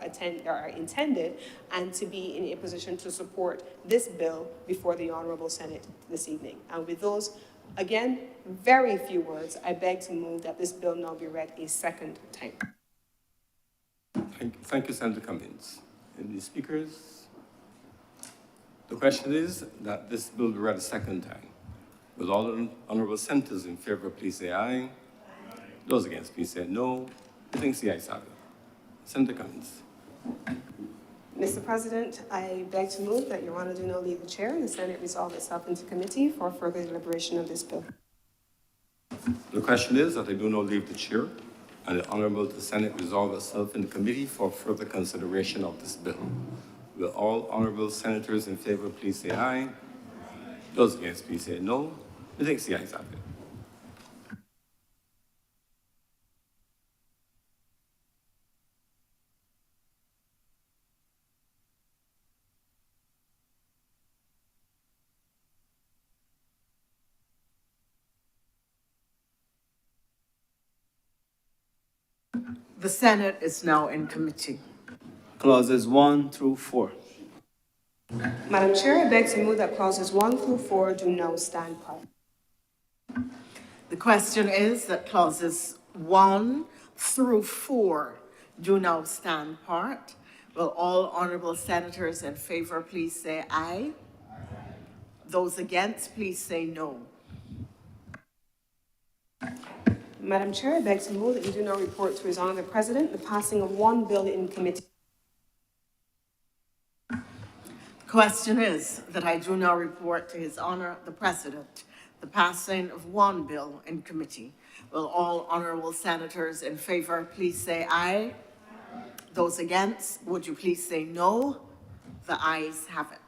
intended, and to be in a position to support this bill before the Honorable Senate this evening. And with those, again, very few words, I beg to move that this bill now be read a second time. Thank you, Senator Cummins. Any speakers? The question is that this bill be read a second time. Will all the honorable senators in favor, please say aye. Those against, please say no. I think the ayes have it. Senator Cummins. Mr. President, I beg to move that Your Honor do not leave the chair and the Senate resolve itself into committee for further deliberation of this bill. The question is that I do not leave the chair and the Honorable the Senate resolve itself in the committee for further consideration of this bill. Will all honorable senators in favor please say aye? Those against, please say no. I think the ayes have it. The Senate is now in committee. Clauses 1 through 4. Madam Chair, I beg to move that clauses 1 through 4 do now stand part. The question is that clauses 1 through 4 do now stand part. Will all honorable senators in favor please say aye? Those against, please say no. Madam Chair, I beg to move that you do now report to His Honor the President the passing of one bill in committee. The question is that I do now report to His Honor the President the passing of one bill in committee. Will all honorable senators in favor please say aye? Those against, would you please say no? The ayes have it.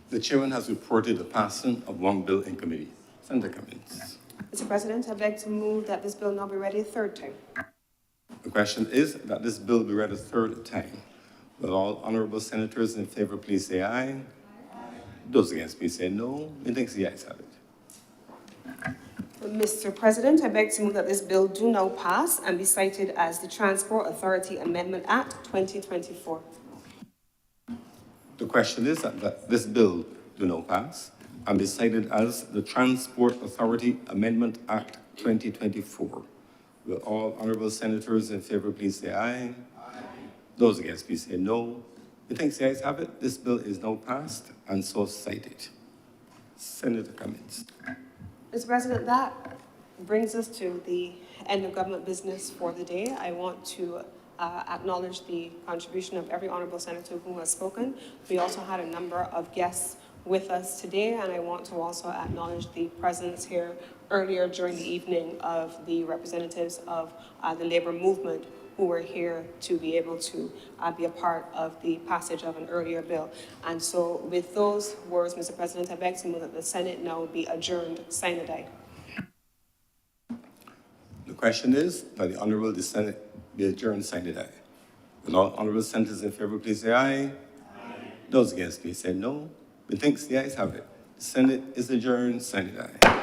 The chairman has reported the passing of one bill in committee. Senator Cummins. Mr. President, I beg to move that this bill now be read a third time. The question is that this bill be read a third time. Will all honorable senators in favor please say aye? Those against, please say no. Methinks the ayes have it. Mr. President, I beg to move that this bill do now pass and be cited as the Transport Authority Amendment Act 2024. The question is that this bill do now pass and be cited as the Transport Authority Amendment Act 2024. Will all honorable senators in favor please say aye? Those against, please say no. Methinks the ayes have it. This bill is now passed and so cited. Senator Cummins. Mr. President, that brings us to the end of government business for the day. I want to acknowledge the contribution of every honorable senator who has spoken. We also had a number of guests with us today, and I want to also acknowledge the presence here earlier during the evening of the representatives of the labor movement who were here to be able to be a part of the passage of an earlier bill. And so with those words, Mr. President, I beg to move that the Senate now be adjourned sine die. The question is that the Honorable Senate be adjourned sine die. Will all honorable senators in favor please say aye? Those against, please say no. Methinks the ayes have it. The Senate is adjourned sine die.